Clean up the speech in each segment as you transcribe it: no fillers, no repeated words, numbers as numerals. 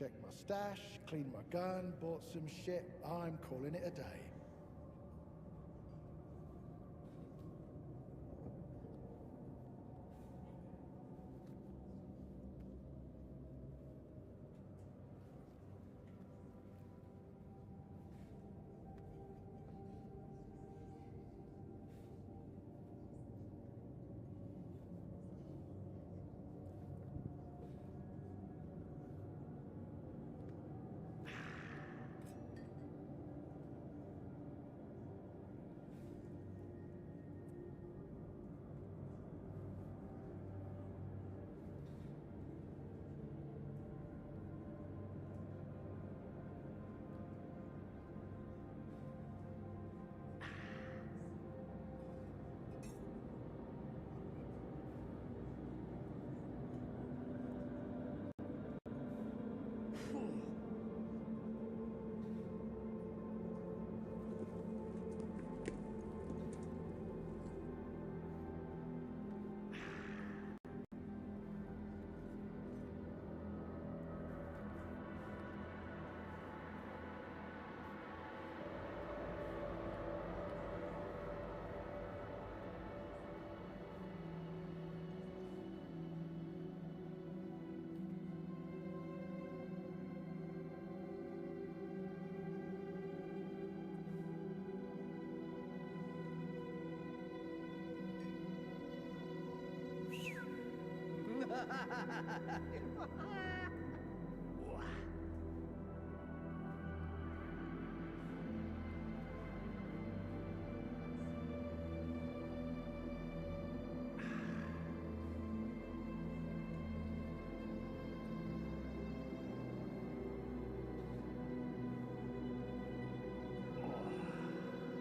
Checked my stash, cleaned my gun, bought some shit. I'm calling it a day.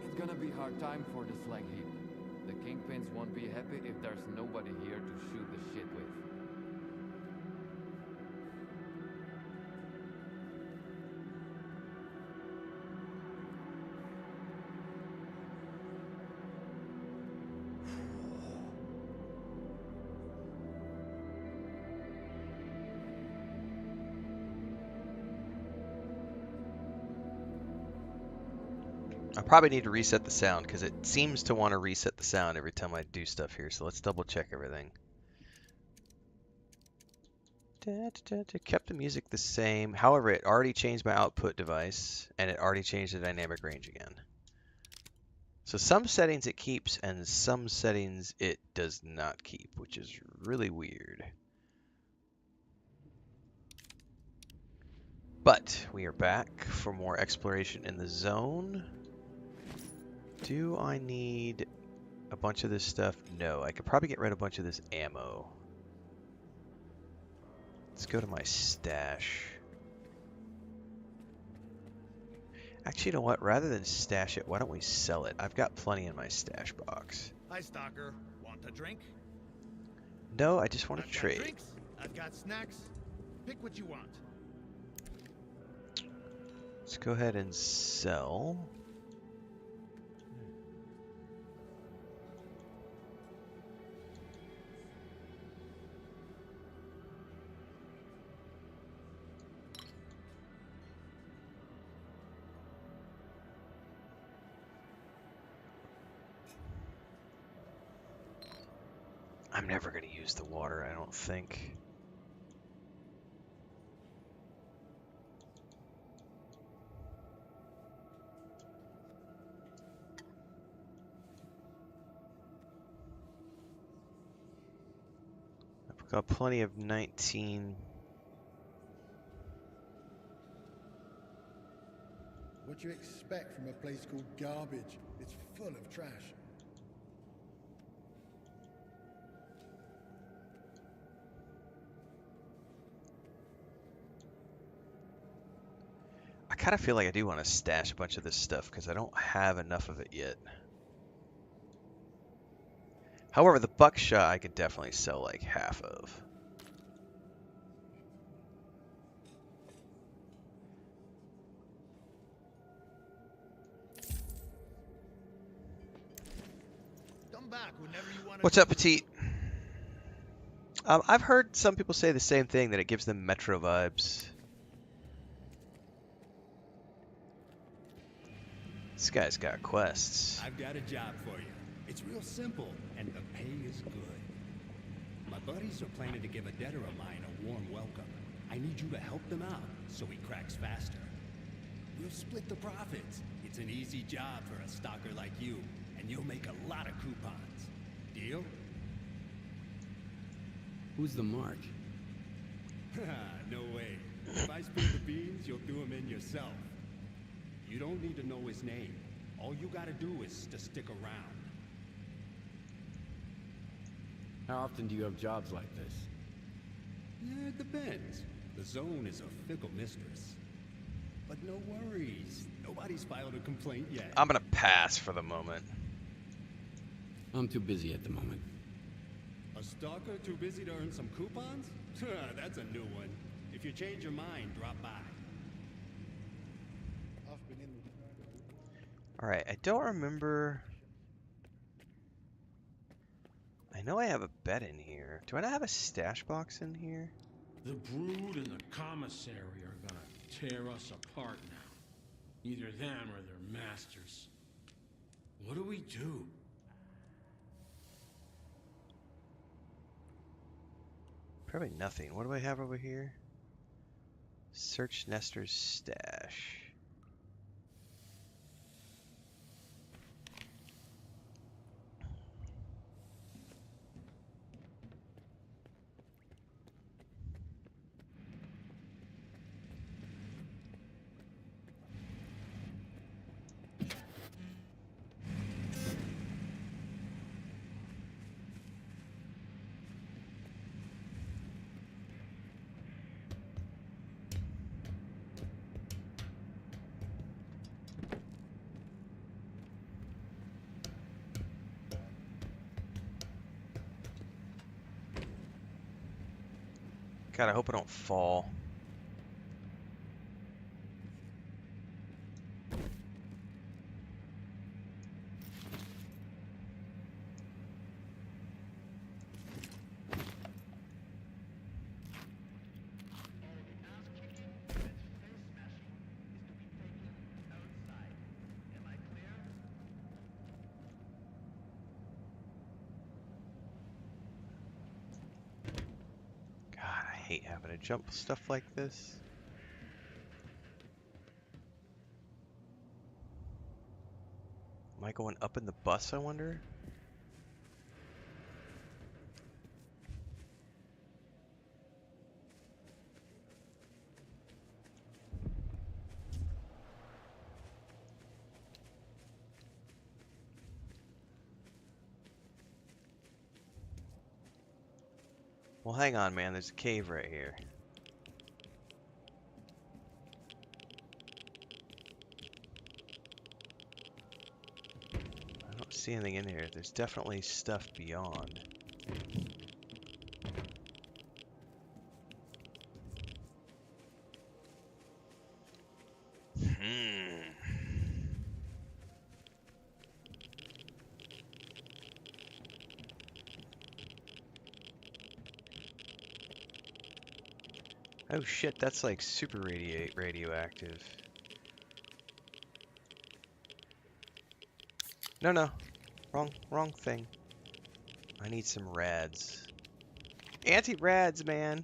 It's gonna be a hard time for the slag heap. The kingpins won't be happy if there's nobody here to shoot the shit with. I probably need to reset the sound because it seems to want to reset the sound every time I do stuff here. So let's double check everything. Kept the music the same. However, it already changed my output device and it already changed the dynamic range again. So some settings it keeps and some settings it does not keep, which is really weird. But we are back for more exploration in the zone. Do I need a bunch of this stuff? No, I could probably get rid of a bunch of this ammo. Let's go to my stash. Actually, you know what? Rather than stash it, why don't we sell it? I've got plenty in my stash box. Hi, Stalker. Want a drink? No, I just want to I've got trade. drinks. I've got snacks. Pick what you want. Let's go ahead and sell. I'm never going to use the water, I don't think. I've got plenty of 19. What do you expect from a place called Garbage? It's full of trash. I kind of feel like I do want to stash a bunch of this stuff because I don't have enough of it yet. However, the buckshot I could definitely sell like half of. Come back whenever you want. What's up, Petite? I've heard some people say the same thing, that it gives them Metro vibes. This guy's got quests. I've got a job for you. It's real simple, and the pay is good. My buddies are planning to give a debtor of mine a warm welcome. I need you to help them out so he cracks faster. We'll split the profits. It's an easy job for a stalker like you, and you'll make a lot of coupons. Deal? Who's the mark? No way. If I spill the beans, you'll do him in yourself. You don't need to know his name. All you gotta do is to stick around. How often do you have jobs like this? Yeah, it depends. The zone is a fickle mistress. But no worries. Nobody's filed a complaint yet. I'm gonna pass for the moment. I'm too busy at the moment. A stalker too busy to earn some coupons? That's a new one. If you change your mind, drop by. I've been in. Alright, I don't remember. I know I have a bed in here. Do I not have a stash box in here? The Brood and the Commissary are gonna tear us apart now. Either them or their masters. What do we do? Probably nothing. What do I have over here? Search Nestor's stash. God, I hope I don't fall. I hate having to jump stuff like this. Am I going up in the bus, I wonder? Well, hang on, man. There's a cave right here. I don't see anything in here. There's definitely stuff beyond. Oh shit, that's like super radioactive. No, wrong thing. I need some rads. Anti-rads, man.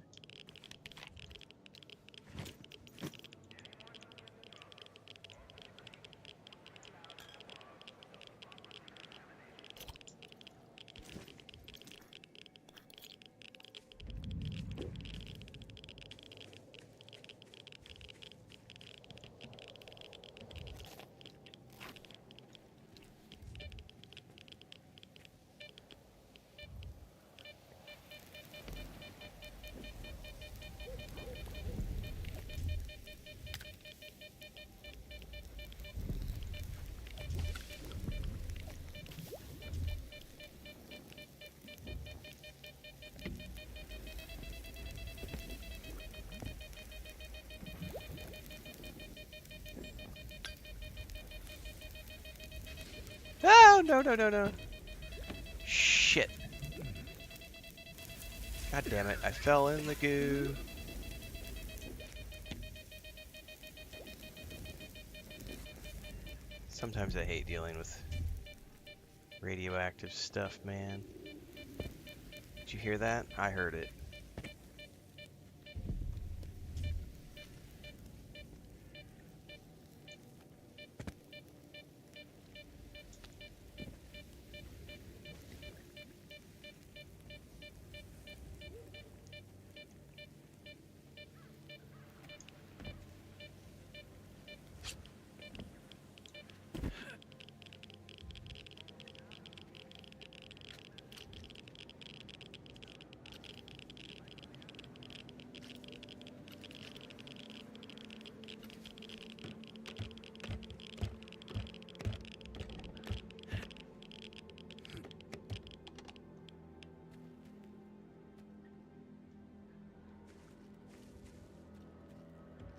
Oh, no. Shit. God damn it, I fell in the goo. Sometimes I hate dealing with radioactive stuff, man. Did you hear that? I heard it.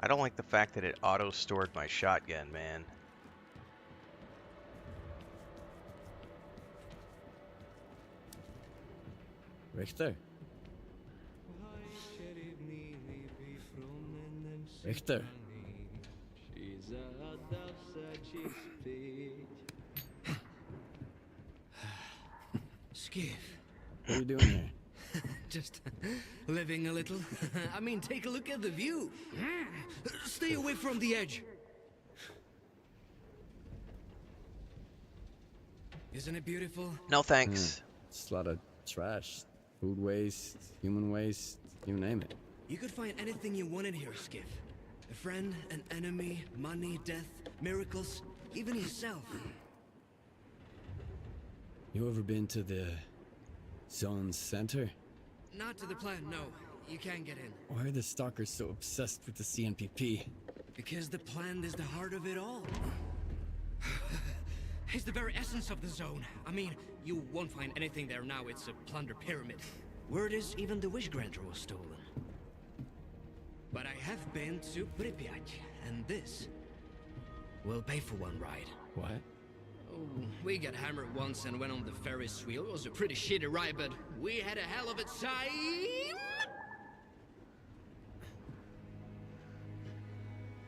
I don't like the fact that it auto-stored my shotgun, man. Richter? Richter? Skiff. What are you doing here? Just living a little. I mean, take a look at the view. Stay away from the edge. Isn't it beautiful? No thanks. It's a lot of trash. Food waste, human waste, you name it. You could find anything you want in here, Skiff. A friend, an enemy, money, death, miracles, even yourself. You ever been to the zone center? Not to the plant, no. You can't get in. Why are the stalkers so obsessed with the CNPP? Because the plant is the heart of it all. It's the very essence of the zone. I mean, you won't find anything there now. It's a plunder pyramid. Word is even the wish granter was stolen. But I have been to Pripyat, and this will pay for one ride. What? Oh, we got hammered once and went on the Ferris wheel. It was a pretty shitty ride, but we had a hell of a time!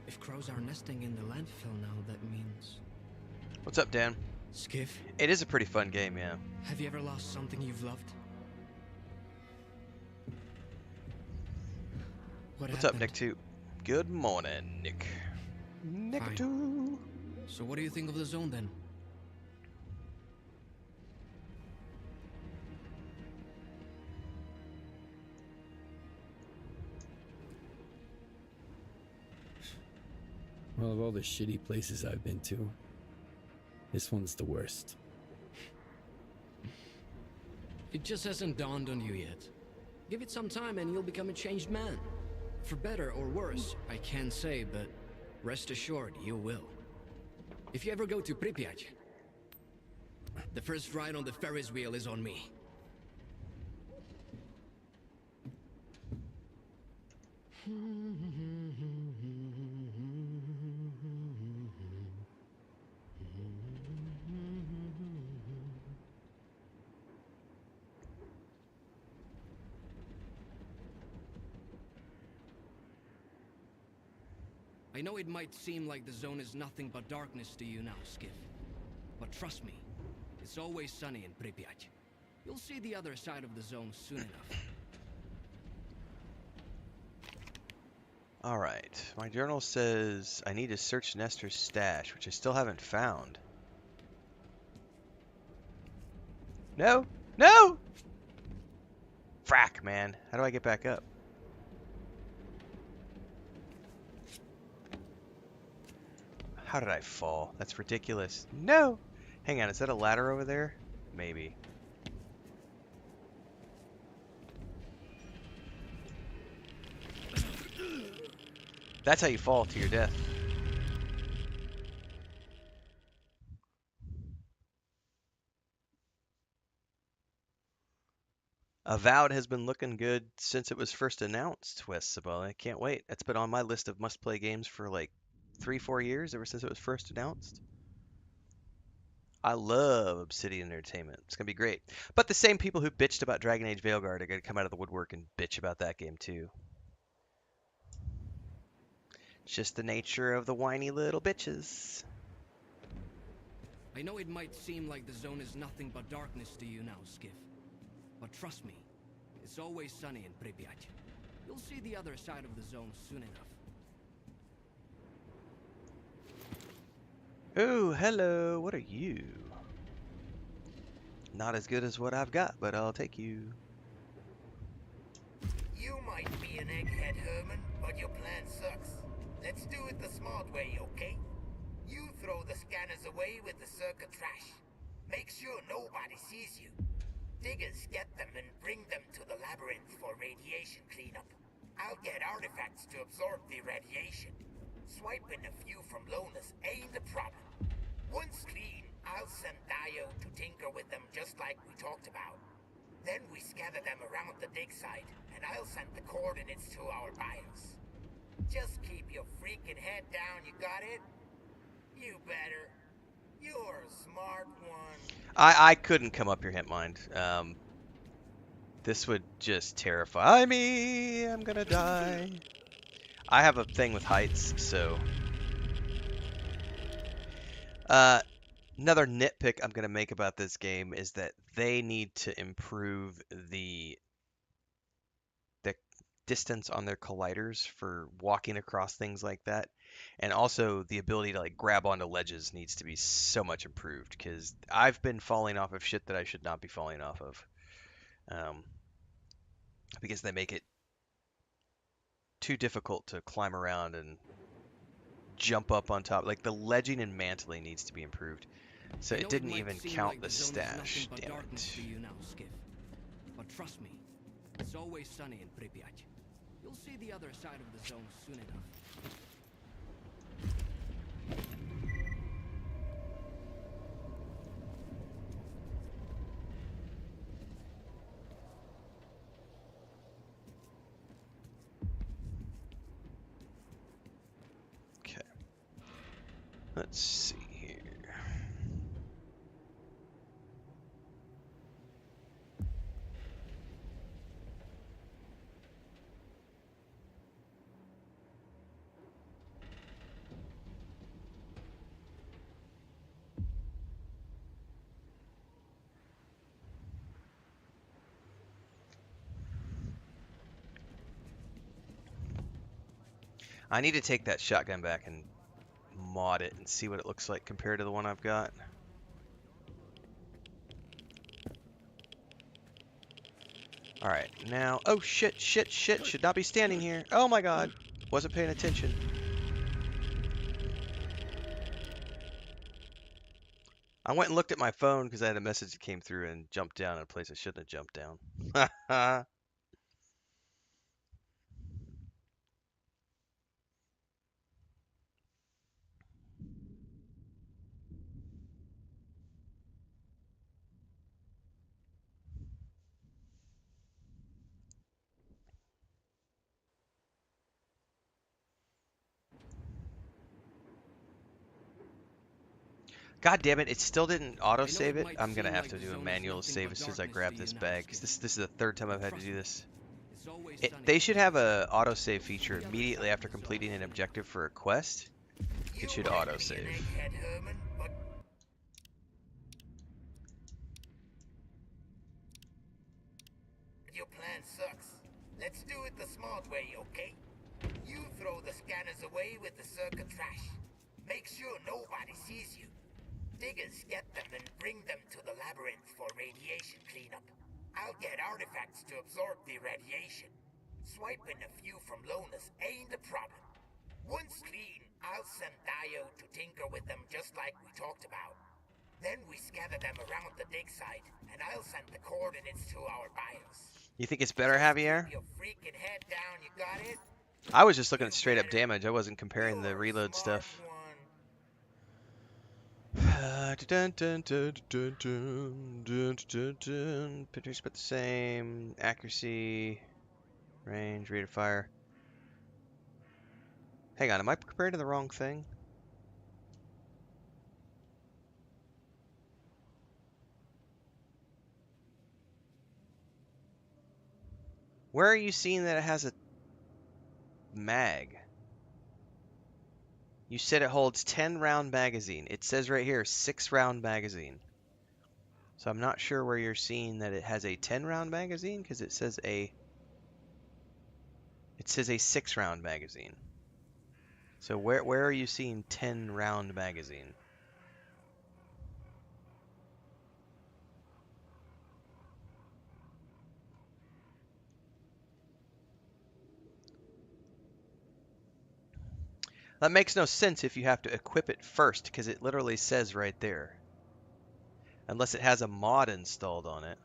If crows are nesting in the landfill now, that means... What's up, Dan? Skiff, It is a pretty fun game, yeah. have you ever lost something you've loved? What's up, Nick 2? Good morning, Nick. Nick Fine. 2. So what do you think of the zone then? Well, of all the shitty places I've been to, this one's the worst. It just hasn't dawned on you yet. Give it some time and you'll become a changed man. For better or worse, I can't say, but rest assured, you will. If you ever go to Pripyat, the first ride on the Ferris wheel is on me. I know it might seem like the zone is nothing but darkness to you now, Skiff. But trust me, it's always sunny in Pripyat. You'll see the other side of the zone soon enough. Alright, my journal says I need to search Nestor's stash, which I still haven't found. No! No! Frack, man. How do I get back up? How did I fall? That's ridiculous. No! Hang on, is that a ladder over there? Maybe. That's how you fall to your death. Avowed has been looking good since it was first announced, Wes Sabella. I can't wait. It's been on my list of must-play games for like 3-4 years, ever since it was first announced. I love Obsidian Entertainment. It's going to be great. But the same people who bitched about Dragon Age Veilguard are going to come out of the woodwork and bitch about that game too. It's just the nature of the whiny little bitches. I know it might seem like the zone is nothing but darkness to you now, Skiff. But trust me, it's always sunny in Pripyat. You'll see the other side of the zone soon enough. Oh, hello. What are you? Not as good as what I've got, but I'll take you. You might be an egghead, Herman, but your plan sucks. Let's do it the smart way, okay? You throw the scanners away with the S.T.A.L.K.E.R trash. Make sure nobody sees you. Diggers get them and bring them to the labyrinth for radiation cleanup. I'll get artifacts to absorb the radiation. Swiping a few from Lonus ain't a problem. Once clean, I'll send Dio to tinker with them just like we talked about. Then we scatter them around the dig site, and I'll send the coordinates to our BIOS. Just keep your freaking head down, you got it? You better. You're a smart one. I couldn't come up your hint mind. This would just terrify me. I'm gonna die. I have a thing with heights, so. Another nitpick I'm gonna make about this game is that they need to improve the distance on their colliders for walking across things like that. And also the ability to like grab onto ledges needs to be so much improved because I've been falling off of shit that I should not be falling off of. Because they make it too difficult to climb around and jump up on top. Like the ledging and mantling needs to be improved. So it didn't even count the stash. Damn it. To you now, Skiff. But trust me, it's always sunny in Pripyat. You'll see the other side of the zone soon enough. Okay. Let's see here. I need to take that shotgun back and mod it and see what it looks like compared to the one I've got. Alright, now... Oh, shit, shit, shit. Should not be standing here. Oh my god. Wasn't paying attention. I went and looked at my phone because I had a message that came through and jumped down in a place I shouldn't have jumped down. God damn it, it still didn't autosave it. I'm gonna have to do a manual save as soon as I grab this bag, because this is the third time I've had to do this. They should have a autosave feature immediately after completing an objective for a quest. It should autosave. Your plan sucks. Let's do it the smart way, okay? You throw the scanners away with the S.T.A.L.K.E.R trash. Make sure nobody sees you. Diggers get them and bring them to the labyrinth for radiation cleanup. I'll get artifacts to absorb the radiation. Swiping a few from Lonus ain't a problem. Once clean, I'll send Dio to tinker with them just like we talked about. Then we scatter them around the dig site, and I'll send the coordinates to our BIOS. You think it's better, Javier? Keep your freaking head down, you got it? I was just looking at straight up damage. I wasn't comparing the reload stuff. Pictures about the same. Accuracy, range, rate of fire. Hang on, am I comparing to the wrong thing? Where are you seeing that it has a mag? You said it holds 10 round magazine. It says right here 6 round magazine. So I'm not sure where you're seeing that it has a 10 round magazine because it says a 6 round magazine. So where are you seeing 10 round magazine? That makes no sense if you have to equip it first because it literally says right there. Unless it has a mod installed on it.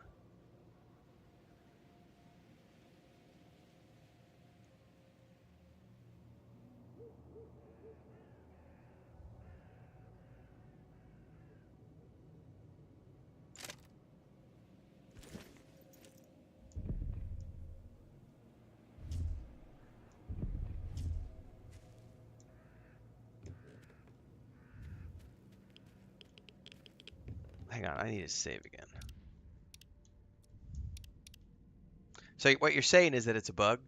Hang on, I need to save again. So what you're saying is that it's a bug?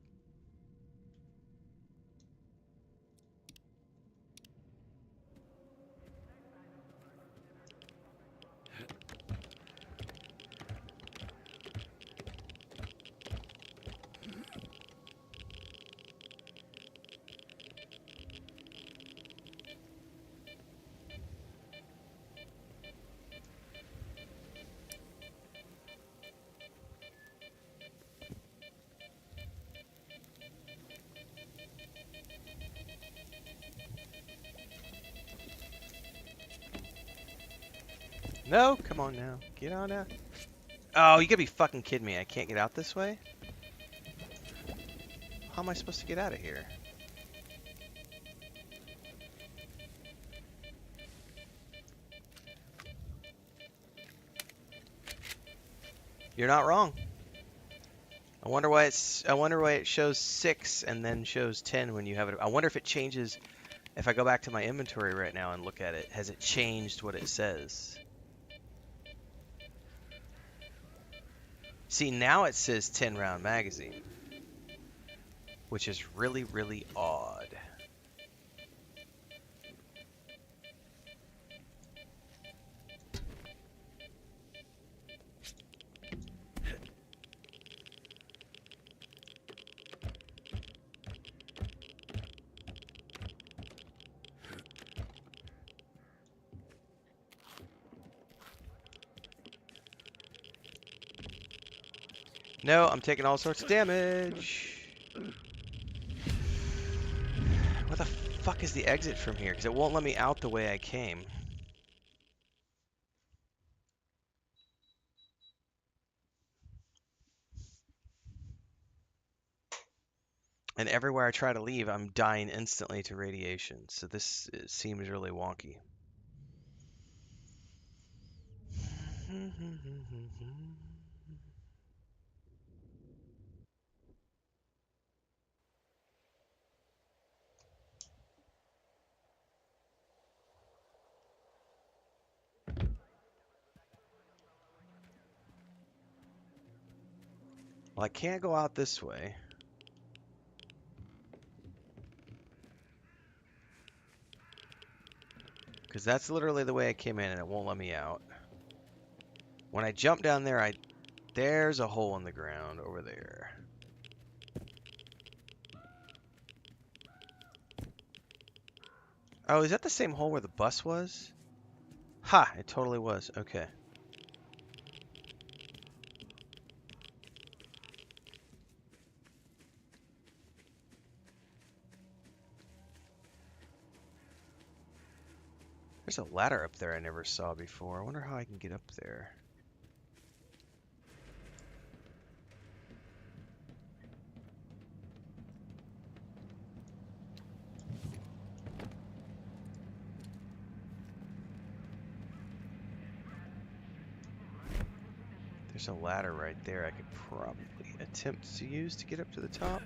No, come on now. Get on out. Oh, you gotta be fucking kidding me. I can't get out this way? How am I supposed to get out of here? You're not wrong. I wonder why it shows 6 and then shows 10 when you have it. I wonder if it changes if I go back to my inventory right now and look at it. Has it changed what it says? See, now it says 10 round magazine, which is really, really odd. No, I'm taking all sorts of damage. What the fuck is the exit from here? Because it won't let me out the way I came. And everywhere I try to leave, I'm dying instantly to radiation. So this seems really wonky. Well, I can't go out this way. Because that's literally the way I came in and it won't let me out. When I jump down there, there's a hole in the ground over there. Oh, is that the same hole where the bus was? Ha! It totally was. Okay. There's a ladder up there I never saw before. I wonder how I can get up there. There's a ladder right there I could probably attempt to use to get up to the top.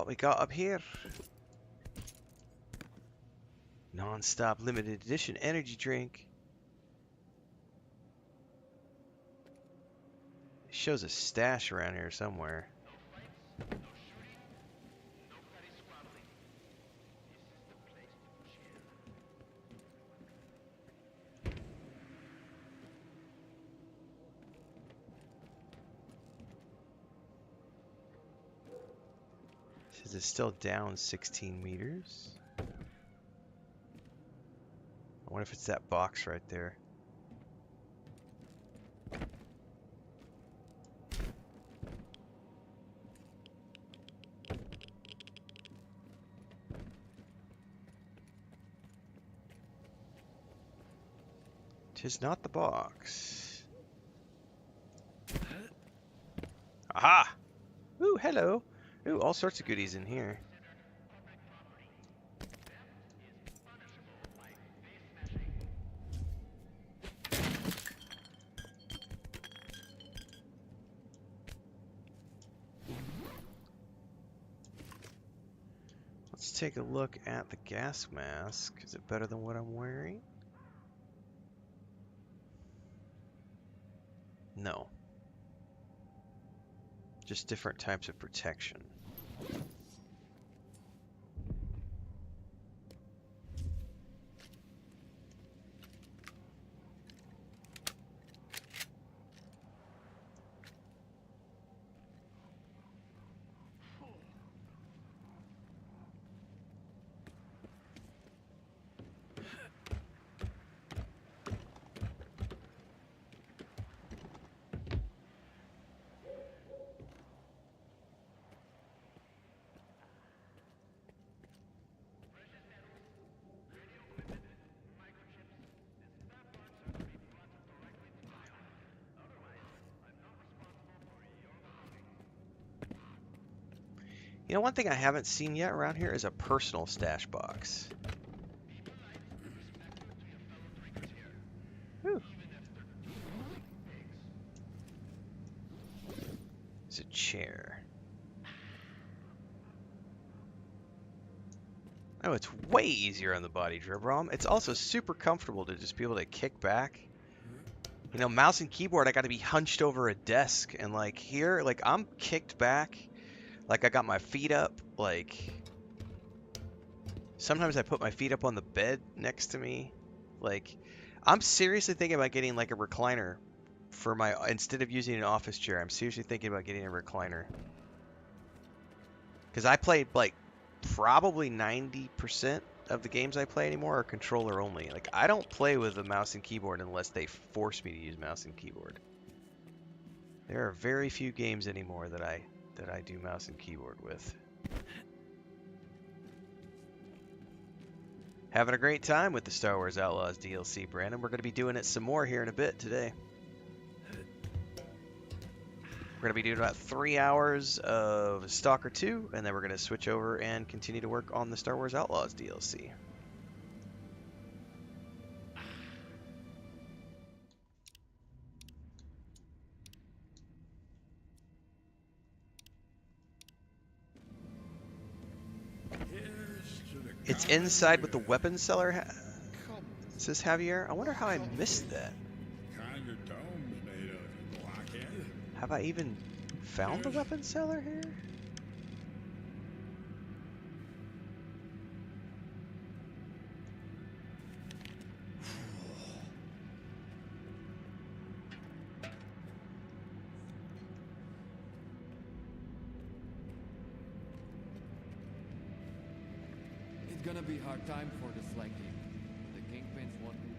what we got up here? Non-stop limited edition energy drink. It shows a stash around here somewhere. Says it's still down 16 meters. I wonder if it's that box right there. Tis not the box. Aha! Ooh, hello. Ooh, all sorts of goodies in here. Let's take a look at the gas mask. Is it better than what I'm wearing? No. Just different types of protection. You know, one thing I haven't seen yet around here is a personal stash box. Whew. It's a chair. Oh, it's way easier on the body, Dribrom. It's also super comfortable to just be able to kick back. You know, mouse and keyboard, I got to be hunched over a desk. And like here, like I'm kicked back. Like I got my feet up. Like sometimes I put my feet up on the bed next to me. Like I'm seriously thinking about getting like a recliner for my, instead of using an office chair, I'm seriously thinking about getting a recliner. Because I played like probably 90% of the games I play anymore are controller only. Like I don't play with a mouse and keyboard unless they force me to use mouse and keyboard. There are very few games anymore that I do mouse and keyboard with. Having a great time with the Star Wars Outlaws DLC, Brandon. We're going to be doing it some more here in a bit today. We're going to be doing about 3 hours of S.T.A.L.K.E.R 2, and then we're going to switch over and continue to work on the Star Wars Outlaws DLC. It's inside what the weapons seller says Javier. I wonder how I missed that. Have I even found the weapons seller here? It's gonna be hard time for the S.T.A.L.K.E.R. The Kingpins want me.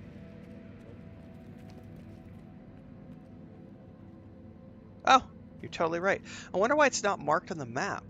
Oh, you're totally right. I wonder why it's not marked on the map.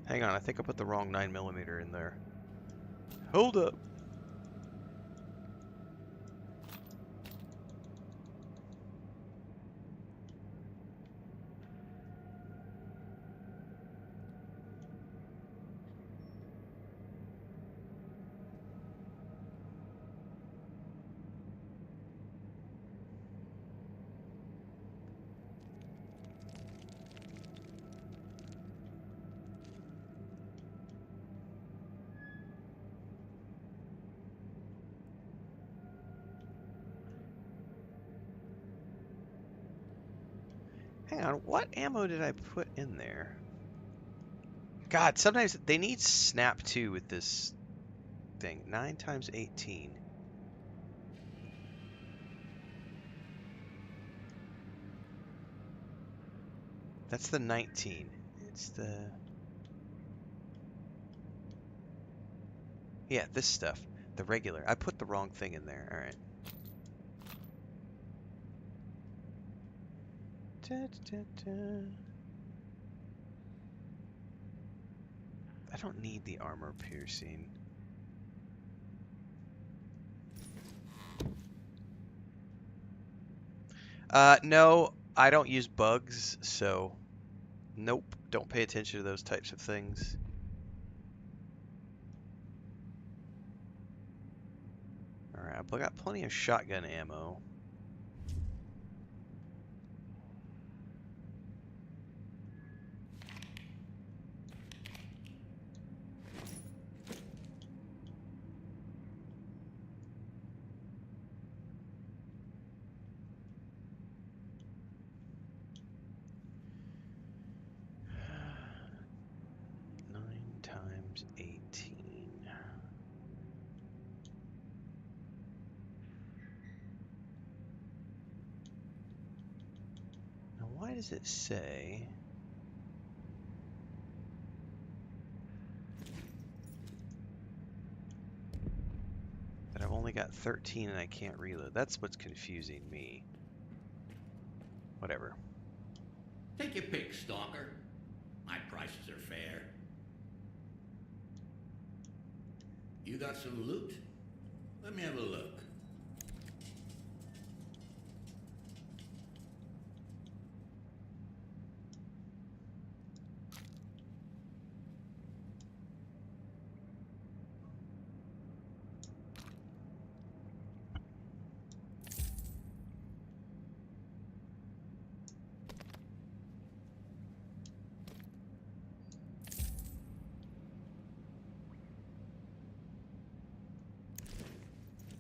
Hang on, I think I put the wrong 9mm in there. Hold up. Hang on, what ammo did I put in there? God, sometimes they need snap 2 with this thing. 9 times 18. That's the 19. It's the... Yeah, this stuff. The regular. I put the wrong thing in there. Alright. I don't need the armor piercing. No, I don't use bugs, so nope, don't pay attention to those types of things. Alright, I got plenty of shotgun ammo. Times 18. Now, why does it say that I've only got 13 and I can't reload? That's what's confusing me. Whatever. Take your pick, Stalker. My prices are fair. You got some loot? Let me have a look.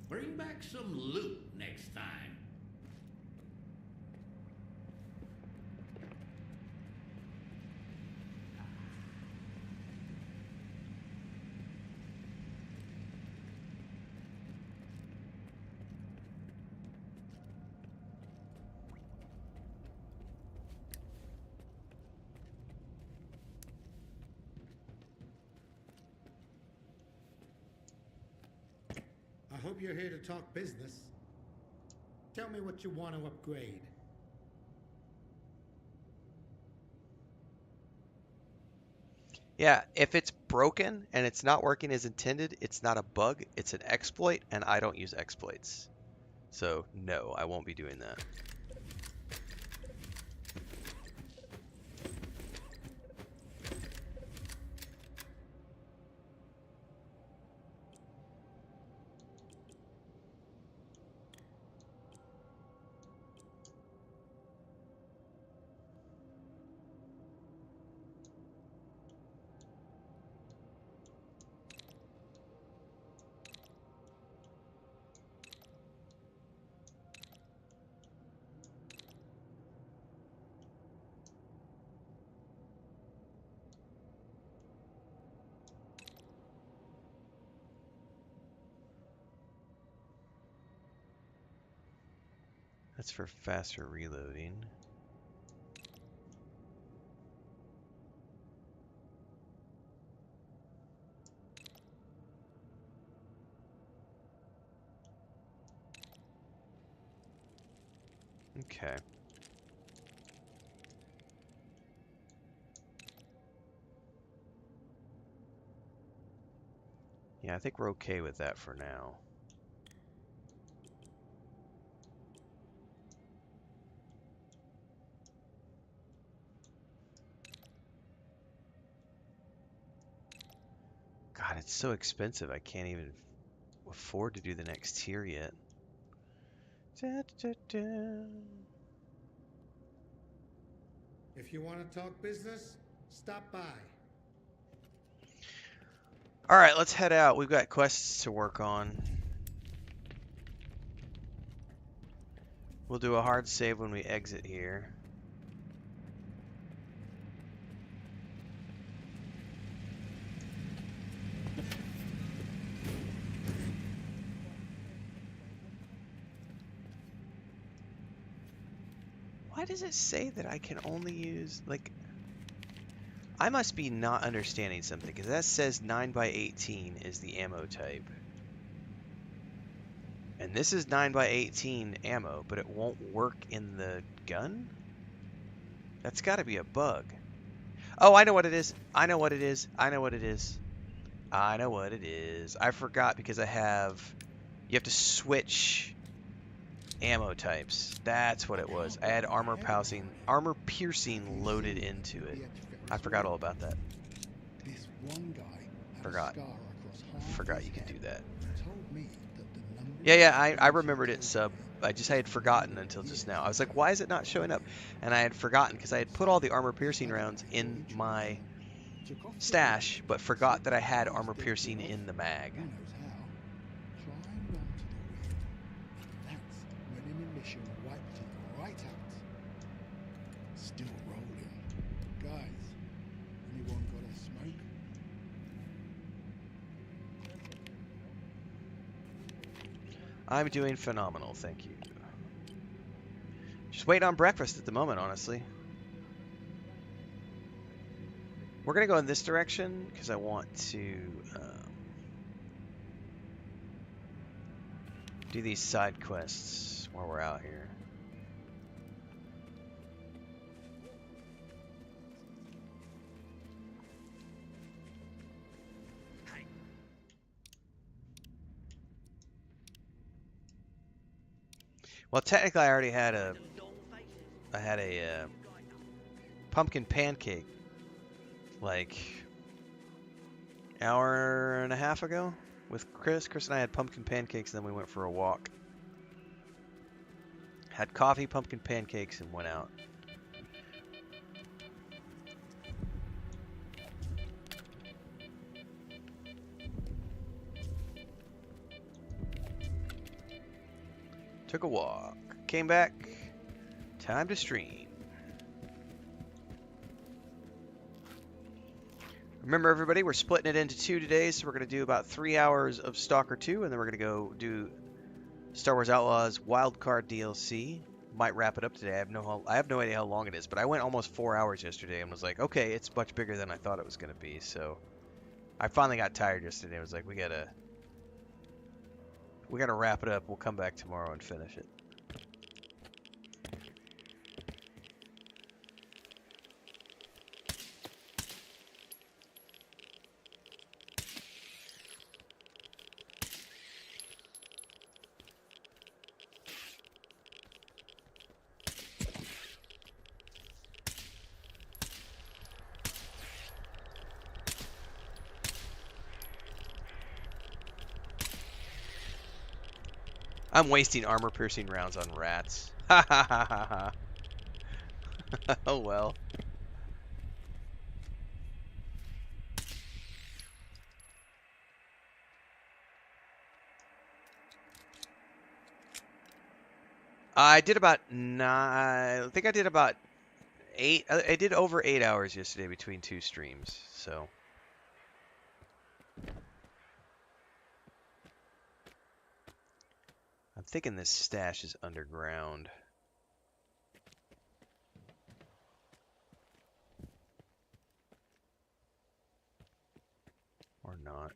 Bring back some loot next time. I hope you're here to talk business. Tell me what you want to upgrade. Yeah, if it's broken and it's not working as intended, it's not a bug, it's an exploit, and I don't use exploits. So, no, I won't be doing that. That's for faster reloading. Okay. Yeah, I think we're okay with that for now. God, it's so expensive. I can't even afford to do the next tier yet. Da, da, da. If you want to talk business, stop by. All right, let's head out. We've got quests to work on. We'll do a hard save when we exit here. Why does it say that I can only use, like, I must be not understanding something, because that says 9x18 is the ammo type. And this is 9x18 ammo, but it won't work in the gun? That's got to be a bug. Oh, I know what it is. I know what it is. I know what it is. I know what it is. I forgot because I have... You have to switch ammo types. That's what it was. I had armor piercing loaded into it. I forgot all about that. This one guy had Forgot. a scar across half Forgot his you could head. do that. Told me that the number Yeah, of I remembered it, sub. I just had forgotten for until just years. now. I was like, why is it not showing up? And I had forgotten because I had put all the armor piercing rounds in my Took off the stash, but forgot that I had slipped armor the piercing skin in the mag. off. Who knows how? Climbed onto the wheel. That's when an emission wiped it right out. Still rolling. Guys, anyone got a smoke? I'm doing phenomenal, thank you. Just waiting on breakfast at the moment, honestly. We're going to go in this direction because I want to do these side quests while we're out here. Well, technically, I already had a pumpkin pancake like hour and a half ago with Chris. Chris and I had pumpkin pancakes, and then we went for a walk. Had coffee, pumpkin pancakes, and went out. Took a walk. Came back. Time to stream. Remember, everybody, we're splitting it into 2 today, so we're going to do about 3 hours of Stalker 2, and then we're going to go do Star Wars Outlaws Wildcard DLC. Might wrap it up today. I have no idea how long it is, but I went almost 4 hours yesterday and was like, okay, it's much bigger than I thought it was going to be. So I finally got tired yesterday. I was like, we gotta wrap it up. We'll come back tomorrow and finish it. I'm wasting armor-piercing rounds on rats. Ha ha ha ha ha. Oh well. I did about 9. I think I did about 8. I did over 8 hours yesterday between 2 streams. So. I'm thinking this stash is underground. Or not.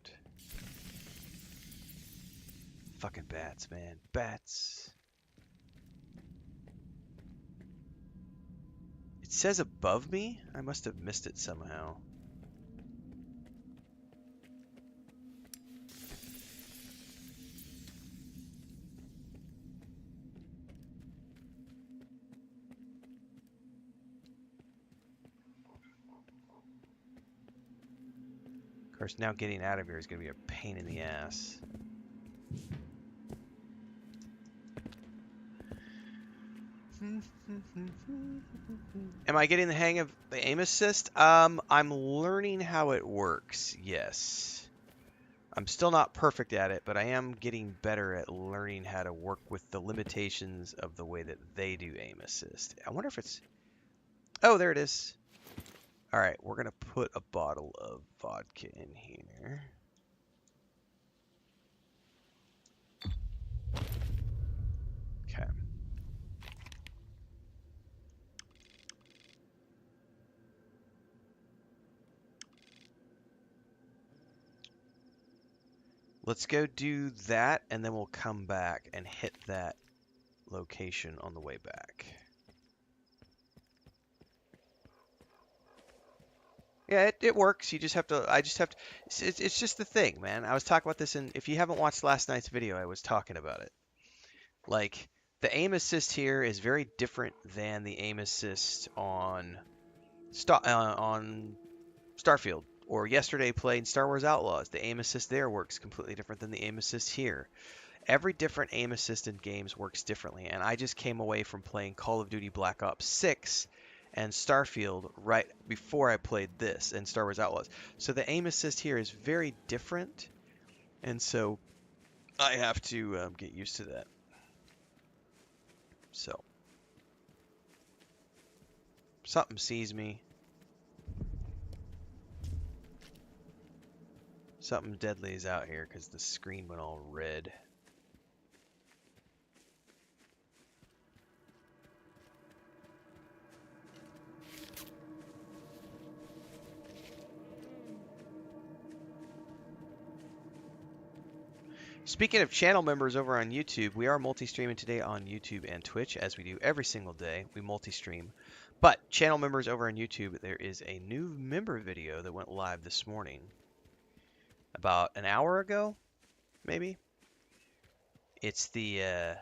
Fucking bats, man. Bats. It says above me? I must have missed it somehow. course, now getting out of here is going to be a pain in the ass. Am I getting the hang of the aim assist? I'm learning how it works, yes. I'm still not perfect at it, but I am getting better at learning how to work with the limitations of the way that they do aim assist. I wonder if it's... Oh, there it is. All right, we're going to put a bottle of vodka in here. Okay. Let's go do that, and then we'll come back and hit that location on the way back. Yeah, it works. You just have to, I just have to, it's just the thing, man. I was talking about this if you haven't watched last night's video, I was talking about it. Like, the aim assist here is very different than the aim assist on Starfield, or yesterday played Star Wars Outlaws. The aim assist there works completely different than the aim assist here. Every different aim assist in games works differently, and I just came away from playing Call of Duty Black Ops 6 and Starfield right before I played this and Star Wars Outlaws. So the aim assist here is very different, and so I have to get used to that. So something sees me. Something deadly is out here because the screen went all red. Speaking of channel members over on YouTube, we are multi-streaming today on YouTube and Twitch, as we do every single day. We multi-stream. But channel members over on YouTube, there is a new member video that went live this morning. About an hour ago, maybe? It's the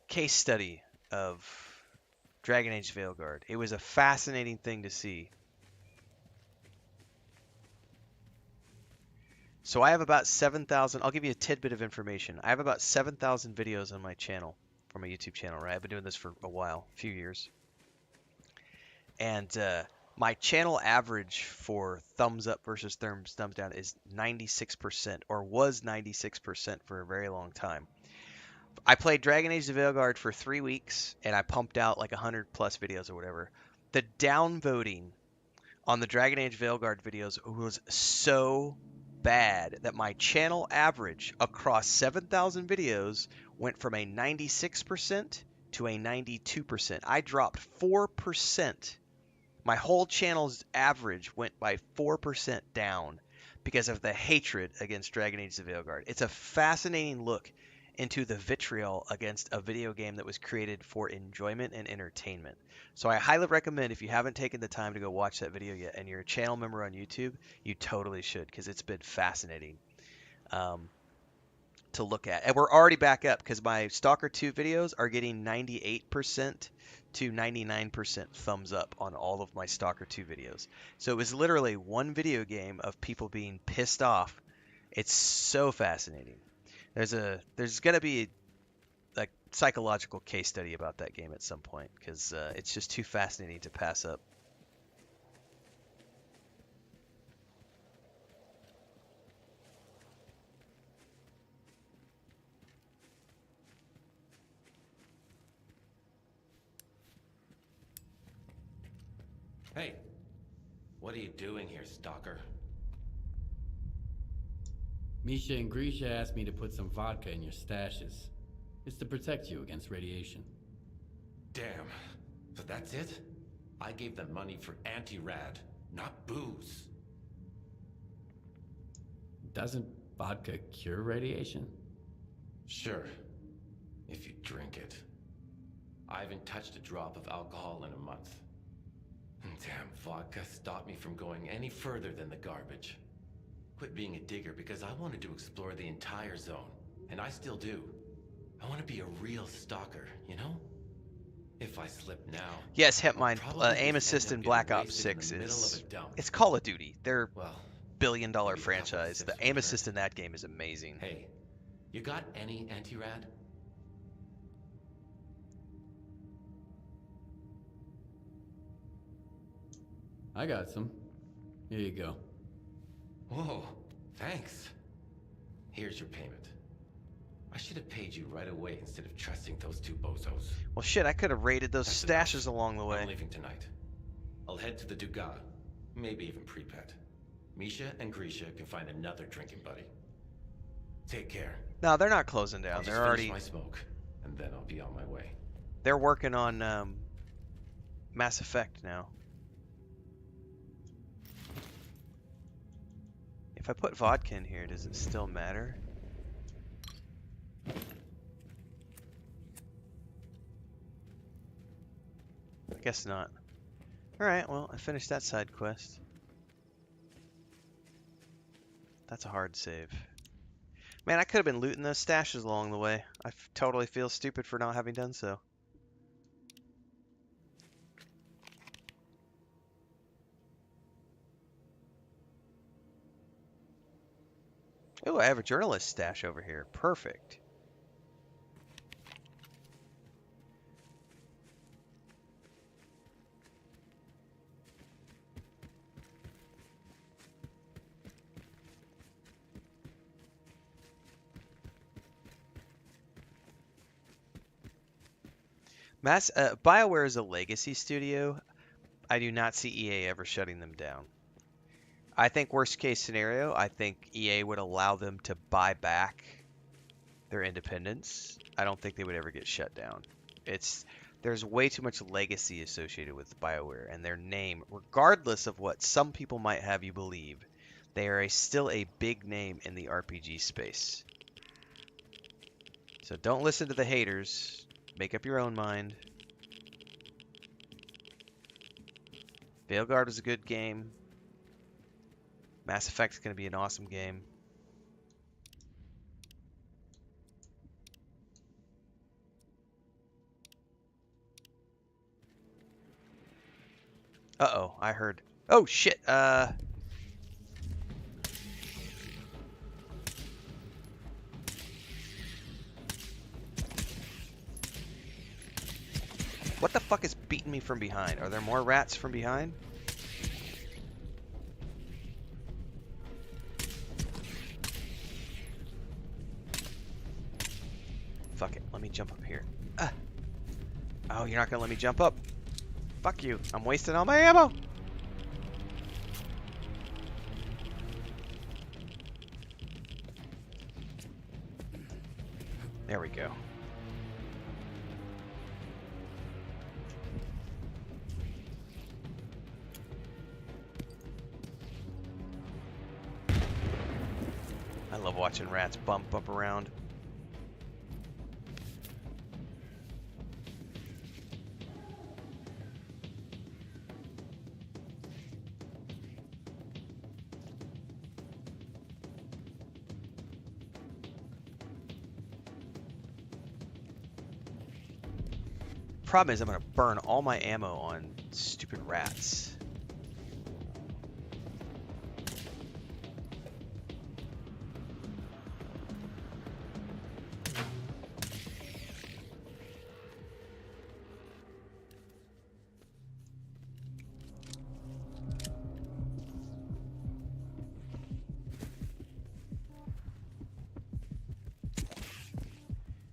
case study of Dragon Age Veilguard. It was a fascinating thing to see. So I have about 7,000, I'll give you a tidbit of information. I have about 7,000 videos on my channel, for my YouTube channel, right? I've been doing this for a while, a few years. And my channel average for thumbs up versus thumbs down is 96%, or was 96% for a very long time. I played Dragon Age the Veilguard for 3 weeks, and I pumped out like 100 plus videos or whatever. The downvoting on the Dragon Age Veilguard videos was so bad that my channel average across 7,000 videos went from a 96% to a 92%. I dropped 4%. My whole channel's average went by 4% down because of the hatred against Dragon Age the Veilguard. It's a fascinating look into the vitriol against a video game that was created for enjoyment and entertainment. So I highly recommend, if you haven't taken the time to go watch that video yet and you're a channel member on YouTube, you totally should, because it's been fascinating to look at. And we're already back up because my Stalker 2 videos are getting 98% to 99% thumbs up on all of my Stalker 2 videos. So it was literally one video game of people being pissed off. It's so fascinating. There's gonna be a psychological case study about that game at some point, because it's just too fascinating to pass up. Hey, what are you doing here, Stalker? Misha and Grisha asked me to put some vodka in your stashes. It's to protect you against radiation. Damn. So that's it? I gave them money for anti-rad, not booze. Doesn't vodka cure radiation? Sure, if you drink it. I haven't touched a drop of alcohol in a month. Damn vodka stopped me from going any further than the garbage. Quit being a digger because I wanted to explore the entire zone, and I still do. I want to be a real stalker, you know? If I slip now, Yes, hit mine. probably just Aim end assist up in getting Black Ops wasted 6 in the middle of is... a dump. It's Call of Duty. They're Well, billion-dollar maybe a couple of franchise. sips The won't aim hurt. assist in that game is amazing. Hey, you got any anti-rad? I got some. Here you go. Whoa, thanks. Here's your payment. I should have paid you right away instead of trusting those two bozos. Well, shit, I could have raided those That's stashes enough. along the way. I'm leaving tonight. I'll head to the Dugas, maybe even Pripyat. Misha and Grisha can find another drinking buddy. Take care. No, they're not closing down. I'll just They're finish already... my smoke, and then I'll be on my way. They're working on Mass Effect now. If I put vodka in here, does it still matter? I guess not. Alright, well, I finished that side quest. That's a hard save. Man, I could have been looting those stashes along the way. I totally feel stupid for not having done so. Oh, I have a journalist stash over here. Perfect. BioWare is a legacy studio. I do not see EA ever shutting them down. I think worst case scenario, I think EA would allow them to buy back their independence. I don't think they would ever get shut down. There's way too much legacy associated with BioWare and their name, regardless of what some people might have you believe. They are still a big name in the RPG space. So don't listen to the haters. Make up your own mind. Veilguard was a good game. Mass Effect's going to be an awesome game. Uh-oh, I heard... Oh, shit! What the fuck is beating me from behind? Are there more rats from behind? Fuck it, let me jump up here. Oh, you're not gonna let me jump up? Fuck you, I'm wasting all my ammo! There we go. I love watching rats bump up around. Problem is I'm gonna burn all my ammo on stupid rats.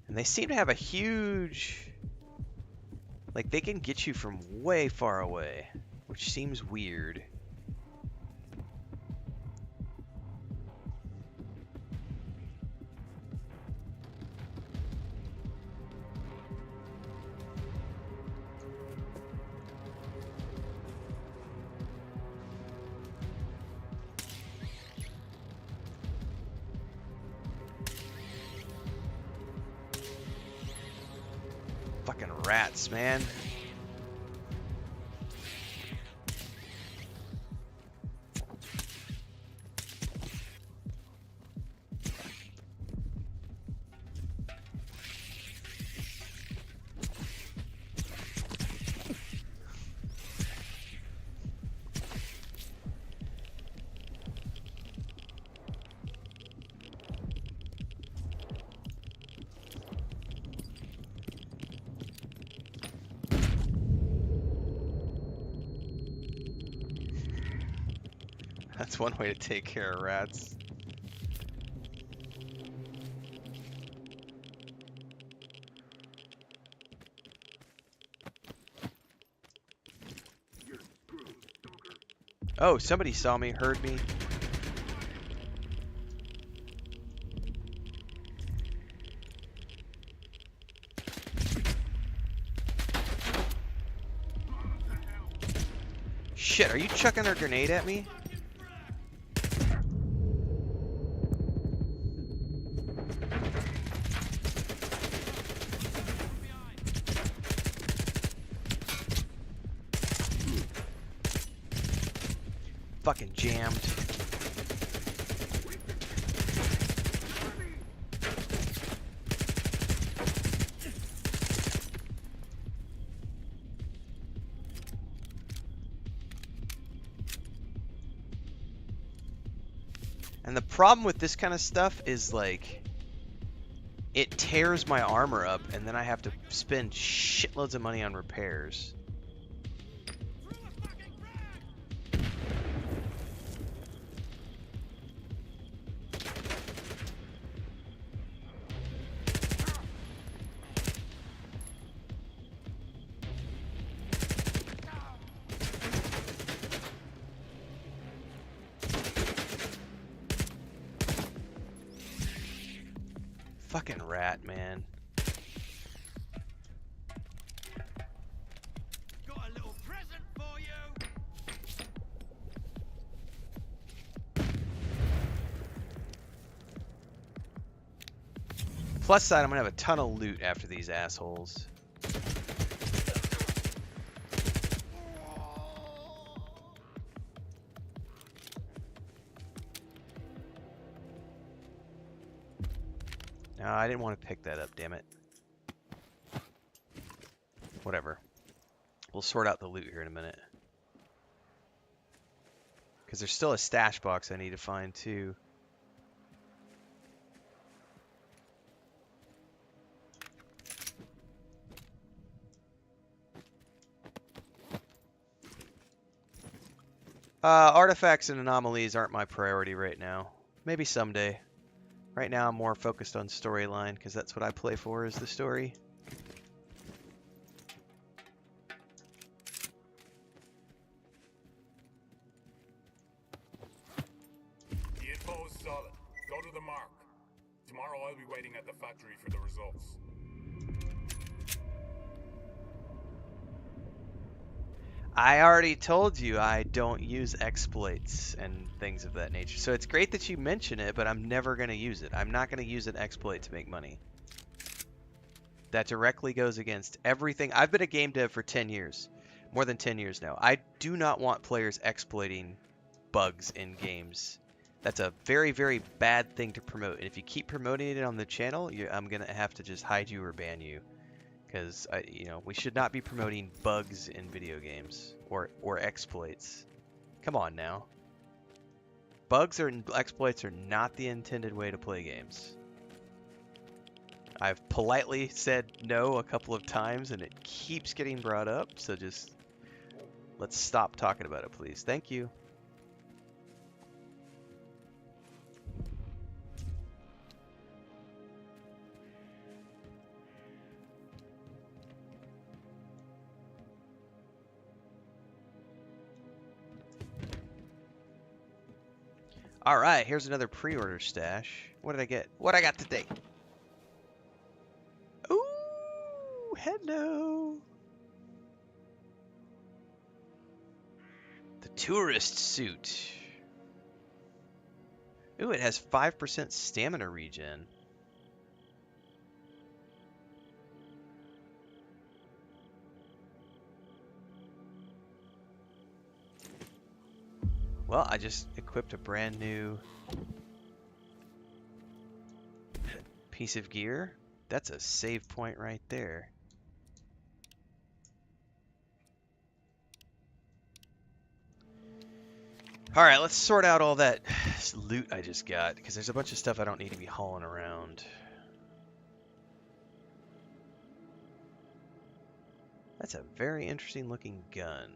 And they seem to have a huge... Like, they can get you from way far away, which seems weird. Fucking rats, man. That's one way to take care of rats. Oh, somebody saw me, heard me. Shit, are you chucking a grenade at me? Fucking jammed. And the problem with this kind of stuff is, like, it tears my armor up, and then I have to spend shitloads of money on repairs. Fucking rat, man. Got a little present for you. Plus side, I'm gonna have a ton of loot after these assholes. No, I didn't want to pick that up, damn it. Whatever. We'll sort out the loot here in a minute. Because there's still a stash box I need to find, too. Artifacts and anomalies aren't my priority right now. Maybe someday. Right now I'm more focused on storyline, because that's what I play for, is the story. The info is solid. Go to the mark. Tomorrow I'll be waiting at the factory for the results. I already told you I don't use exploits and things of that nature. So it's great that you mention it, but I'm never going to use it. I'm not going to use an exploit to make money. That directly goes against everything. I've been a game dev for 10 years. More than 10 years now. I do not want players exploiting bugs in games. That's a very, very bad thing to promote. And if you keep promoting it on the channel, I'm going to have to just hide you or ban you. Because, you know, we should not be promoting bugs in video games or exploits. Come on now. Bugs or exploits are not the intended way to play games. I've politely said no a couple of times and it keeps getting brought up, so just let's stop talking about it, please. Thank you. All right, here's another pre-order stash. What did I get? What I got today? Ooh, hello. The tourist suit. Ooh, it has 5% stamina regen. Well, I just equipped a brand new piece of gear. That's a save point right there. All right, let's sort out all that loot I just got, because there's a bunch of stuff I don't need to be hauling around. That's a very interesting looking gun.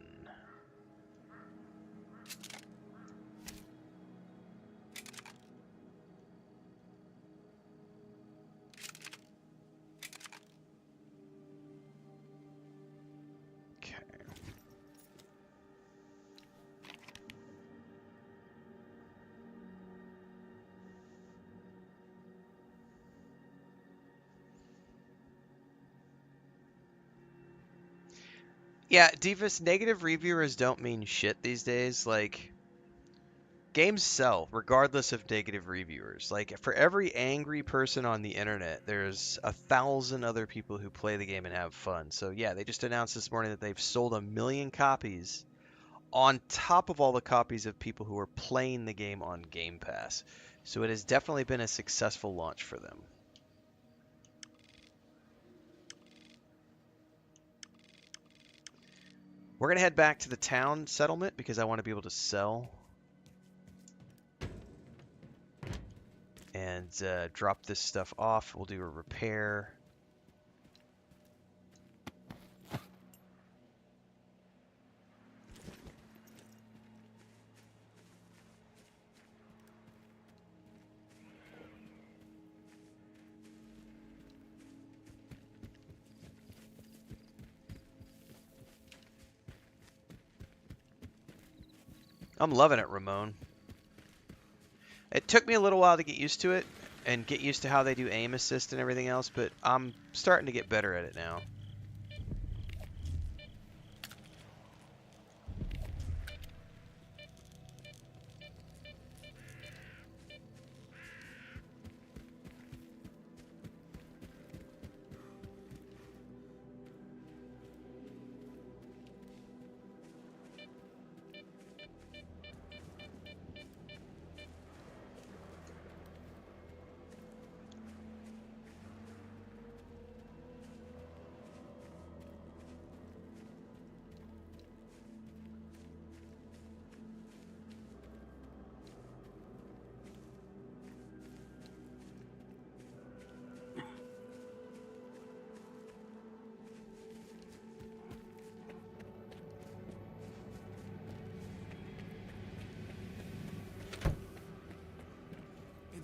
Yeah, Divas, negative reviewers don't mean shit these days. Like, games sell regardless of negative reviewers. Like, for every angry person on the internet, there's 1,000 other people who play the game and have fun. So yeah, they just announced this morning that they've sold 1 million copies on top of all the copies of people who are playing the game on Game Pass. So it has definitely been a successful launch for them. We're going to head back to the town settlement because I want to be able to sell and drop this stuff off. We'll do a repair. I'm loving it, Ramon. It took me a little while to get used to it and get used to how they do aim assist and everything else, but I'm starting to get better at it now.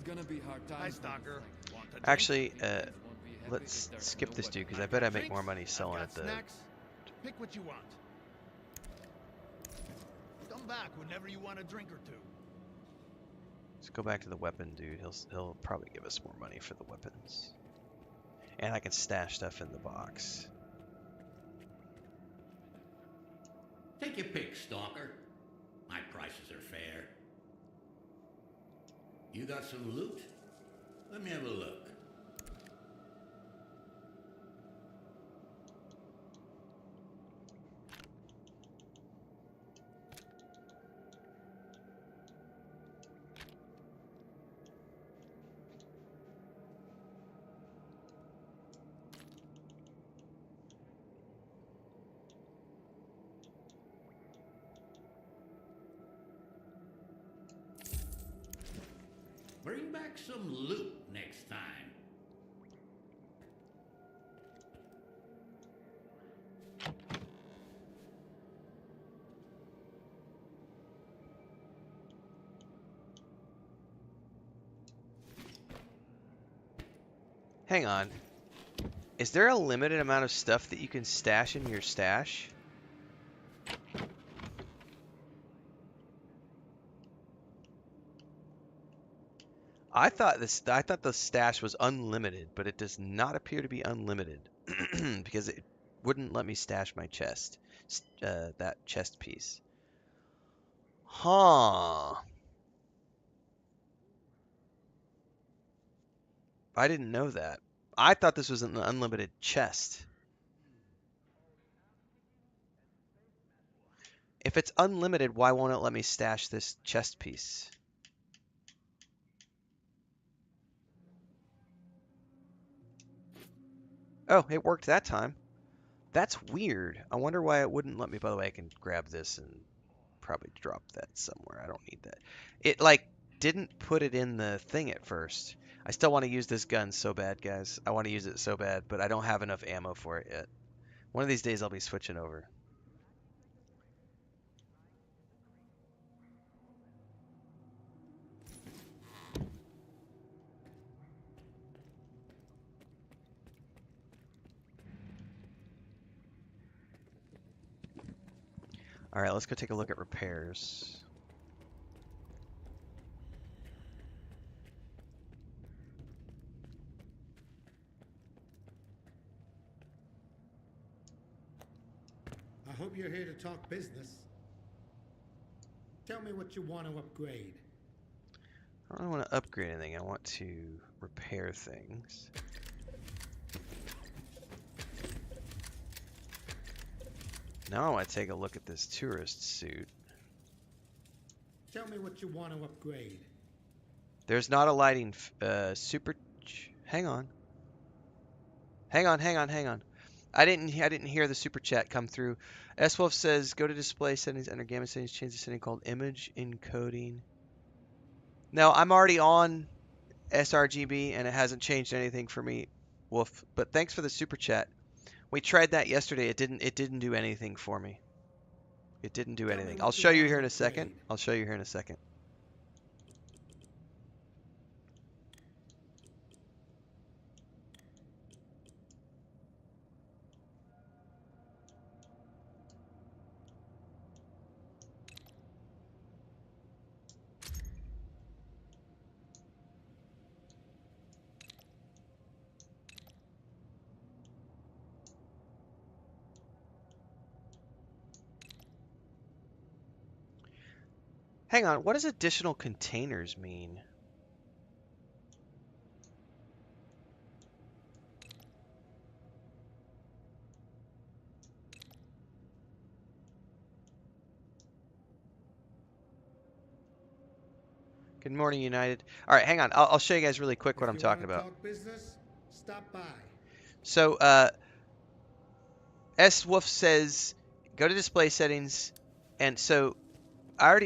Gonna be hard time. Hi, S.T.A.L.K.E.R. Want a drink? Actually, let's skip this dude because I bet I make more money selling at the... Snacks. Pick what you want. Come back whenever you want a drink or two. Let's go back to the weapon dude. He'll probably give us more money for the weapons. And I can stash stuff in the box. Take your pick, Stalker. My prices are fair. You got some loot? Let me have a look. Bring back some loot next time. Hang on. Is there a limited amount of stuff that you can stash in your stash? I thought the stash was unlimited, but it does not appear to be unlimited because it wouldn't let me stash my chest, that chest piece. Huh. I didn't know that. I thought this was an unlimited chest. If it's unlimited, why won't it let me stash this chest piece? Oh, it worked that time. That's weird. I wonder why it wouldn't let me. By the way, I can grab this and probably drop that somewhere. I don't need that. It, like, didn't put it in the thing at first. I still want to use this gun so bad, guys. I want to use it so bad, but I don't have enough ammo for it yet. One of these days I'll be switching over. All right, let's go take a look at repairs. I hope you're here to talk business. Tell me what you want to upgrade. I don't want to upgrade anything. I want to repair things. Now I want to take a look at this tourist suit. Tell me what you want to upgrade. There's not a lighting super. Hang on. Hang on. I didn't hear the super chat come through. S Wolf says go to display settings, under gamma settings, change the setting called image encoding. No, I'm already on sRGB and it hasn't changed anything for me, Wolf. But thanks for the super chat. We tried that yesterday. It didn't do anything for me. It didn't do anything. I'll show you here in a second. Hang on, what does additional containers mean? Good morning, United. All right, hang on. I'll show you guys really quick what I'm talking about. Talk business, stop by. So, S Wolf says go to display settings, and so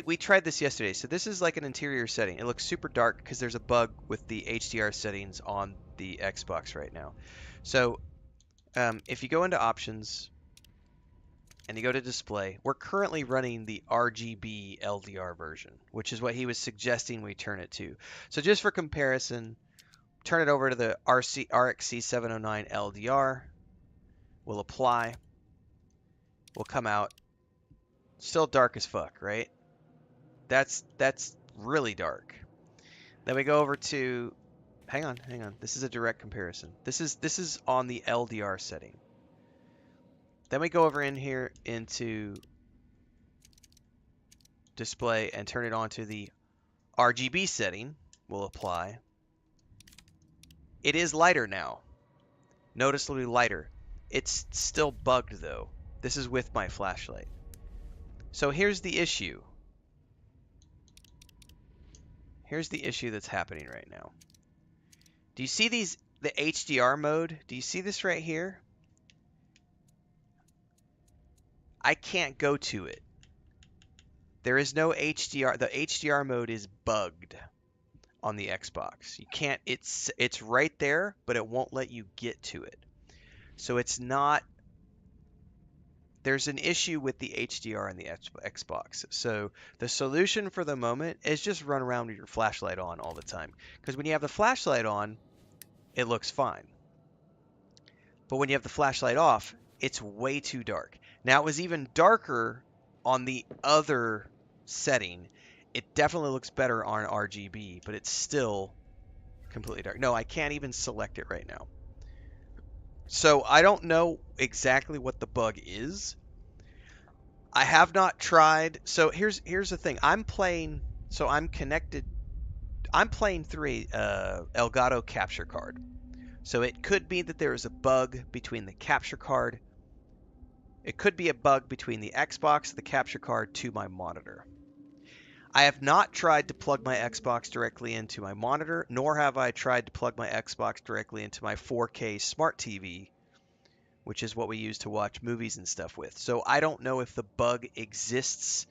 we tried this yesterday. So this is like an interior setting. It looks super dark because there's a bug with the HDR settings on the Xbox right now. So if you go into options and you go to display, we're currently running the RGB LDR version, which is what he was suggesting we turn it to. So just for comparison, turn it over to the RXC 709 LDR. We'll apply. We'll come out. Still dark as fuck, right? That's really dark. Then we go over to, hang on. This is a direct comparison. This is on the LDR setting. Then we go over in here into display and turn it on to the RGB setting. We'll apply. It is lighter now. Noticeably lighter. It's still bugged though. This is with my flashlight. So here's the issue. Here's the issue that's happening right now. Do you see the HDR mode? Do you see this right here? I can't go to it. There is no HDR. The HDR mode is bugged on the Xbox. You can't, it's right there, but it won't let you get to it. So it's not, there's an issue with the HDR in the Xbox. So the solution for the moment is just run around with your flashlight on all the time. Because when you have the flashlight on, it looks fine. But when you have the flashlight off, it's way too dark. Now it was even darker on the other setting. It definitely looks better on RGB, but it's still completely dark. No, I can't even select it right now. So I don't know exactly what the bug is. I have not tried. So here's the thing. I'm playing through a Elgato capture card. So it could be that there is a bug between the capture card. It could be a bug between the Xbox, the capture card, to my monitor. I have not tried to plug my Xbox directly into my monitor, nor have I tried to plug my Xbox directly into my 4K smart TV, which is what we use to watch movies and stuff with. So I don't know if the bug exists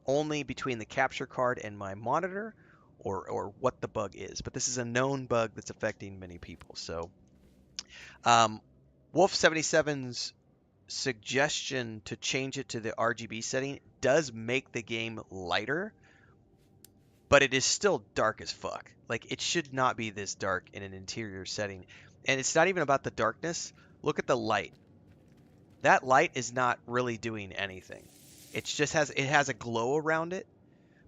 only between the capture card and my monitor, or what the bug is. But this is a known bug that's affecting many people. So Wolf77's suggestion to change it to the RGB setting does make the game lighter, but it is still dark as fuck. Like, it should not be this dark in an interior setting. And it's not even about the darkness. Look at the light. That light is not really doing anything. It has a glow around it,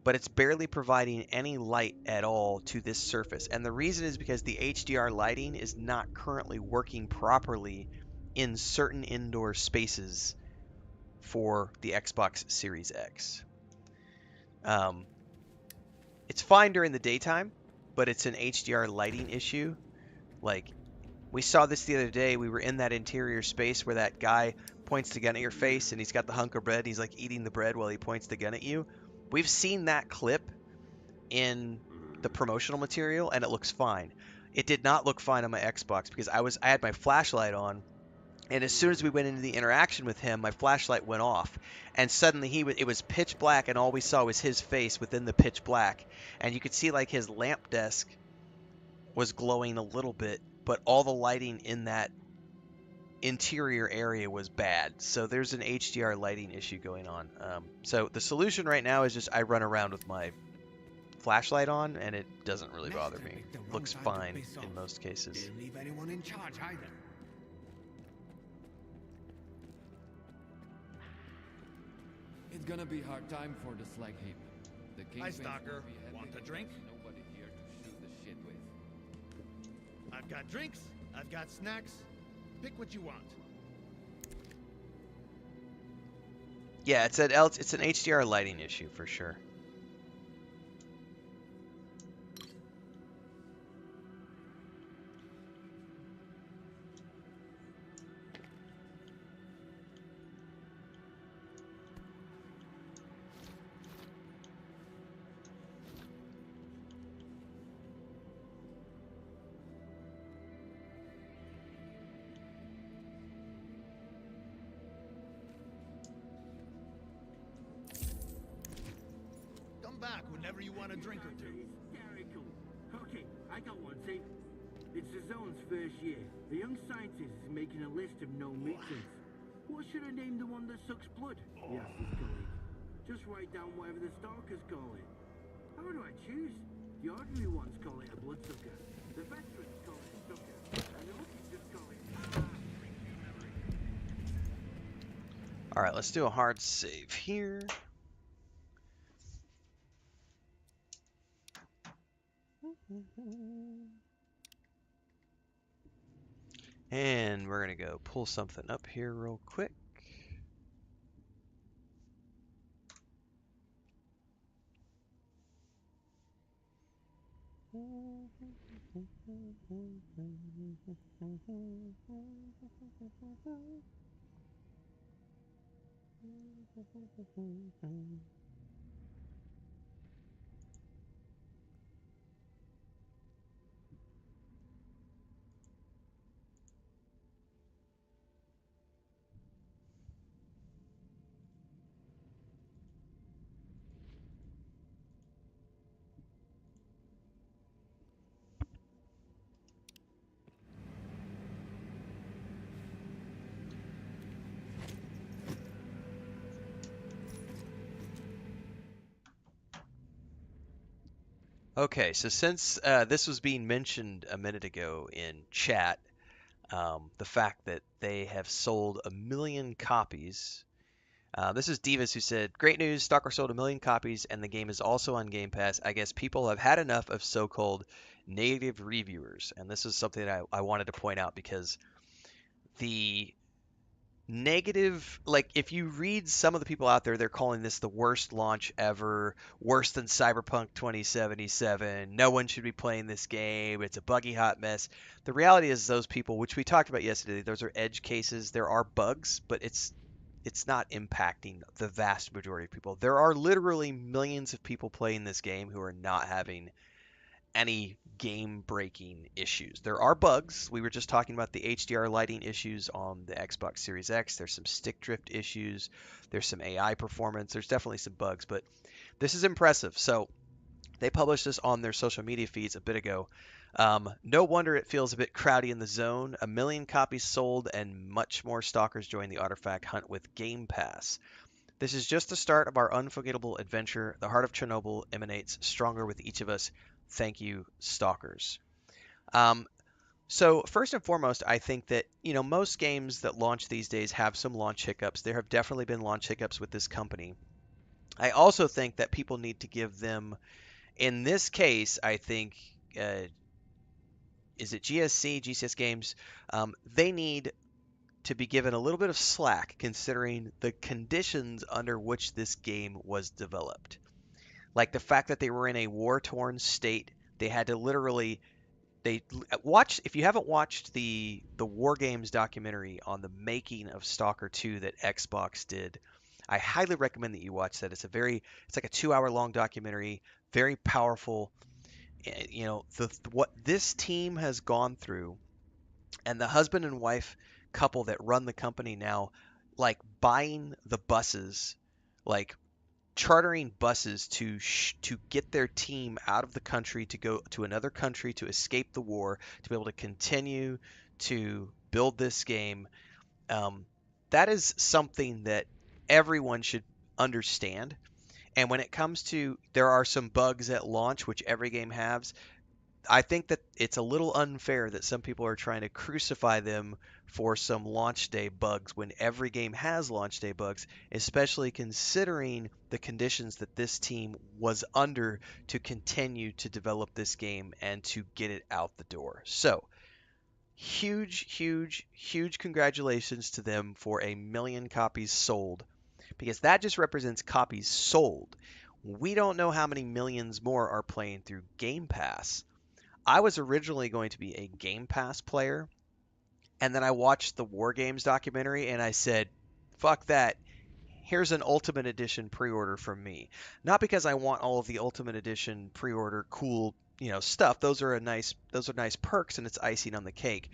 but it's barely providing any light at all to this surface. And the reason is because the HDR lighting is not currently working properly in certain indoor spaces for the Xbox Series X. It's fine during the daytime, but it's an HDR lighting issue. Like, we saw this the other day. We were in that interior space where that guy points the gun at your face and he's got the hunk of bread. And he's like eating the bread while he points the gun at you. We've seen that clip in the promotional material and it looks fine. It did not look fine on my Xbox because I had my flashlight on, and as soon as we went into the interaction with him, my flashlight went off, and suddenly it was pitch black, and all we saw was his face within the pitch black, and you could see like his lamp desk was glowing a little bit, but all the lighting in that interior area was bad. So there's an HDR lighting issue going on. So the solution right now is just I run around with my flashlight on, and it doesn't really bother me. Looks fine in most cases. Didn't leave anyone in charge either. It's gonna be hard time for the slag heap. The Hi, Kingpins Stalker. won't be happy Want a if drink? there's nobody here to shoot the shit with. I've got drinks. I've got snacks. Pick what you want. Yeah, it's an HDR lighting issue for sure. Come back whenever you want a drink or two. Hysterical. Okay, I got one, see? It's the zone's first year. The young scientist is making a list of known mutants. What should I name the one that sucks blood? He asked his colleague. Just write down whatever the stalkers call it. How do I choose? The ordinary ones call it a bloodsucker. The veterans call it a sucker. And the rookies just call it... Alright, let's do a hard save here. And we're going to go pull something up here real quick. Okay, so since this was being mentioned a minute ago in chat, the fact that they have sold 1 million copies. This is Divas who said, "Great news, Stalker sold 1 million copies and the game is also on Game Pass. I guess people have had enough of so-called negative reviewers." And this is something that I wanted to point out because the negative, like if you read some of the people out there, they're calling this the worst launch ever, worse than Cyberpunk 2077. No one should be playing this game. It's a buggy hot mess. The reality is those people, which we talked about yesterday, those are edge cases. There are bugs, but it's not impacting the vast majority of people. There are literally millions of people playing this game who are not having any game-breaking issues. There are bugs. We were just talking about the HDR lighting issues on the Xbox Series X. There's some stick drift issues. There's some AI performance. There's definitely some bugs, but this is impressive. So they published this on their social media feeds a bit ago. No wonder it feels a bit crowdy in the zone. 1 million copies sold and much more stalkers join the artifact hunt with Game Pass. This is just the start of our unforgettable adventure. The heart of Chernobyl emanates stronger with each of us. Thank you, stalkers. So first and foremost, I think that, most games that launch these days have some launch hiccups. There have definitely been launch hiccups with this company. I also think that people need to give them, in this case, I think, is it GSC, GCS Games? They need to be given a little bit of slack considering the conditions under which this game was developed. Like the fact that they were in a war-torn state, they had to literally they watch if you haven't watched the War Games documentary on the making of Stalker 2 that Xbox did, I highly recommend that you watch that. It's like a 2 hour long documentary, very powerful. You know, what this team has gone through and the husband and wife couple that run the company now, like buying the buses, like chartering buses to get their team out of the country to go to another country to escape the war to be able to continue to build this game. Um, that is something that everyone should understand. And when it comes to there are some bugs at launch, which every game has, I think that it's a little unfair that some people are trying to crucify them for some launch day bugs when every game has launch day bugs, especially considering the conditions that this team was under to continue to develop this game and to get it out the door. So, huge congratulations to them for 1 million copies sold because that just represents copies sold. We don't know how many millions more are playing through Game Pass. I was originally going to be a Game Pass player, and then I watched the War Games documentary and I said, fuck that. Here's an Ultimate Edition pre-order from me. Not because I want all of the Ultimate Edition pre-order cool, stuff. Those are nice perks and it's icing on the cake.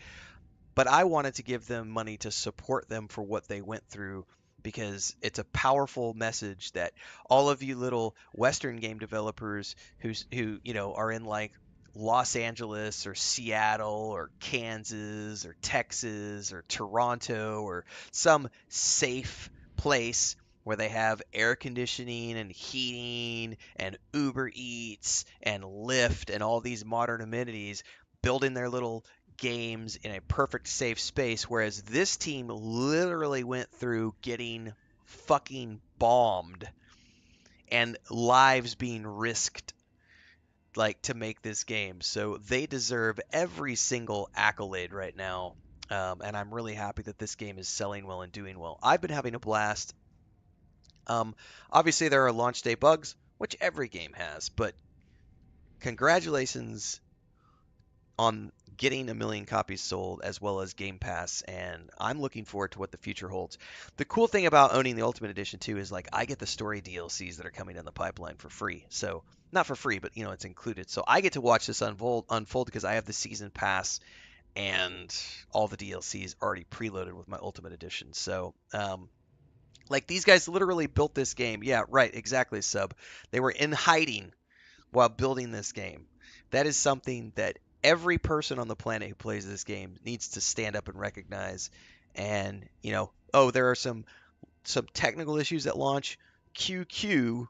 But I wanted to give them money to support them for what they went through because it's a powerful message that all of you little Western game developers who are in like Los Angeles or Seattle or Kansas or Texas or Toronto or some safe place where they have air conditioning and heating and Uber Eats and Lyft and all these modern amenities building their little games in a perfect safe space, whereas this team literally went through getting fucking bombed and lives being risked like to make this game. So they deserve every single accolade right now. And I'm really happy that this game is selling well and doing well. I've been having a blast. Obviously, there are launch day bugs, which every game has, but congratulations on getting 1 million copies sold as well as Game Pass, and I'm looking forward to what the future holds. The cool thing about owning the Ultimate Edition too is like I get the story DLCs that are coming in the pipeline for free. So not for free, but it's included. So I get to watch this unfold because I have the season pass and all the DLCs already preloaded with my Ultimate Edition. So like these guys literally built this game. Yeah, right, exactly, Sub. They were in hiding while building this game. That is something that every person on the planet who plays this game needs to stand up and recognize. And, there are some technical issues at launch. QQ,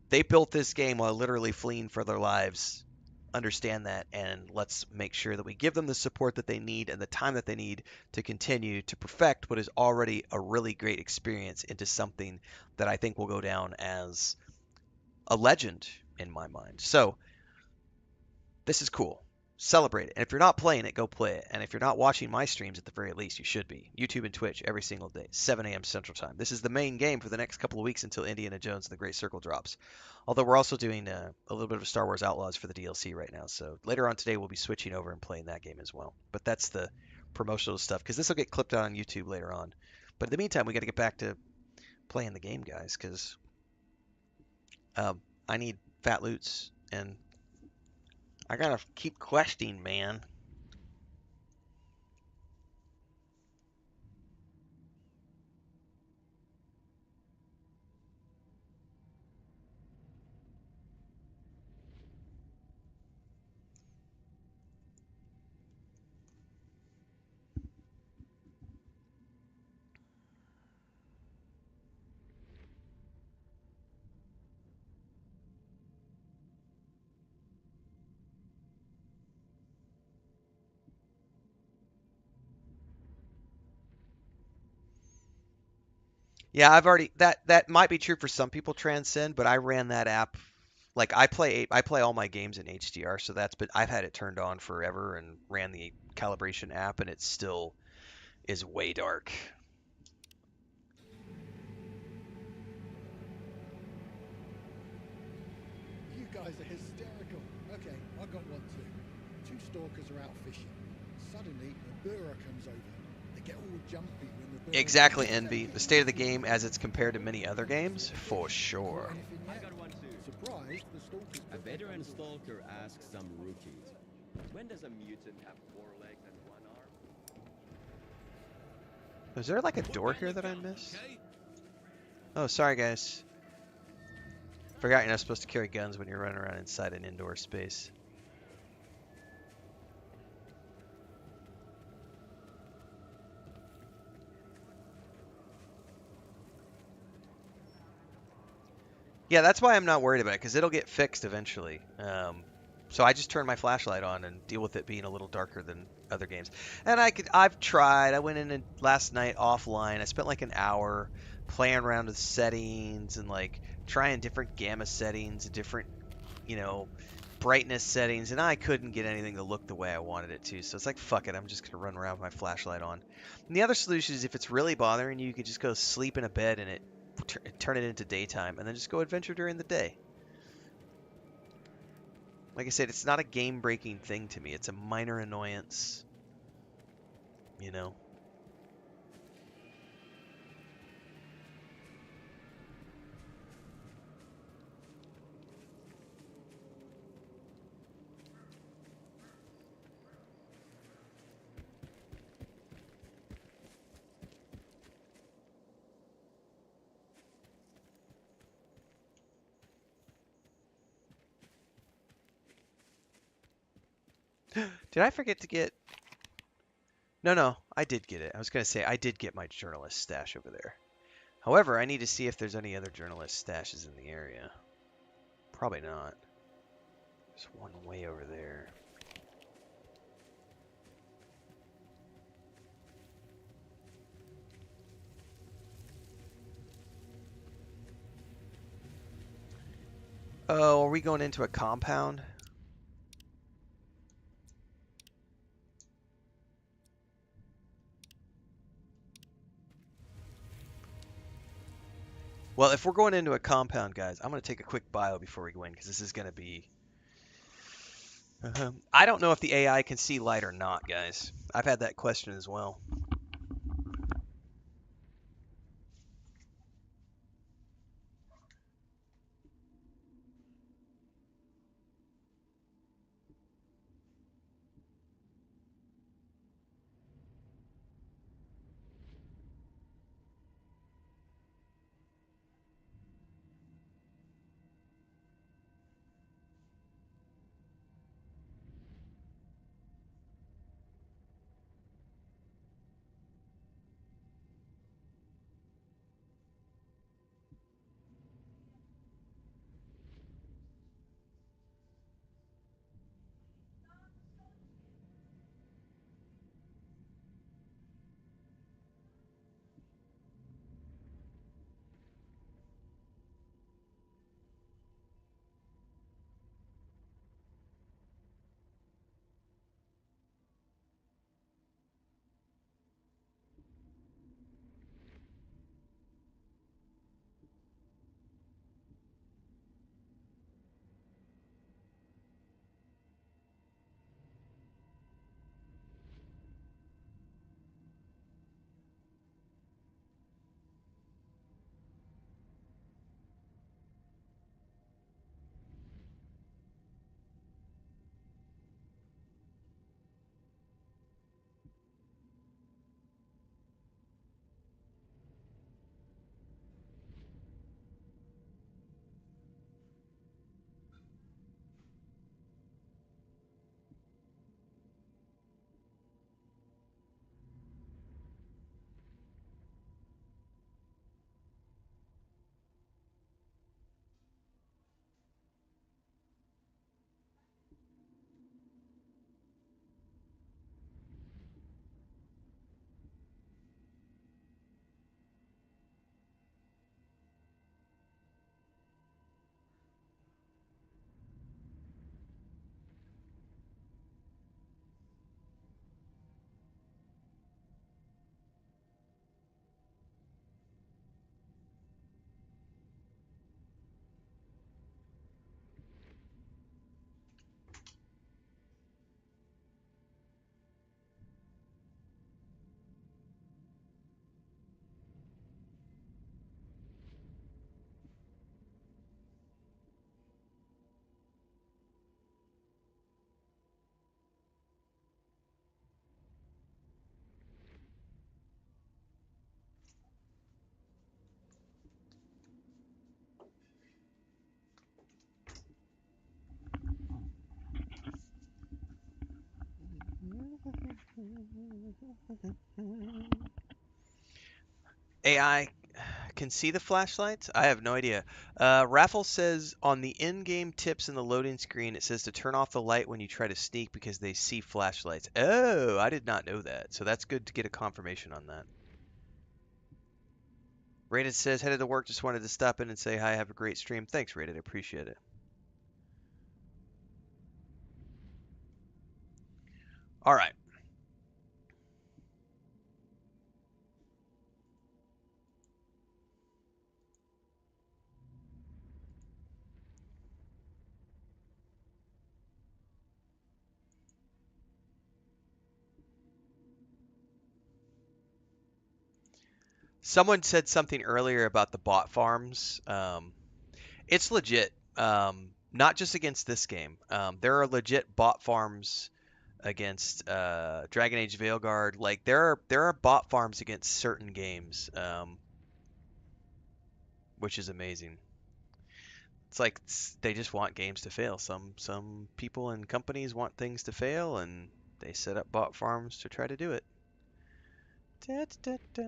they built this game while literally fleeing for their lives. Understand that, and let's make sure that we give them the support that they need and the time that they need to continue to perfect what is already a really great experience into something that I think will go down as a legend in my mind. So, this is cool. Celebrate it. And if you're not playing it, go play it. And if you're not watching my streams, at the very least, you should be. YouTube and Twitch every single day, 7 a.m. Central Time. This is the main game for the next couple of weeks until Indiana Jones and the Great Circle drops. Although we're also doing a little bit of Star Wars Outlaws for the DLC right now. So later on today, we'll be switching over and playing that game as well. But that's the promotional stuff, because this will get clipped out on YouTube later on. But in the meantime, we got to get back to playing the game, guys, because I need fat loots, and I gotta keep questing, man. Yeah, I've already that might be true for some people, Transcend, but I ran that app like I play all my games in HDR, so I've had it turned on forever and ran the calibration app, and is way dark. You guys are hysterical. Okay, I got one too. Two stalkers are out fishing. Suddenly, the Bura comes over. They get all jumpy when the Bura... Exactly, Envy. The state of the game as it's compared to many other games, for sure. I got one too. Surprised, the stalkers... A veteran stalker asks some rookies, when does a mutant have 4 legs and 1 arm? Is there like a door here that I missed? Oh, sorry guys. Forgot you're not supposed to carry guns when you're running around inside an indoor space. Yeah, that's why I'm not worried about it, because it'll get fixed eventually. So I just turn my flashlight on and deal with it being a little darker than other games. And I've tried. I went in last night offline. I spent like an hour playing around with settings and like trying different gamma settings, different, brightness settings, and I couldn't get anything to look the way I wanted it to. So it's like, fuck it, I'm just gonna run around with my flashlight on. And the other solution is if it's really bothering you, you could just go sleep in a bed and turn it into daytime, and then just go adventure during the day. Like I said, it's not a game-breaking thing to me. It's a minor annoyance, Did I forget to get... No, I did get it. I was going to say, I did get my journalist stash over there. However, I need to see if there's any other journalist stashes in the area. Probably not. There's one way over there. Oh, are we going into a compound? Well, if we're going into a compound, guys, I'm going to take a quick bio before we go in, because this is going to be... I don't know if the AI can see light or not, guys. I've had that question as well. AI can see the flashlights? I have no idea. Raffle says on the in-game tips in the loading screen, it says to turn off the light when you try to sneak because they see flashlights. Oh, I did not know that. So that's good to get a confirmation on that. Rated says, headed to work, just wanted to stop in and say hi, have a great stream. Thanks, Rated, I appreciate it. All right. Someone said something earlier about the bot farms. It's legit. Not just against this game. There are legit bot farms against Dragon Age Veilguard. Like there are bot farms against certain games, which is amazing. It's like they just want games to fail. Some people and companies want things to fail, and they set up bot farms to try to do it. Da, da, da.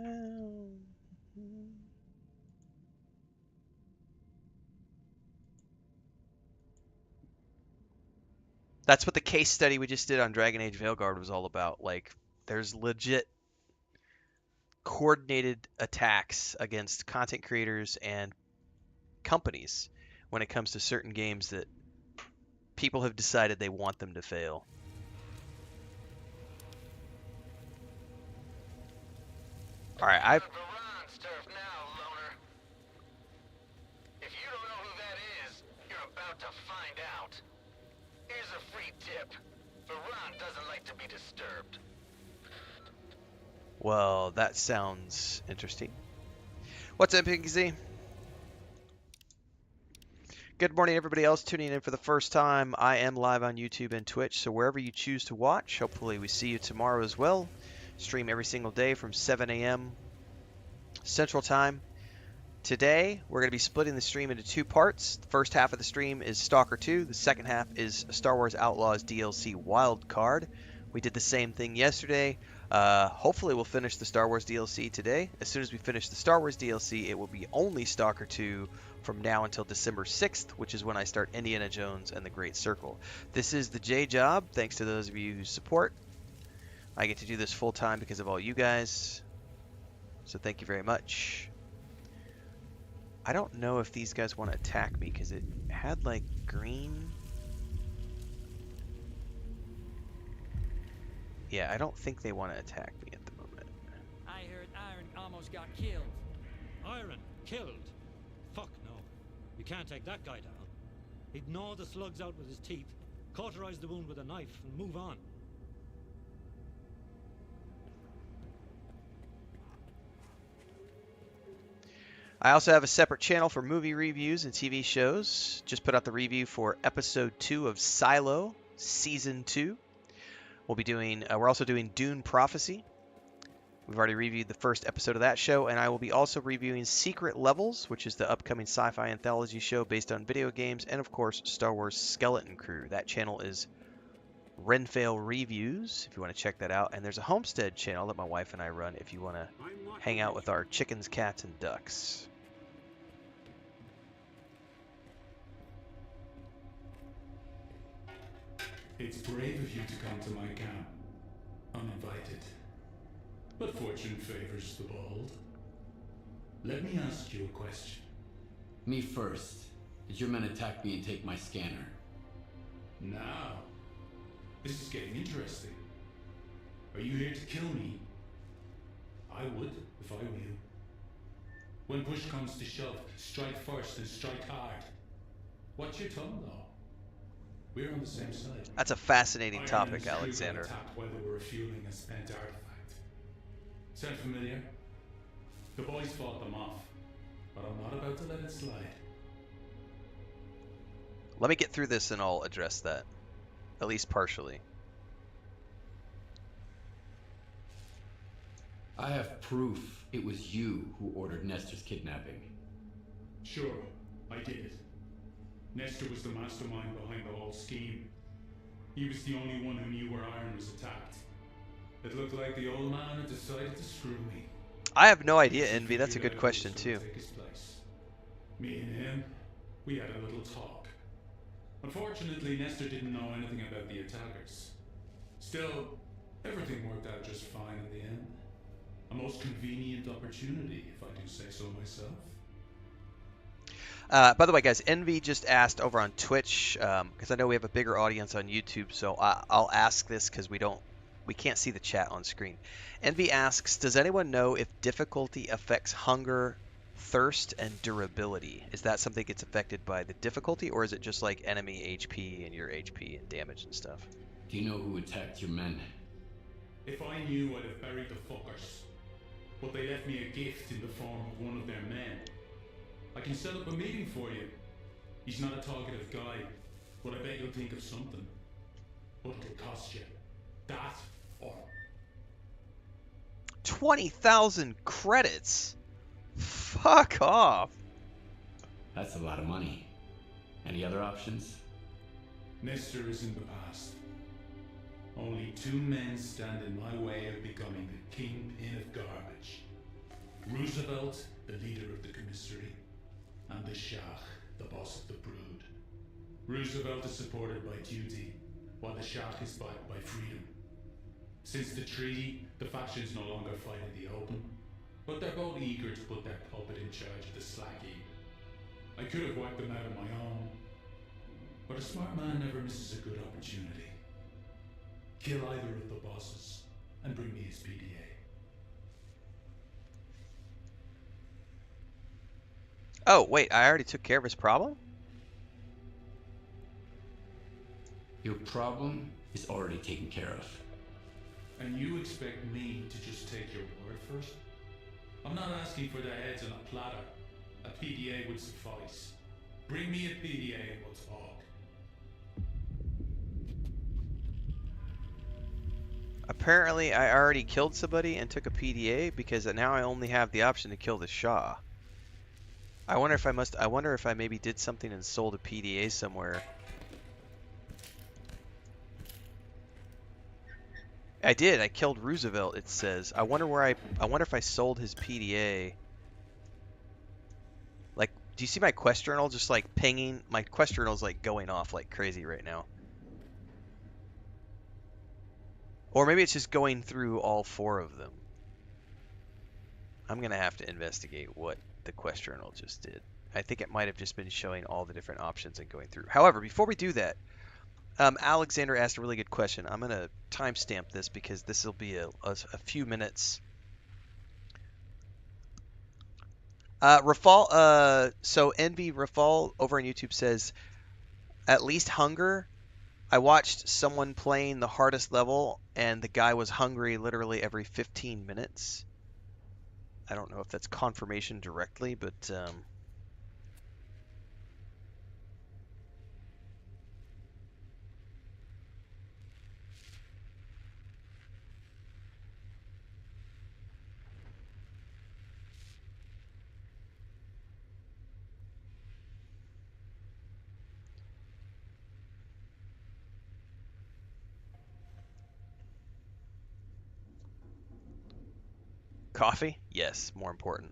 That's what the case study we just did on Dragon Age Veilguard was all about. Like, there's legit coordinated attacks against content creators and companies when it comes to certain games that people have decided they want them to fail. All right, If you don't know who that is, you're about to find out. Here's a free tip. Varan doesn't like to be disturbed. Well, that sounds interesting. What's up, Pinksy? Good morning, everybody else tuning in for the first time. I am live on YouTube and Twitch, so wherever you choose to watch, hopefully we see you tomorrow as well. Stream every single day from 7 a.m. Central Time. Today, we're going to be splitting the stream into two parts. The first half of the stream is S.T.A.L.K.E.R 2. The second half is Star Wars Outlaws DLC Wild-Card. We did the same thing yesterday. Hopefully we'll finish the Star Wars DLC today. As soon as we finish the Star Wars DLC, it will be only S.T.A.L.K.E.R 2 from now until December 6th, which is when I start Indiana Jones and the Great Circle. This is the J job, thanks to those of you who support. I get to do this full time because of all you guys. So thank you very much. I don't know if these guys want to attack me because it had like green. Yeah, I don't think they want to attack me at the moment. I heard Iron almost got killed. Iron killed? Fuck no. You can't take that guy down. He'd gnaw the slugs out with his teeth, cauterize the wound with a knife, and move on. I also have a separate channel for movie reviews and TV shows. Just put out the review for episode 2 of Silo, season 2. We'll be doing, we're also doing Dune Prophecy. We've already reviewed the first episode of that show, and I will be also reviewing Secret Levels, which is the upcoming sci-fi anthology show based on video games, and of course, Star Wars Skeleton Crew. That channel is Renfail Reviews, if you want to check that out. And there's a Homestead channel that my wife and I run if you want to hang out with our chickens, cats, and ducks. It's brave of you to come to my camp, uninvited. But fortune favors the bold. Let me ask you a question. Me first. Did your men attack me and take my scanner? Now, this is getting interesting. Are you here to kill me? I would, if I were you. When push comes to shove, strike first and strike hard. Watch your tongue, though. We're on the same side. That's a fascinating topic, Alexander. Attacked while they were refueling a spent artifact. Sound familiar? The boys fought them off, but I'm not about to let it slide. Let me get through this and I'll address that, at least partially. I have proof it was you who ordered Nestor's kidnapping. Sure, I did it. Nestor was the mastermind behind the whole scheme. He was the only one who knew where Iron was attacked. It looked like the old man had decided to screw me. I have no idea, He Envy. That's a figured good out who was question, gonna too. take his place. Me and him, we had a little talk. Unfortunately, Nestor didn't know anything about the attackers. Still, everything worked out just fine in the end. A most convenient opportunity, if I do say so myself. By the way, guys, Envy just asked over on Twitch, because I know we have a bigger audience on YouTube, so I'll ask this because we can't see the chat on screen. Envy asks, does anyone know if difficulty affects hunger, thirst, and durability? Is that something that gets affected by the difficulty, or is it just like enemy HP and your HP and damage and stuff? Do you know who attacked your men? If I knew, I'd have buried the fuckers. But they left me a gift in the form of one of their men. I can set up a meeting for you. He's not a talkative guy, but I bet you'll think of something. But it'll cost you that or 20,000 credits? Fuck off. That's a lot of money. Any other options? Nestor is in the past. Only two men stand in my way of becoming the kingpin of garbage. Roosevelt, the leader of the commissary, and the Shah, the boss of the brood. Roosevelt is supported by duty, while the Shah is backed by freedom. Since the treaty, the factions no longer fight in the open, but they're both eager to put their puppet in charge of the S.T.A.L.K.E.R. I could have wiped them out on my own, but a smart man never misses a good opportunity. Kill either of the bosses, and bring me his PDA. Oh, wait, I already took care of his problem? Your problem is already taken care of. And you expect me to just take your word for it? I'm not asking for their heads on a platter. A PDA would suffice. Bring me a PDA and we'll talk. Apparently, I already killed somebody and took a PDA because now I only have the option to kill the Shah. I wonder if I maybe did something and sold a PDA somewhere. I did. I killed Roosevelt, it says. I wonder if I sold his PDA. Like, do you see my quest journal just like pinging? My quest journal's like going off like crazy right now. Or maybe it's just going through all four of them. I'm going to have to investigate what the quest journal just did. I think it might have just been showing all the different options and going through. However, before we do that, Alexander asked a really good question. I'm going to timestamp this because this will be a few minutes. Rafal, so Envy Rafal over on YouTube says, at least hunger. I watched someone playing the hardest level, and the guy was hungry literally every 15 minutes. I don't know if that's confirmation directly, but coffee? Yes, more important.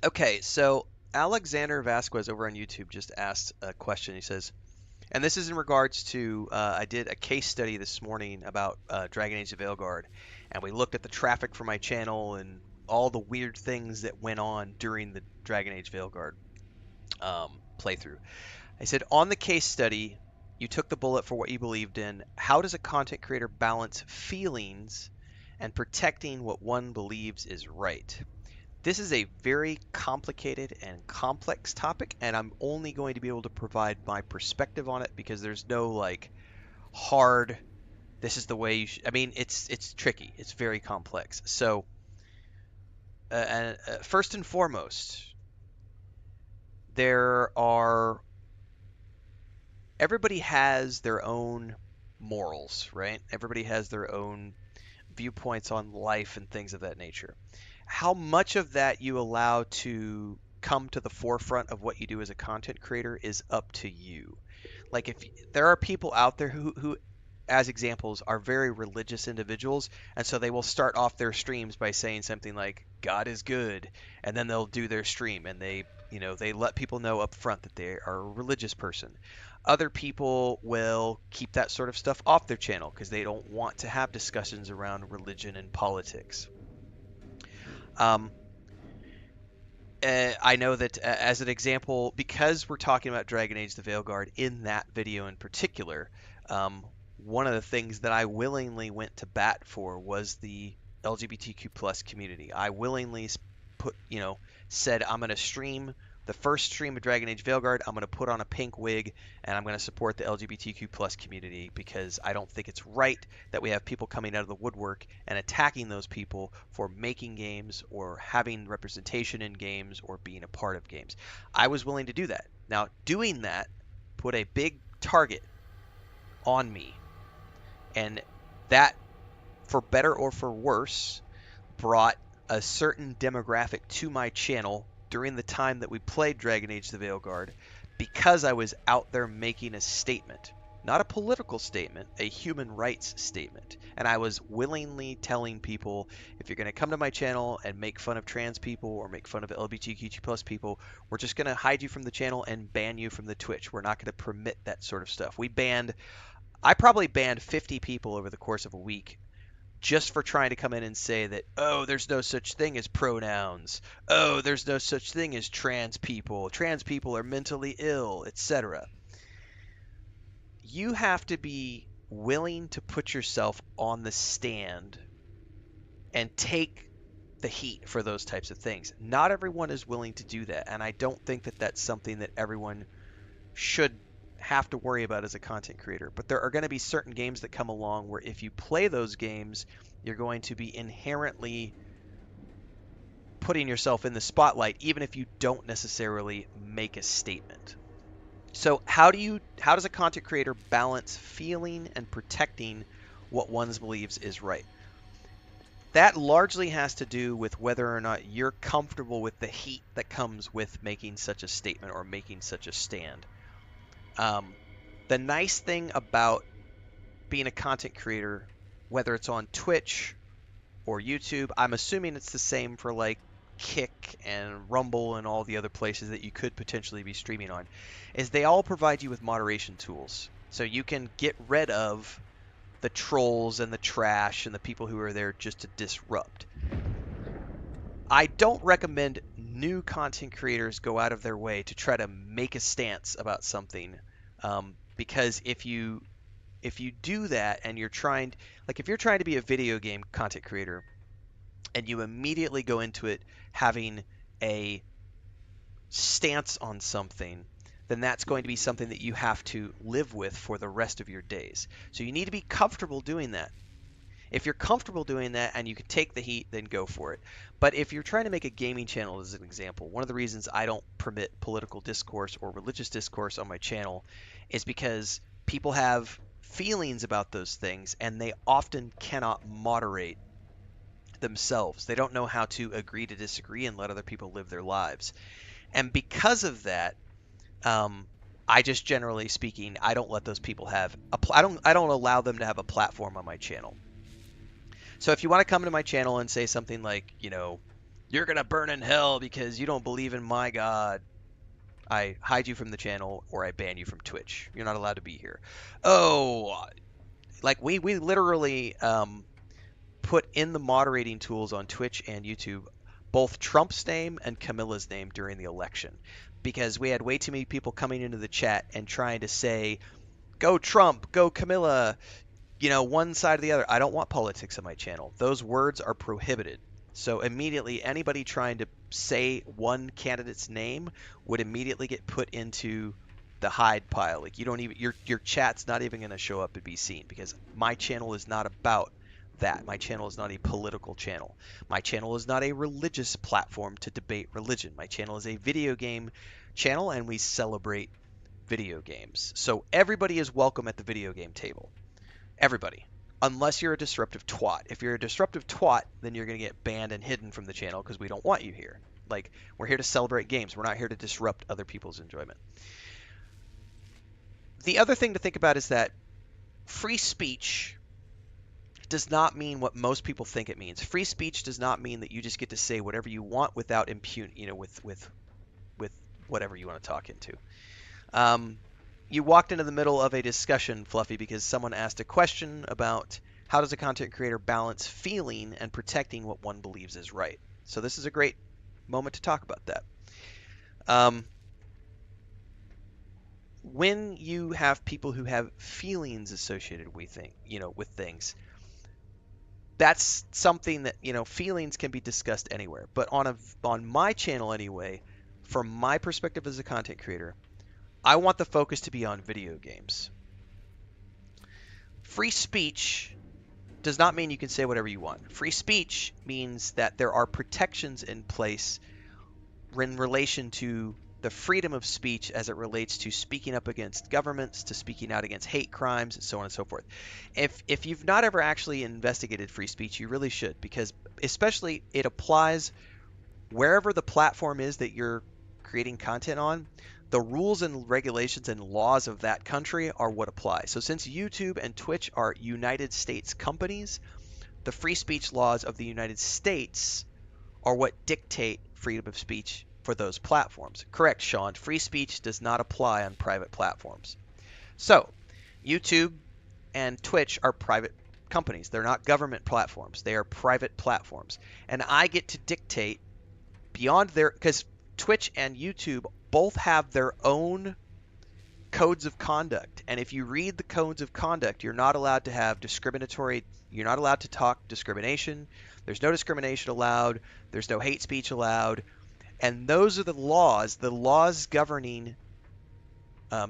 Okay, so Alexander Vasquez over on YouTube just asked a question. He says, and this is in regards to, I did a case study this morning about Dragon Age of Veilguard, and we looked at the traffic for my channel and all the weird things that went on during the Dragon Age Veilguard playthrough. I said, on the case study, you took the bullet for what you believed in. How does a content creator balance feelings and protecting what one believes is right? This is a very complicated and complex topic, and I'm only going to be able to provide my perspective on it because there's no like hard, this is the way you should. I mean, it's tricky. It's very complex. So, first and foremost, everybody has their own morals, right? Everybody has their own viewpoints on life and things of that nature. How much of that you allow to come to the forefront of what you do as a content creator is up to you. Like, if there are people out there who as examples, are very religious individuals, and so they will start off their streams by saying something like "God is good," and then they'll do their stream, and they let people know up front that they are a religious person. Other people will keep that sort of stuff off their channel because they don't want to have discussions around religion and politics. I know that as an example, because we're talking about Dragon Age: The Veilguard in that video in particular, one of the things that I willingly went to bat for was the LGBTQ plus community. I willingly said I'm going to stream the first stream of Dragon Age Veilguard. I'm going to put on a pink wig and I'm going to support the LGBTQ plus community because I don't think it's right that we have people coming out of the woodwork and attacking those people for making games or having representation in games or being a part of games. I was willing to do that. Now, doing that put a big target on me, and that, for better or for worse, brought a certain demographic to my channel during the time that we played Dragon Age: The Veilguard because I was out there making a statement. Not a political statement, a human rights statement. And I was willingly telling people, if you're going to come to my channel and make fun of trans people or make fun of LGBTQ plus people, we're just going to hide you from the channel and ban you from the Twitch. We're not going to permit that sort of stuff. I probably banned 50 people over the course of a week just for trying to come in and say that, oh, there's no such thing as pronouns. Oh, there's no such thing as trans people. Trans people are mentally ill, etc. You have to be willing to put yourself on the stand and take the heat for those types of things. Not everyone is willing to do that, and I don't think that that's something that everyone should have to worry about as a content creator. But there are going to be certain games that come along where if you play those games, you're going to be inherently putting yourself in the spotlight, even if you don't necessarily make a statement. So how does a content creator balance feeling and protecting what one believes is right? That largely has to do with whether or not you're comfortable with the heat that comes with making such a statement or making such a stand. The nice thing about being a content creator, whether it's on Twitch or YouTube, I'm assuming it's the same for like Kick and Rumble and all the other places that you could potentially be streaming on, is they all provide you with moderation tools. So you can get rid of the trolls and the trash and the people who are there just to disrupt. I don't recommend new content creators go out of their way to try to make a stance about something, because if you do that and you're trying to be a video game content creator and you immediately go into it having a stance on something, then that's going to be something that you have to live with for the rest of your days. So you need to be comfortable doing that. If you're comfortable doing that and you can take the heat, then go for it. But if you're trying to make a gaming channel, as an example, one of the reasons I don't permit political discourse or religious discourse on my channel is because people have feelings about those things and they often cannot moderate themselves. They don't know how to agree to disagree and let other people live their lives. And because of that, I just, generally speaking, I don't let those people have I don't allow them to have a platform on my channel. So if you want to come to my channel and say something like, you're going to burn in hell because you don't believe in my God, I hide you from the channel or I ban you from Twitch. You're not allowed to be here. Oh, like we literally put in the moderating tools on Twitch and YouTube both Trump's name and Camilla's name during the election because we had way too many people coming into the chat and trying to say, go Trump, go Camilla, one side or the other. I don't want politics on my channel. Those words are prohibited. So immediately anybody trying to say one candidate's name would immediately get put into the hide pile. Like you don't even your chat's not even going to show up and be seen because my channel is not about that. My channel is not a political channel. My channel is not a religious platform to debate religion. My channel is a video game channel and we celebrate video games. So everybody is welcome at the video game table. Everybody. Unless you're a disruptive twat. If you're a disruptive twat, then you're going to get banned and hidden from the channel because we don't want you here. Like, we're here to celebrate games. We're not here to disrupt other people's enjoyment. The other thing to think about is that free speech does not mean what most people think it means. Free speech does not mean that you just get to say whatever you want without impunity, with whatever you want to talk into. You walked into the middle of a discussion, Fluffy, because someone asked a question about how does a content creator balance feeling and protecting what one believes is right. So this is a great moment to talk about that. When you have people who have feelings associated with things, that's something that, feelings can be discussed anywhere. But on my channel anyway, from my perspective as a content creator, I want the focus to be on video games. Free speech does not mean you can say whatever you want. Free speech means that there are protections in place in relation to the freedom of speech as it relates to speaking up against governments, to speaking out against hate crimes, and so on and so forth. If you've not ever actually investigated free speech, you really should, because especially it applies wherever the platform is that you're creating content on. The rules and regulations and laws of that country are what apply. So since YouTube and Twitch are United States companies, the free speech laws of the United States are what dictate freedom of speech for those platforms. Correct, Sean. Free speech does not apply on private platforms. So, YouTube and Twitch are private companies. They're not government platforms. They are private platforms. And I get to dictate beyond because Twitch and YouTube both have their own codes of conduct. And if you read the codes of conduct, you're not allowed to have you're not allowed to talk discrimination. There's no discrimination allowed. There's no hate speech allowed. And those are the laws governing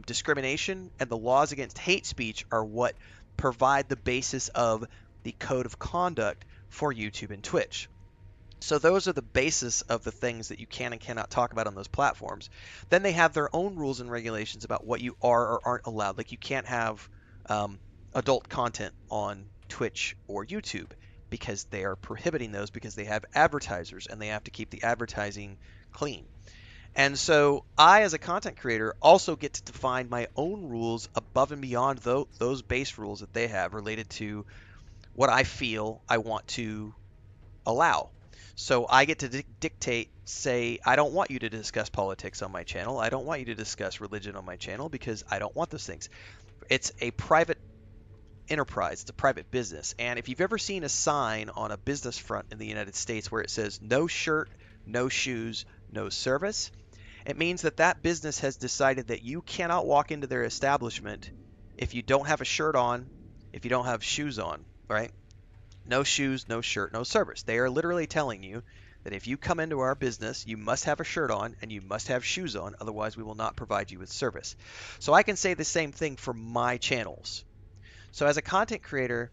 discrimination, and the laws against hate speech are what provide the basis of the code of conduct for YouTube and Twitch. So those are the basis of the things that you can and cannot talk about on those platforms. Then they have their own rules and regulations about what you are or aren't allowed. Like you can't have adult content on Twitch or YouTube because they are prohibiting those because they have advertisers and they have to keep the advertising clean. And so I, as a content creator, also get to define my own rules above and beyond those base rules that they have related to what I feel I want to allow. So I get to dictate, say, I don't want you to discuss politics on my channel. I don't want you to discuss religion on my channel because I don't want those things. It's a private enterprise. It's a private business. And if you've ever seen a sign on a business front in the United States where it says no shirt, no shoes, no service, it means that that business has decided that you cannot walk into their establishment if you don't have a shirt on, if you don't have shoes on, right? No shoes, no shirt, no service. They are literally telling you that if you come into our business, you must have a shirt on and you must have shoes on, otherwise we will not provide you with service. So I can say the same thing for my channels. So as a content creator,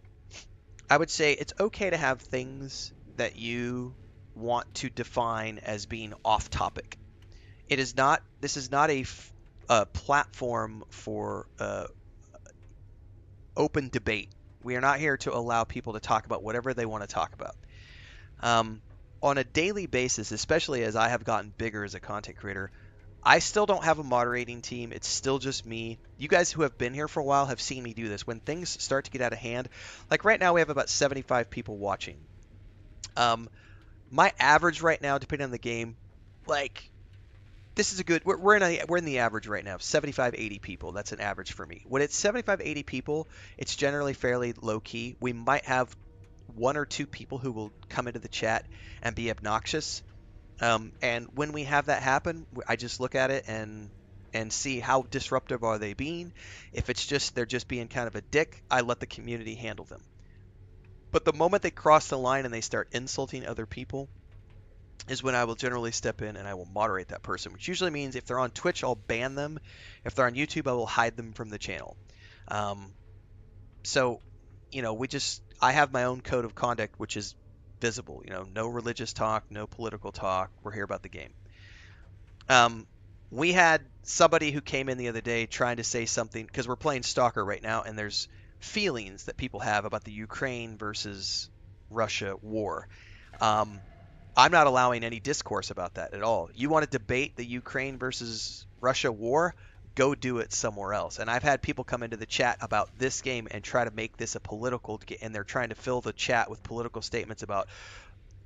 I would say it's okay to have things that you want to define as being off topic. This is not a platform for open debate. We are not here to allow people to talk about whatever they want to talk about. On a daily basis, especially as I have gotten bigger as a content creator, I still don't have a moderating team. It's still just me. You guys who have been here for a while have seen me do this. When things start to get out of hand, like right now we have about 75 people watching. My average right now, depending on the game, like this is a good, we're in the average right now, 75, 80 people. That's an average for me. When it's 75, 80 people, it's generally fairly low key. We might have one or two people who will come into the chat and be obnoxious. And when we have that happen, I just look at it and see how disruptive are they being. If it's just, they're just being kind of a dick, I let the community handle them. But the moment they cross the line and they start insulting other people, is when I will generally step in and I will moderate that person, which usually means if they're on Twitch, I'll ban them. If they're on YouTube, I will hide them from the channel. So, I have my own code of conduct, which is visible. No religious talk, no political talk. We're here about the game. We had somebody who came in the other day trying to say something, because we're playing S.T.A.L.K.E.R right now, and there's feelings that people have about the Ukraine versus Russia war. I'm not allowing any discourse about that at all. You want to debate the Ukraine versus Russia war? go do it somewhere else. And I've had people come into the chat about this game and try to make this a political, and they're trying to fill the chat with political statements about,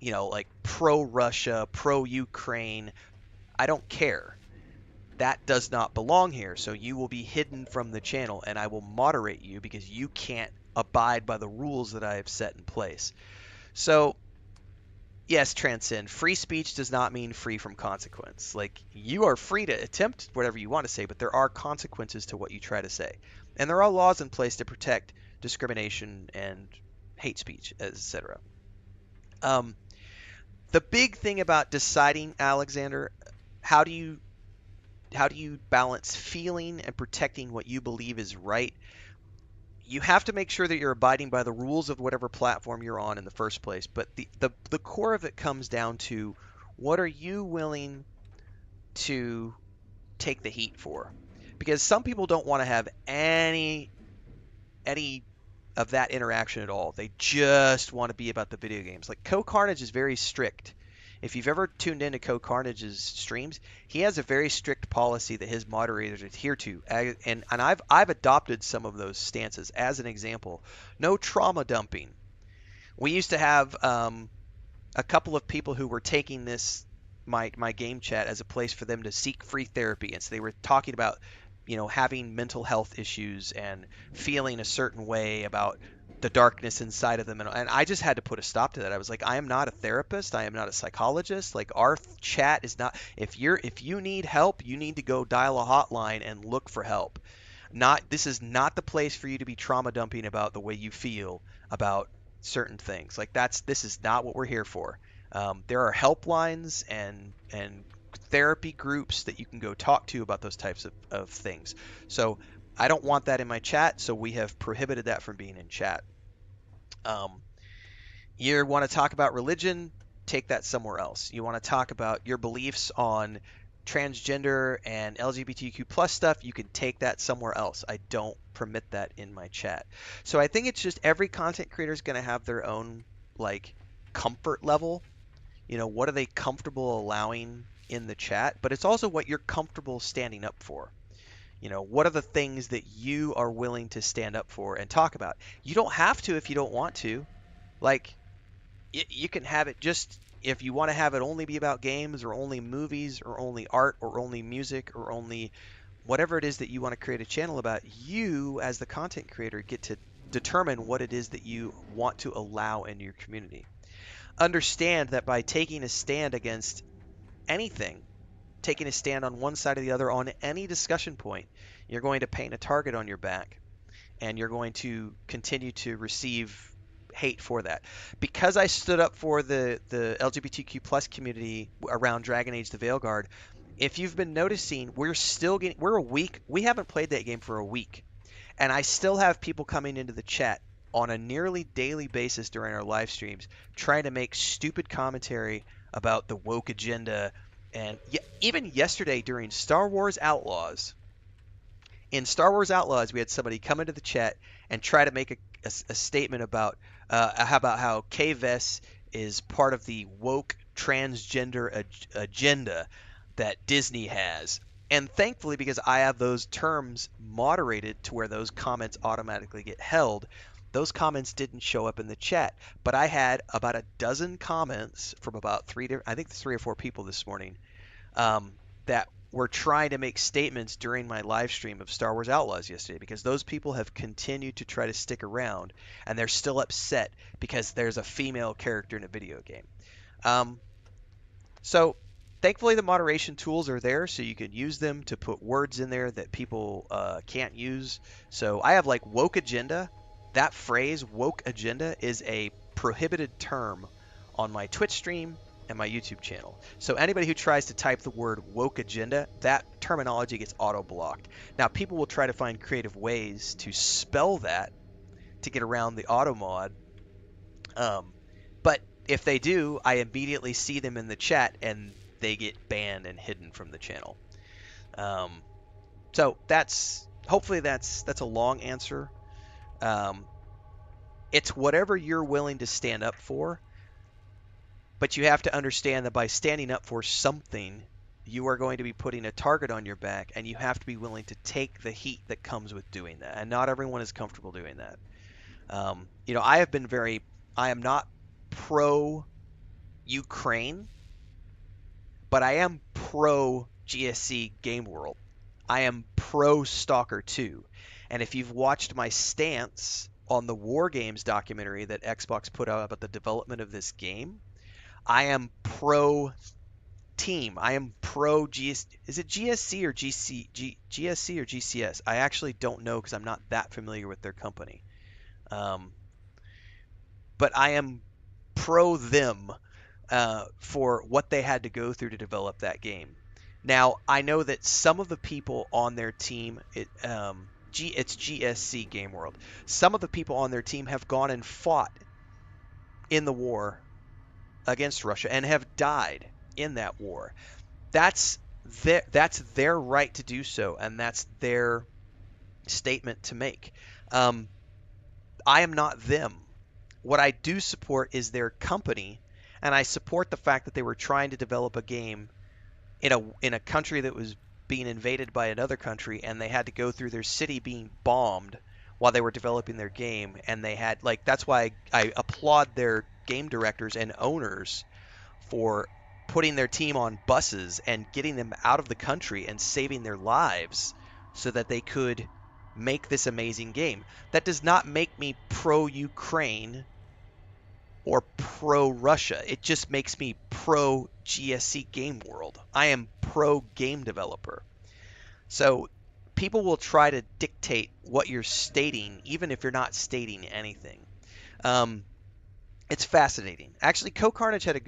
like pro-Russia, pro-Ukraine. I don't care. That does not belong here. So you will be hidden from the channel, and I will moderate you because you can't abide by the rules that I have set in place. So yes, Transcend. Free speech does not mean free from consequence. Like, you are free to attempt whatever you want to say, but there are consequences to what you try to say. And there are laws in place to protect discrimination and hate speech, etc. The big thing about deciding, Alexander, how do you balance feeling and protecting what you believe is right? You have to make sure that you're abiding by the rules of whatever platform you're on in the first place. But the core of it comes down to, what are you willing to take the heat for? Because some people don't want to have any of that interaction at all. They just want to be about the video games. Like, Co-Carnage is very strict. If you've ever tuned into Co-Carnage's streams, he has a very strict policy that his moderators adhere to, and I've adopted some of those stances. As an example, no trauma dumping. We used to have a couple of people who were taking my game chat as a place for them to seek free therapy, and so they were talking about having mental health issues and feeling a certain way about the darkness inside of them, and I just had to put a stop to that. I was like, I am not a therapist, I am not a psychologist. Like, our chat is not, if you need help, you need to go dial a hotline and look for help. This is not the place for you to be trauma dumping about the way you feel about certain things. Like, this is not what we're here for. There are helplines and therapy groups that you can go talk to about those types of things. So I don't want that in my chat, so we have prohibited that from being in chat. You want to talk about religion, take that somewhere else. You want to talk about your beliefs on transgender and LGBTQ plus stuff, you can take that somewhere else. I don't permit that in my chat. So I think it's just every content creator is going to have their own, like, comfort level. What are they comfortable allowing in the chat? But it's also what you're comfortable standing up for. What are the things that you are willing to stand up for and talk about? You don't have to if you don't want to. Like, you can have it just, if you want to have it only be about games or only movies or only art or only music or only whatever it is that you want to create a channel about, you as the content creator get to determine what it is that you want to allow in your community. Understand that by taking a stand against anything, taking a stand on one side or the other on any discussion point, you're going to paint a target on your back, and you're going to continue to receive hate for that. Because I stood up for the LGBTQ plus community around Dragon Age: The Veilguard, if you've been noticing, we haven't played that game for a week, and I still have people coming into the chat on a nearly daily basis during our live streams trying to make stupid commentary about the woke agenda. And even yesterday during Star Wars Outlaws, we had somebody come into the chat and try to make a statement about how KVS is part of the woke transgender agenda that Disney has. And thankfully, because I have those terms moderated to where those comments automatically get held, those comments didn't show up in the chat. But I had about a dozen comments from about three or four people this morning that were trying to make statements during my live stream of Star Wars Outlaws yesterday, because those people have continued to try to stick around, and they're still upset because there's a female character in a video game. So thankfully the moderation tools are there, so you can use them to put words in there that people can't use. So I have, like, woke agenda. That phrase, woke agenda, is a prohibited term on my Twitch stream and my YouTube channel. So anybody who tries to type the word woke agenda, that terminology gets auto-blocked. Now, people will try to find creative ways to spell that to get around the auto mod. But if they do, I immediately see them in the chat and they get banned and hidden from the channel. So hopefully that's a long answer. It's whatever you're willing to stand up for. But you have to understand that by standing up for something, you are going to be putting a target on your back, and you have to be willing to take the heat that comes with doing that. And not everyone is comfortable doing that. You know, I am not pro Ukraine, but I am pro GSC Game World. I am pro Stalker 2. And if you've watched my stance on the War Games documentary that Xbox put out about the development of this game, I am pro team. I am pro GS. Is it GSC or GSC or GCS? I actually don't know because I'm not that familiar with their company. But I am pro them for what they had to go through to develop that game. Now, I know that some of the people on their team, it's GSC Game World. Some of the people on their team have gone and fought in the war against Russia and have died in that war. That's their right to do so, and that's their statement to make. I am not them. What I do support is their company, and I support the fact that they were trying to develop a game in a country that was being invaded by another country, and they had to go through their city being bombed while they were developing their game. And they had, like, that's why I applaud their game directors and owners for putting their team on buses and getting them out of the country and saving their lives so that they could make this amazing game. That does not make me pro-Ukraine or pro-Russia. It just makes me pro-GSC Game World. I am pro-game developer. So people will try to dictate what you're stating, even if you're not stating anything. It's fascinating. Actually, Co-Carnage had a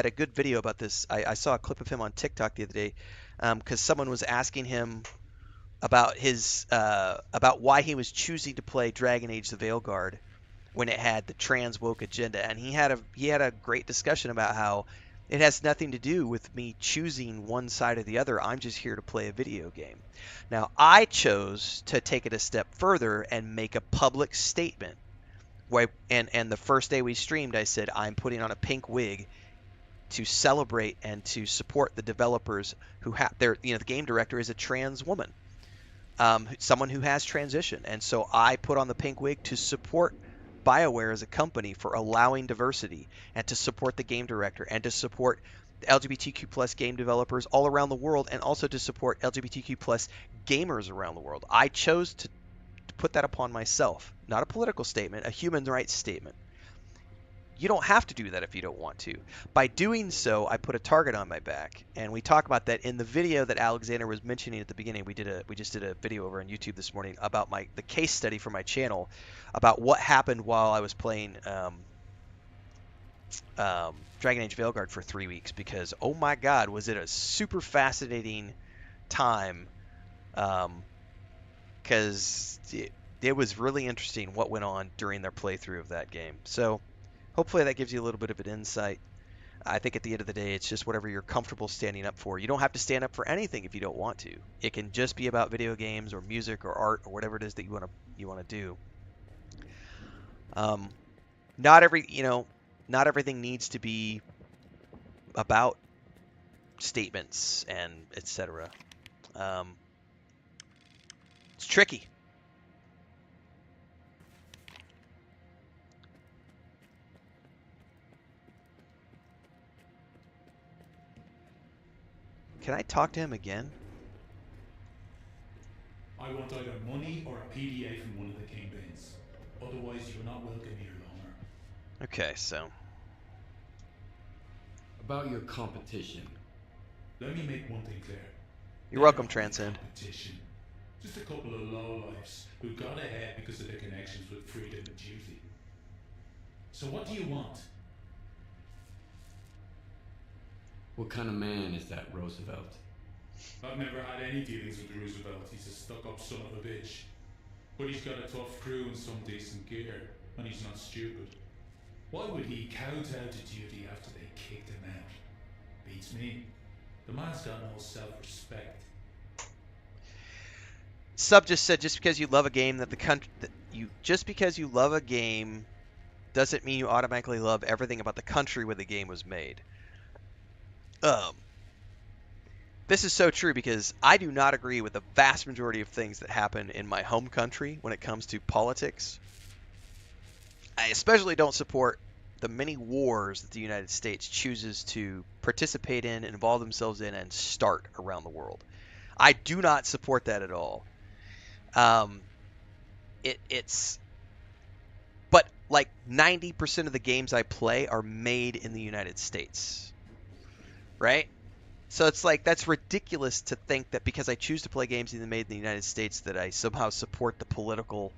good video about this. I saw a clip of him on TikTok the other day because someone was asking him about about why he was choosing to play Dragon Age: The Veilguard when it had the trans woke agenda, and he had a great discussion about how it has nothing to do with me choosing one side or the other. I'm just here to play a video game. Now, I chose to take it a step further and make a public statement. And the first day we streamed, I said I'm putting on a pink wig to celebrate and to support the developers who have the game director is a trans woman, someone who has transitioned, and so I put on the pink wig to support BioWare as a company for allowing diversity, and to support the game director, and to support LGBTQ plus game developers all around the world, and also to support LGBTQ plus gamers around the world. I chose to put that upon myself. Not a political statement, a human rights statement. You don't have to do that if you don't want to. By doing so, I put a target on my back, and we talk about that in the video that Alexander was mentioning at the beginning. We just did a video over on YouTube this morning about the case study for my channel about what happened while I was playing Dragon Age Veilguard for 3 weeks, because oh my god, was it a super fascinating time, because it was really interesting what went on during their playthrough of that game. So hopefully that gives you a little bit of an insight. I think at the end of the day, it's just whatever you're comfortable standing up for. You don't have to stand up for anything if you don't want to. It can just be about video games or music or art or whatever it is that you want to do. Not everything needs to be about statements and etc. It's tricky. Can I talk to him again? I want either money or a PDA from one of the kingpins. Otherwise, you are not welcome here longer. Okay, so. About your competition. Let me make one thing clear. You're welcome, Transcend. Competition. Just a couple of lowlifes who got ahead because of their connections with freedom and duty. So what do you want? What kind of man is that Roosevelt? I've never had any dealings with Roosevelt. He's a stuck-up son of a bitch. But he's got a tough crew and some decent gear, and he's not stupid. Why would he kowtow to duty after they kicked him out? Beats me. The man's got no self-respect. Sub just said, just because you love a game just because you love a game doesn't mean you automatically love everything about the country where the game was made. This is so true because I do not agree with the vast majority of things that happen in my home country when it comes to politics. I especially don't support the many wars that the United States chooses to participate in, involve themselves in, and start around the world. I do not support that at all. It's but like 90% of the games I play are made in the United States, right? So it's like that's ridiculous to think that because I choose to play games made in the United States that I somehow support the political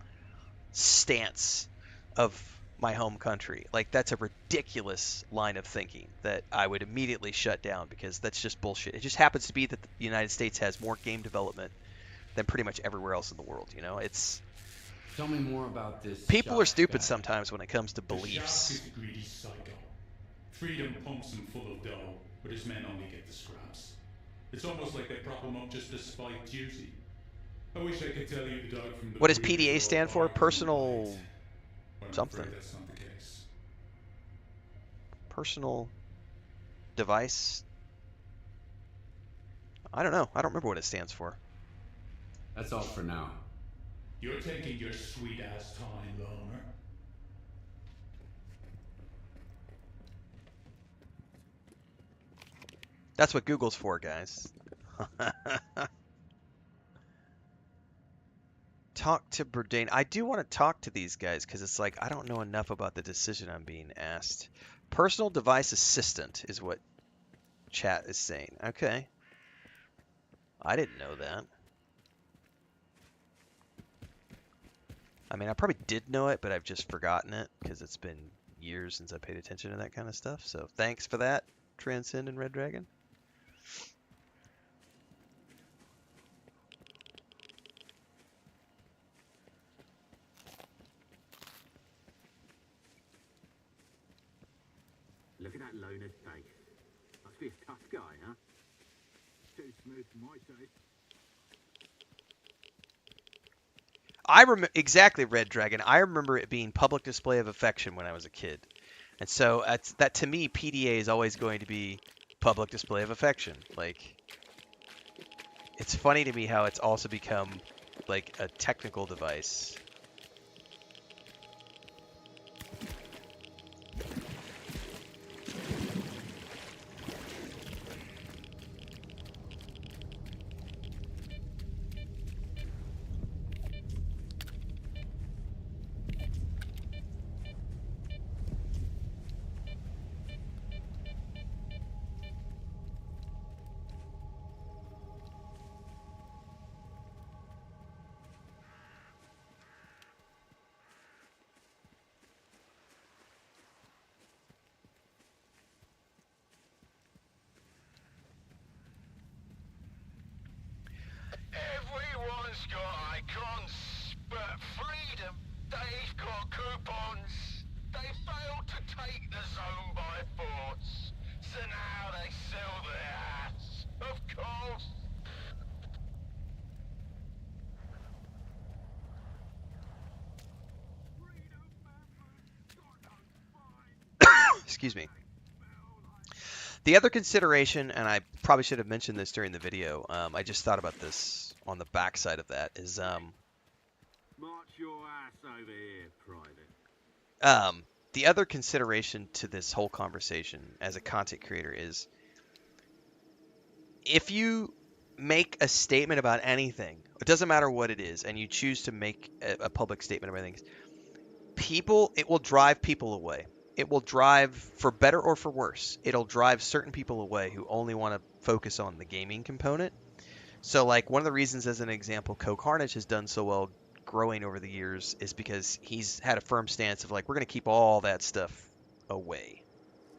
stance of my home country. Like that's a ridiculous line of thinking that I would immediately shut down because that's just bullshit. It just happens to be that the United States has more game development than pretty much everywhere else in the world, you know? It's Tell me more about this. people are Shock stupid guy. sometimes when it comes to The Shock beliefs. is a greedy psycho. Freedom pumps him full of dough, but his men only get the scraps. It's almost like they prop him up just to spite duty. I wish I could tell you the dog from the What does breeders PDA are stand all for? bark and Personal bite, but I'm something. afraid that's not the case. Personal device. I don't know. I don't remember what it stands for. That's all for now. You're taking your sweet ass time, loner. That's what Google's for, guys. Talk to Bourdain. I do want to talk to these guys because it's like I don't know enough about the decision I'm being asked. Personal device assistant is what chat is saying. Okay. I didn't know that. I mean, I probably did know it, but I've just forgotten it because it's been years since I paid attention to that kind of stuff. So thanks for that, Transcend and Red Dragon. Look at that loner's face. Must be a tough guy, huh? Too smooth for my taste. I remember exactly Red Dragon. I remember it being public display of affection when I was a kid, and so that to me, PDA is always going to be public display of affection. Like, it's funny to me how it's also become like a technical device. Everyone's got icons, but freedom, they've got coupons. They failed to take the zone by force, so now they sell their hats, of course. Excuse me. The other consideration, and I probably should have mentioned this during the video, I just thought about this on the backside of that, is March your ass over here, Private. The other consideration to this whole conversation as a content creator is if you make a statement about anything, it doesn't matter what it is, and you choose to make a public statement about things, it will drive people away. It will drive, for better or for worse, it'll drive certain people away who only want to focus on the gaming component. So, like, one of the reasons, as an example, Carnage has done so well growing over the years is because he's had a firm stance of, like, we're going to keep all that stuff away.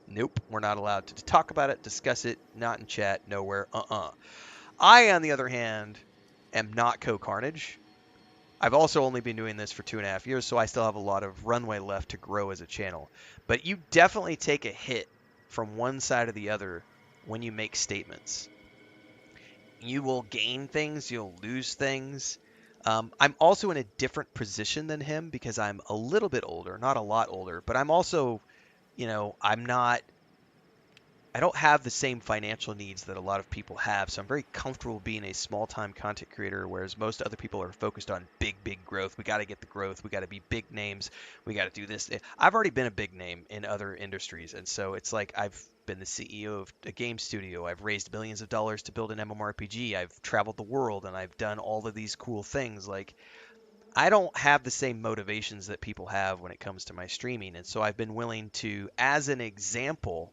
Nope, we're not allowed to talk about it, discuss it, not in chat, nowhere, I, on the other hand, am not Carnage. I've also only been doing this for 2.5 years, so I still have a lot of runway left to grow as a channel. But you definitely take a hit from one side or the other when you make statements. You will gain things, you'll lose things. I'm also in a different position than him because I'm a little bit older, not a lot older, but I'm also, I'm not I don't have the same financial needs that a lot of people have, so I'm very comfortable being a small-time content creator, whereas most other people are focused on big growth. We got to get the growth. We got to be big names. We got to do this. I've already been a big name in other industries, and so it's like I've been the CEO of a game studio. I've raised millions of dollars to build an MMORPG. I've traveled the world, and I've done all of these cool things. Like, I don't have the same motivations that people have when it comes to my streaming, and so I've been willing to, as an example,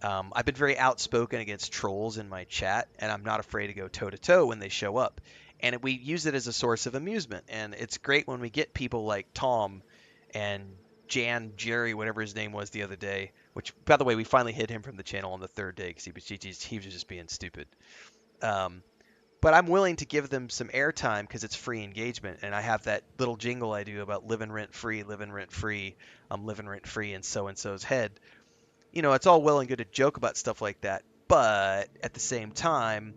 I've been very outspoken against trolls in my chat, and I'm not afraid to go toe-to-toe when they show up. And we use it as a source of amusement, and it's great when we get people like Tom and Jerry, whatever his name was the other day, which, by the way, we finally hid him from the channel on the third day because he was just being stupid. But I'm willing to give them some airtime because it's free engagement, and I have that little jingle I do about living rent-free, I'm living rent-free in so-and-so's head. You know, it's all well and good to joke about stuff like that, but at the same time,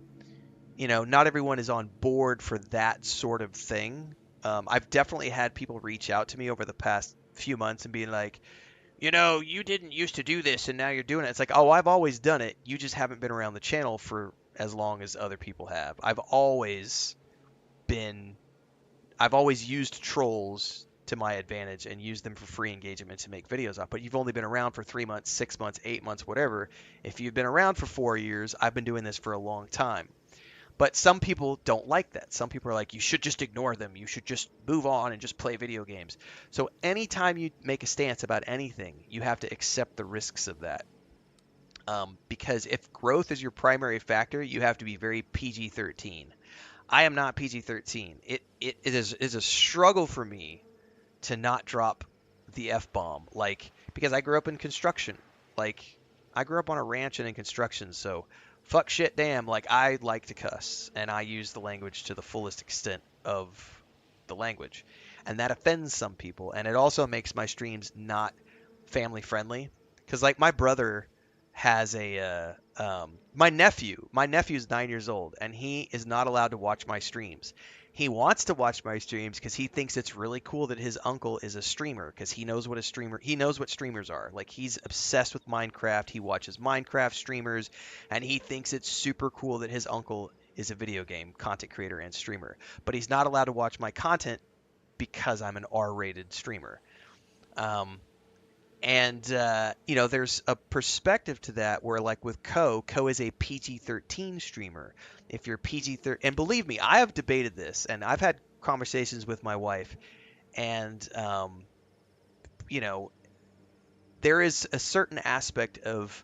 you know, not everyone is on board for that sort of thing. I've definitely had people reach out to me over the past few months and being like, you know, you didn't used to do this and now you're doing it. It's like, oh, I've always done it. You just haven't been around the channel for as long as other people have. I've always used trolls to my advantage and use them for free engagement to make videos off. But you've only been around for 3 months, 6 months, 8 months, whatever. If you've been around for 4 years, I've been doing this for a long time. But some people don't like that. Some people are like, you should just ignore them. You should just move on and just play video games. So anytime you make a stance about anything, you have to accept the risks of that. Because if growth is your primary factor, you have to be very PG-13. I am not PG-13. It is a struggle for me to not drop the F-bomb, like, because I grew up in construction. Like, I grew up on a ranch and in construction, so fuck, shit, damn, like, I like to cuss, and I use the language to the fullest extent of the language. And that offends some people, and it also makes my streams not family-friendly. Because, like, my brother has my nephew's 9 years old, and he is not allowed to watch my streams. He wants to watch my streams because he thinks it's really cool that his uncle is a streamer, because he knows what streamers are. Like, he's obsessed with Minecraft. He watches Minecraft streamers, and he thinks it's super cool that his uncle is a video game content creator and streamer. But he's not allowed to watch my content because I'm an R-rated streamer. You know, there's a perspective to that where, like, with Co is a PG-13 streamer. If you're PG-13, and believe me, I have debated this, and I've had conversations with my wife, and, you know, there is a certain aspect of,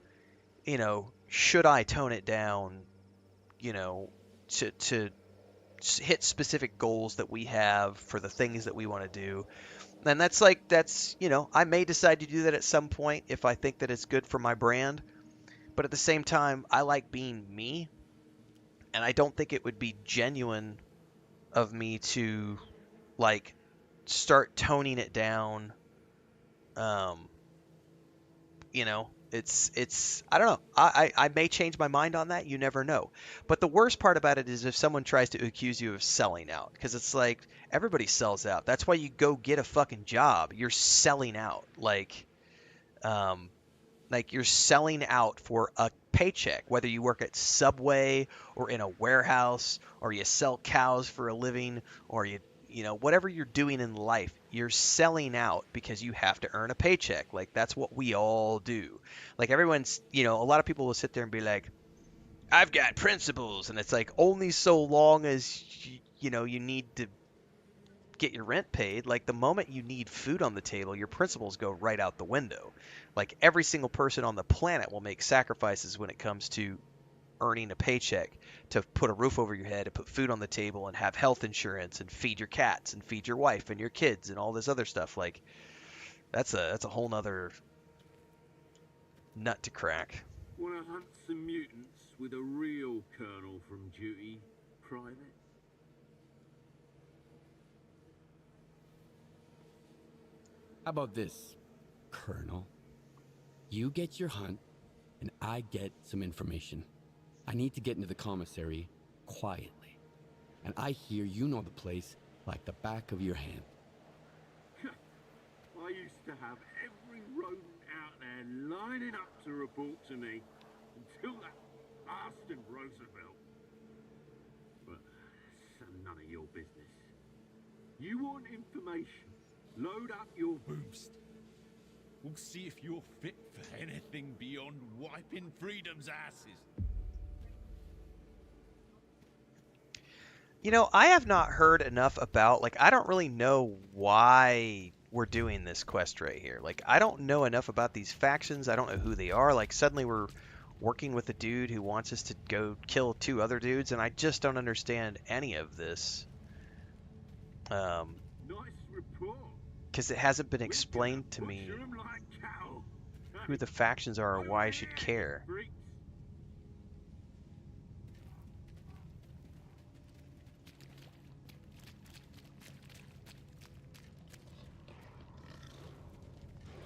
you know, should I tone it down, you know, to hit specific goals that we have for the things that we want to do. And that's, you know, I may decide to do that at some point if I think that it's good for my brand. But at the same time, I like being me. And I don't think it would be genuine of me to, like, start toning it down. You know, it's I don't know. I may change my mind on that. You never know. But the worst part about it is if someone tries to accuse you of selling out, because it's like everybody sells out. That's why you go get a fucking job. You're selling out. Like you're selling out for a paycheck, whether you work at Subway or in a warehouse or you sell cows for a living or you know, whatever you're doing in life, you're selling out because you have to earn a paycheck. Like, that's what we all do. Like, everyone's, you know, a lot of people will sit there and be like, I've got principles. And it's like, only so long as, you know, you need to get your rent paid. Like, the moment you need food on the table, your principles go right out the window. Like, every single person on the planet will make sacrifices when it comes to earning a paycheck to put a roof over your head, to put food on the table and have health insurance and feed your cats and feed your wife and your kids and all this other stuff. Like, that's a whole nother nut to crack. Wanna hunt some mutants with a real colonel from duty, Private? How about this, Colonel? You get your hunt, and I get some information. I need to get into the commissary quietly. And I hear you know the place like the back of your hand. I used to have every rodent out there lining up to report to me until that bastard Roosevelt. But it's none of your business. You want information? Load up your boost. We'll see if you're fit for anything beyond wiping freedom's asses. You know, I have not heard enough about, like, I don't really know why we're doing this quest right here. Like, I don't know enough about these factions. I don't know who they are. Like, suddenly we're working with a dude who wants us to go kill 2 other dudes, and I just don't understand any of this. Nice report. Because it hasn't been explained to me who the factions are or why I should care.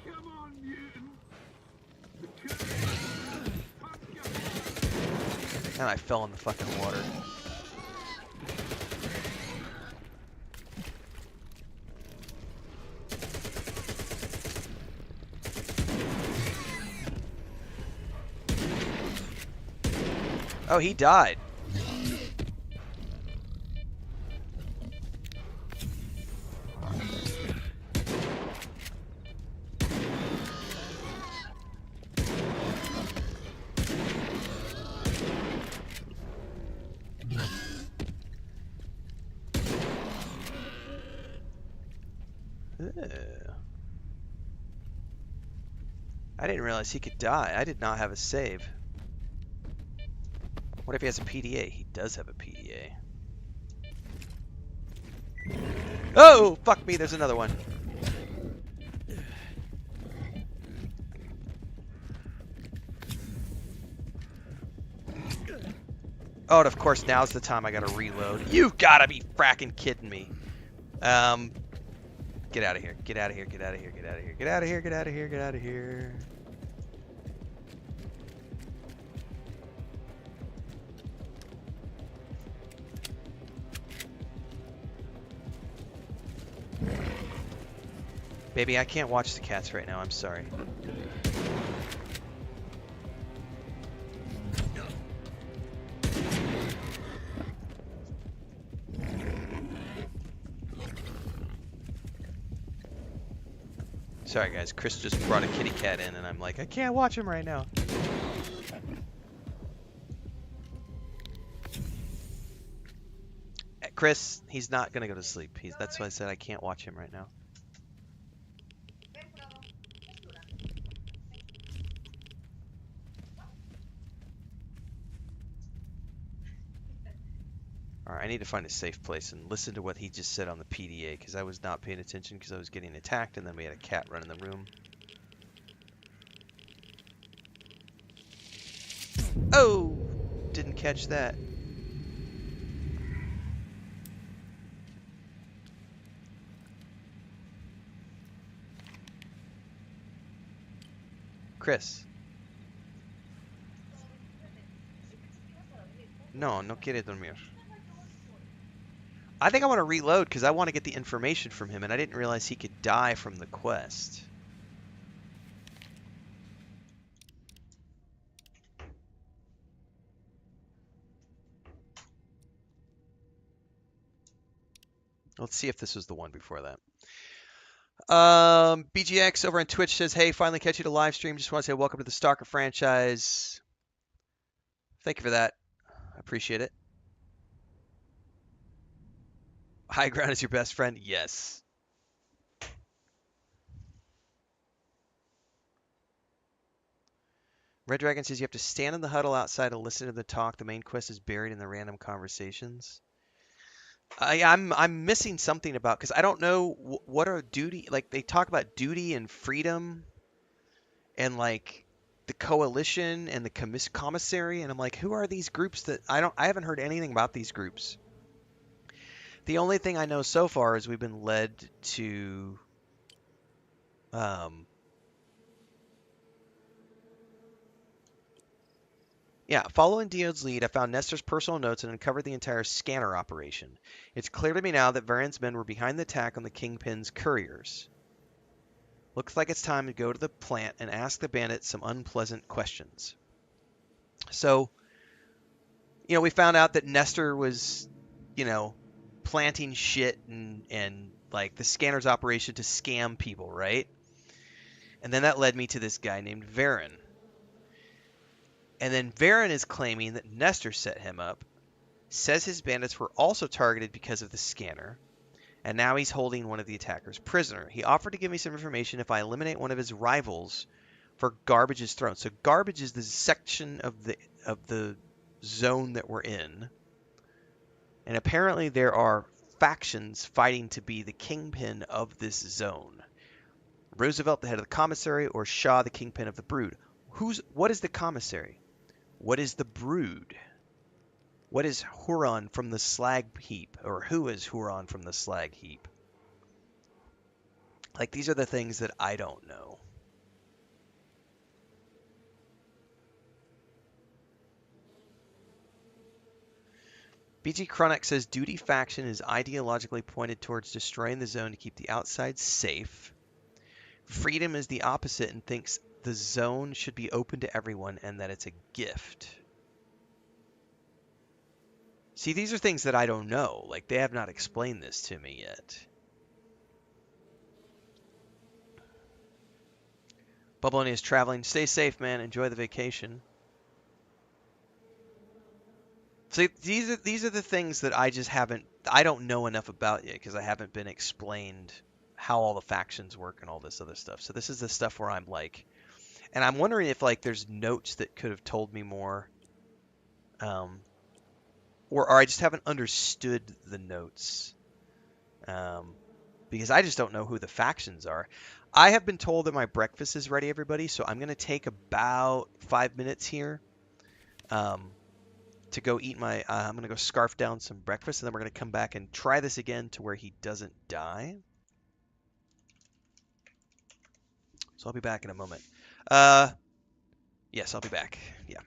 Come on, mutant. And I fell in the fucking water. Oh, he died. I didn't realize he could die. I did not have a save. What if he has a PDA? He does have a PDA. Oh, fuck me, there's another one. Oh, and of course, now's the time I gotta reload. You've gotta be fracking kidding me. Get out of here. Get out of here. Get out of here. Get out of here. Get out of here. Get out of here. Get out of here. Baby, I can't watch the cats right now. I'm sorry. Sorry guys, Chris just brought a kitty cat in and I'm like, I can't watch him right now. Chris, he's not gonna go to sleep. That's why I said I can't watch him right now. Alright, I need to find a safe place and listen to what he just said on the PDA, because I was not paying attention because I was getting attacked and then we had a cat run in the room. Oh! Didn't catch that. Chris. No, no quiere dormir. I think I want to reload because I want to get the information from him, and I didn't realize he could die from the quest. Let's see if this was the one before that. BGX over on Twitch says, hey, finally catch you to live stream. Just want to say welcome to the S.T.A.L.K.E.R franchise. Thank you for that. I appreciate it. High ground is your best friend? Yes. Red Dragon says you have to stand in the huddle outside and listen to the talk. The main quest is buried in the random conversations. I'm missing something about, because I don't know what are duty, like they talk about duty and freedom and like the coalition and the commissary, and I'm like, who are these groups that I haven't heard anything about these groups. The only thing I know so far is we've been led to yeah, following Diode's lead, I found Nestor's personal notes and uncovered the entire scanner operation. It's clear to me now that Varen's men were behind the attack on the Kingpin's couriers. Looks like it's time to go to the plant and ask the bandits some unpleasant questions. So, we found out that Nestor was, planting shit and like the scanner's operation to scam people, right? And then that led me to this guy named Varen. And then Varen is claiming that Nestor set him up, says his bandits were also targeted because of the scanner, and now he's holding one of the attackers prisoner. He offered to give me some information if I eliminate one of his rivals for Garbage's throne. So Garbage is the section of the zone that we're in. And apparently there are factions fighting to be the kingpin of this zone. Roosevelt, the head of the commissary, or Shaw, the kingpin of the brood. What is the commissary? What is the brood? What is Huron from the slag heap? Or who is Huron from the slag heap? Like, these are the things that I don't know. BG Chronic says Duty faction is ideologically pointed towards destroying the zone to keep the outside safe. Freedom is the opposite and thinks the zone should be open to everyone and that it's a gift. See, these are things that I don't know. Like, they have not explained this to me yet. Bubbloni is traveling. Stay safe, man. Enjoy the vacation. See, these are the things that I don't know enough about yet because I haven't been explained how all the factions work and all this other stuff. So this is the stuff where I'm like, and I'm wondering if like there's notes that could have told me more, or I just haven't understood the notes, because I just don't know who the factions are. I have been told that my breakfast is ready, everybody, so I'm gonna take about 5 minutes here. To go eat I'm going to go scarf down some breakfast, and then we're going to come back and try this again to where he doesn't die. So I'll be back in a moment. Yes, I'll be back. Yeah.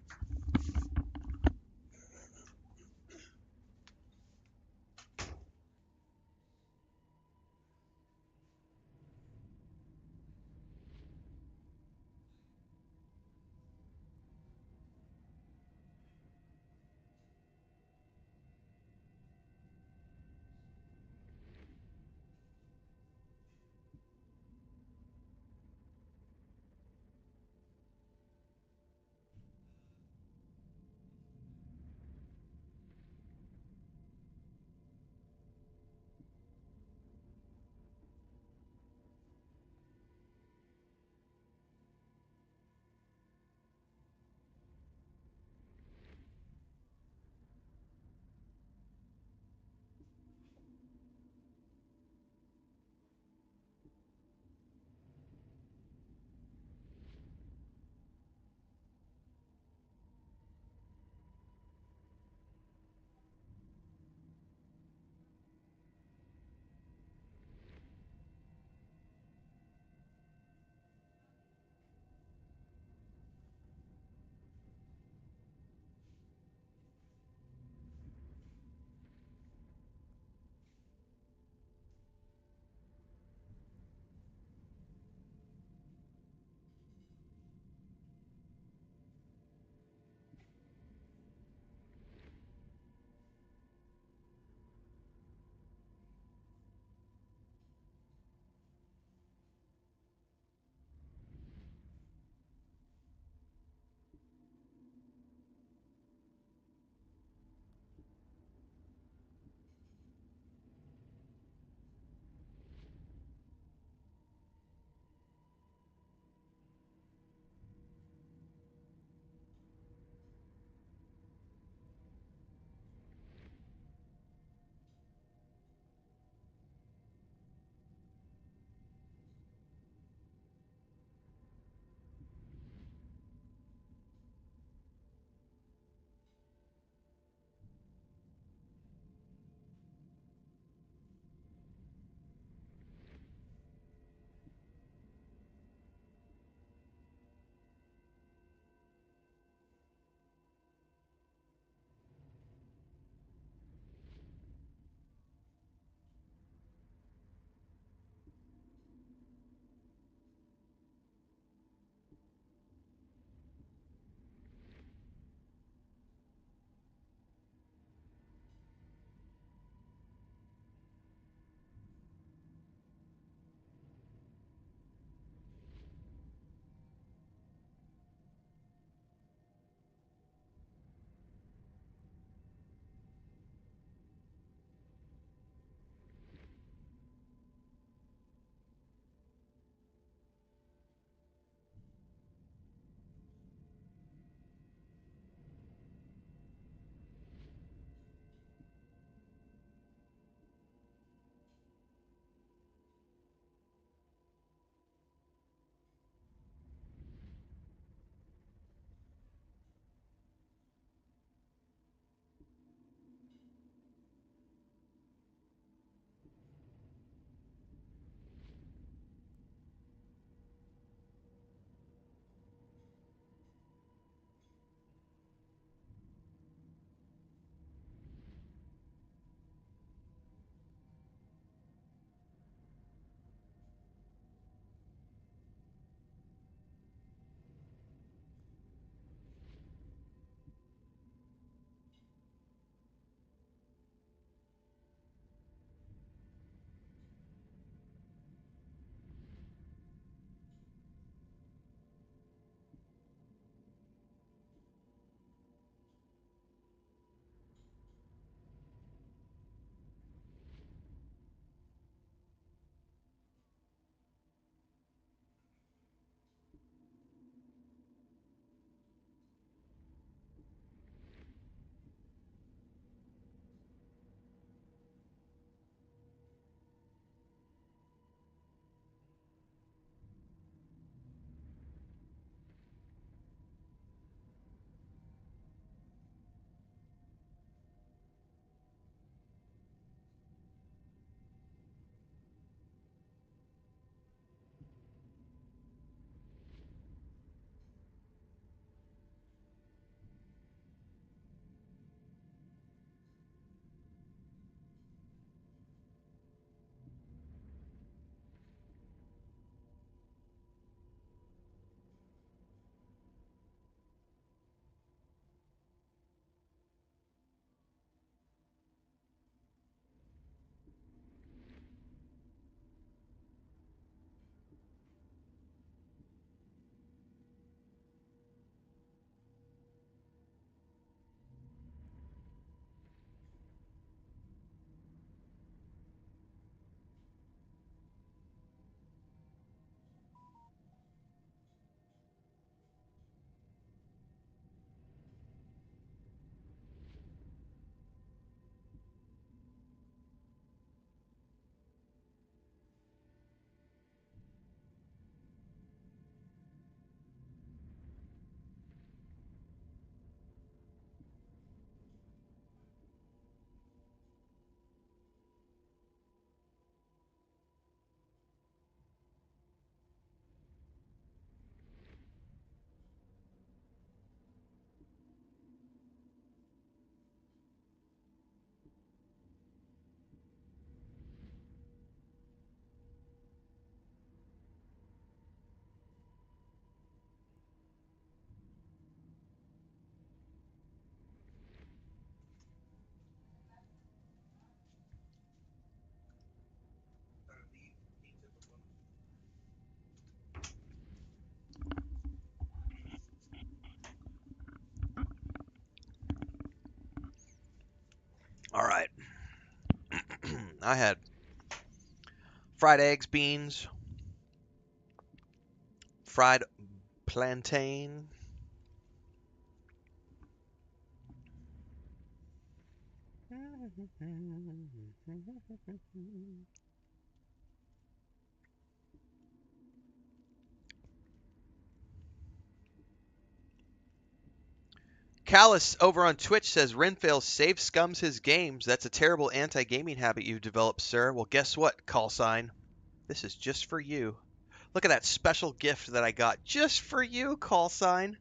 I had fried eggs, beans, fried plantain. Callus over on Twitch says Renfail safe scums his games. That's a terrible anti-gaming habit you've developed, sir. Well, guess what, call sign? This is just for you. Look at that special gift that I got just for you, call sign.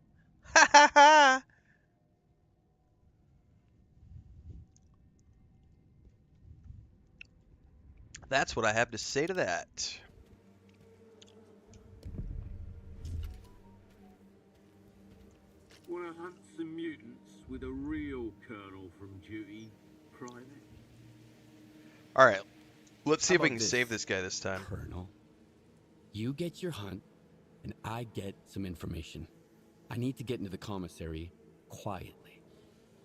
Ha ha ha! That's what I have to say to that. Wanna hunt some mutants with a real colonel from duty, Private? All right, let's see How if we about can this, save this guy this time. Colonel? You get your hunt, and I get some information. I need to get into the commissary quietly.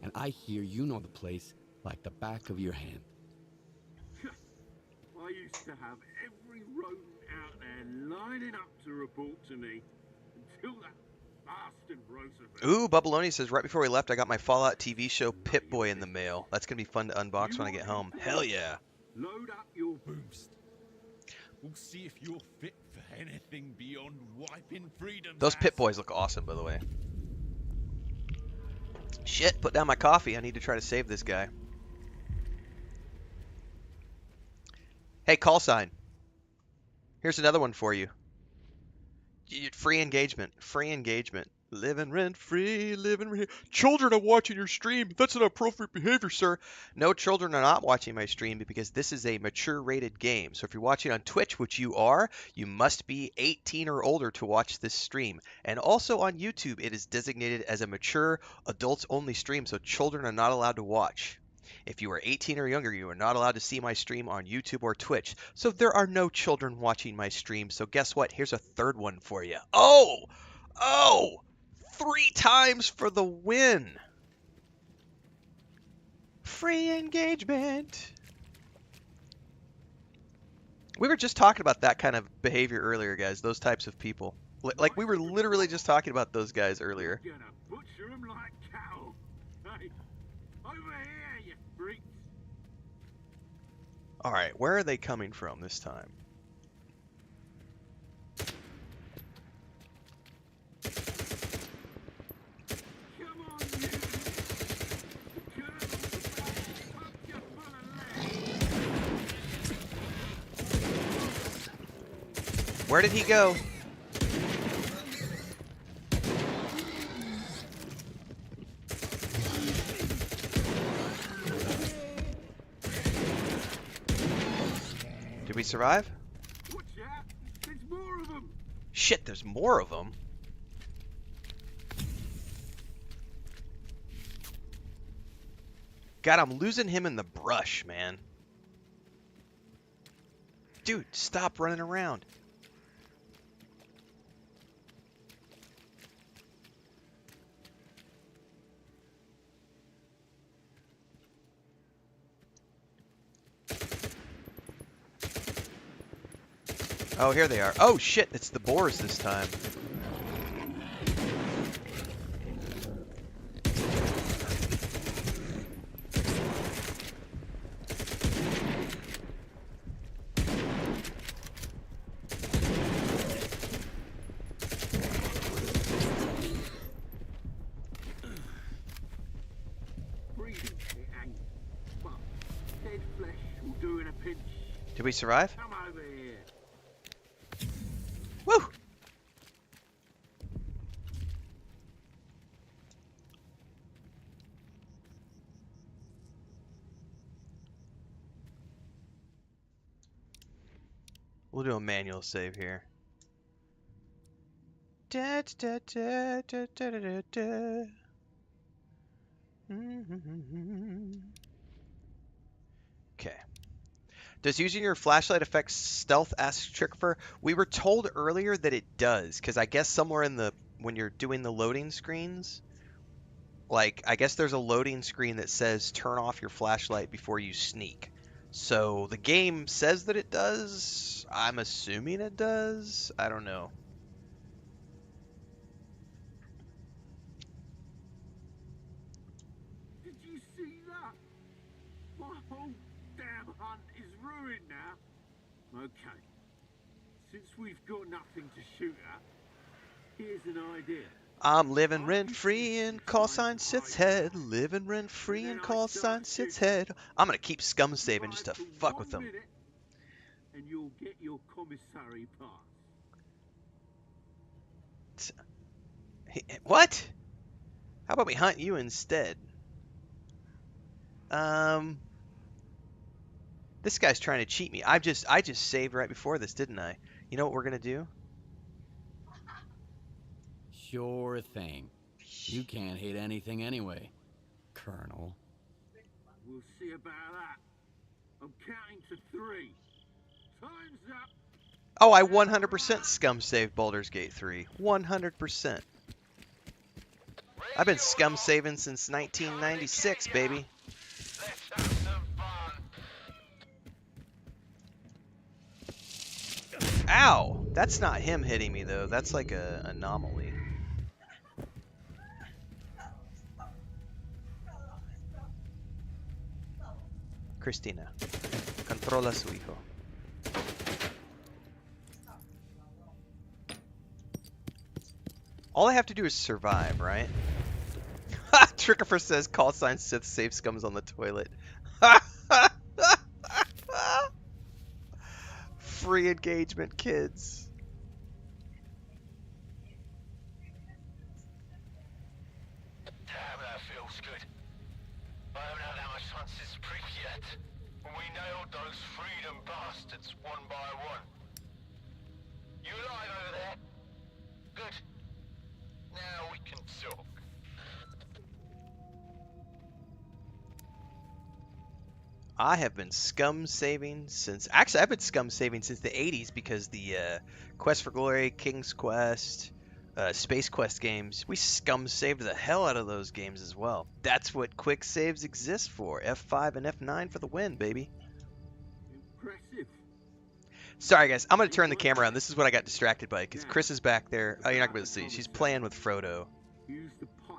And I hear you know the place like the back of your hand. I used to have every rodent out there lining up to report to me until that bastard Roosevelt. Ooh, Bubbaloni says, right before we left, I got my Fallout TV show Pip-Boy in the mail. That's going to be fun to unbox when I get home. Hell yeah. Load up your boost. We'll see if you're fit for anything beyond wiping freedom's Those ass. Pip-Boys look awesome, by the way. Shit, put down my coffee. I need to try to save this guy. Hey, call sign. Here's another one for you. Free engagement. Free engagement. Living rent free, living rent. Children are watching your stream. That's not appropriate behavior, sir. No, children are not watching my stream because this is a mature rated game. So if you're watching on Twitch, which you are, you must be 18 or older to watch this stream. And also on YouTube, it is designated as a mature adults only stream, so children are not allowed to watch. If you are 18 or younger, you are not allowed to see my stream on YouTube or Twitch. So there are no children watching my stream. So guess what? Here's a third one for you. Oh! 3 times for the win. Free engagement. We were just talking about that kind of behavior earlier, guys. Those types of people. Like, we were literally just talking about those guys earlier. Gonna butcher 'em like cattle. Hey, over here, you freaks. All right, where are they coming from this time? Where did he go? Did we survive? Watch out! There's more of them. Shit, there's more of them. God, I'm losing him in the brush, man. Dude, stop running around. Oh, here they are. Oh, shit, it's the boars this time. Did we survive? Come over here. Woo! We'll do a manual save here. Da, da, da, da, da, da, da. Okay. Does using your flashlight affect stealth? Asks Trickfur. We were told earlier that it does, because I guess somewhere in the when you're doing the loading screens, like I guess there's a loading screen that says turn off your flashlight before you sneak. So the game says that it does. I'm assuming it does. I don't know. Did you see that? My whole damn hunt is ruined now. Okay. Since we've got nothing to shoot at, here's an idea. I'm living rent free in call sign Sith's head. Living rent free in call sign Sith's head. I'm gonna keep scum saving just to fuck with them. And you'll get your commissary pass. What? How about we hunt you instead? This guy's trying to cheat me. I just saved right before this, didn't I? You know what we're gonna do? Sure thing. You can't hate anything anyway, Colonel. We'll see about that. I'm counting to 3. Time's up. Oh, I 100% scum saved Baldur's Gate 3. 100%. I've been scum saving since 1996, baby. Ow! That's not him hitting me, though. That's like a anomaly. Cristina, controla a su hijo. All I have to do is survive, right? Trickifer says call sign Sith save scums on the toilet. Free engagement, kids. Damn, that feels good. I haven't had that much fun since Pripyat, when we nailed those freedom bastards one by one. You alive over there? Good. Now we can talk. I have been scum saving since... Actually, I've been scum saving since the 80s because the Quest for Glory, King's Quest, Space Quest games, we scum saved the hell out of those games as well. That's what quick saves exist for. F5 and F9 for the win, baby. Impressive. Sorry, guys. I'm going to turn the camera on. This is what I got distracted by because Chris is back there. Oh, you're not going to see. She's playing with Frodo.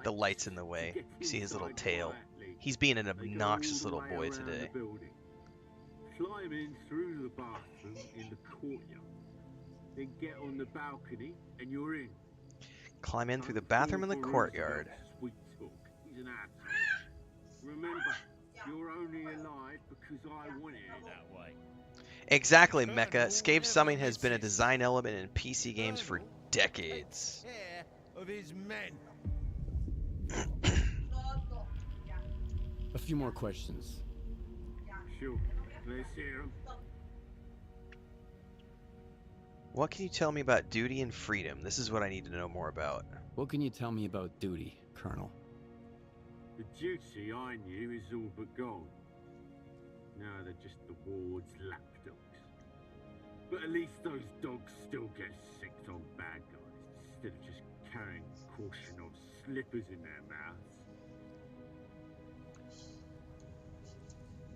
The light's in the way. You see his little tail. He's being an obnoxious little boy today. Climb in through the bathroom in the courtyard. Then get on the balcony and you're in. Climb in through the bathroom in the courtyard. Sweet talk. He's an asshole. Remember, you're only alive because I wanted it that way. Exactly, Mecha. Scave summing has been a design element in PC games for decades. Of his men. A few more questions. Sure. Let's hear 'em. What can you tell me about duty and freedom? This is what I need to know more about. What can you tell me about duty, Colonel? The duty I knew is all but gone. Now they're just the ward's lapdogs. But at least those dogs still get sicked on bad guys instead of just carrying caution on slippers in their mouths.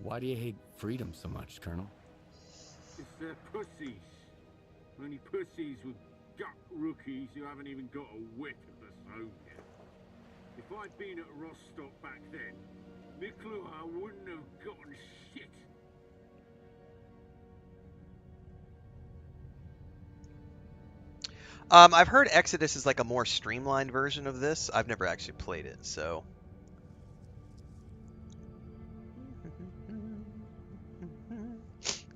Why do you hate freedom so much, Colonel? It's their pussies. Only pussies with gut rookies who haven't even got a whiff of the zone yet. If I'd been at Rostock back then, Mikluha wouldn't have gotten shit. I've heard Exodus is like a more streamlined version of this. I've never actually played it, so...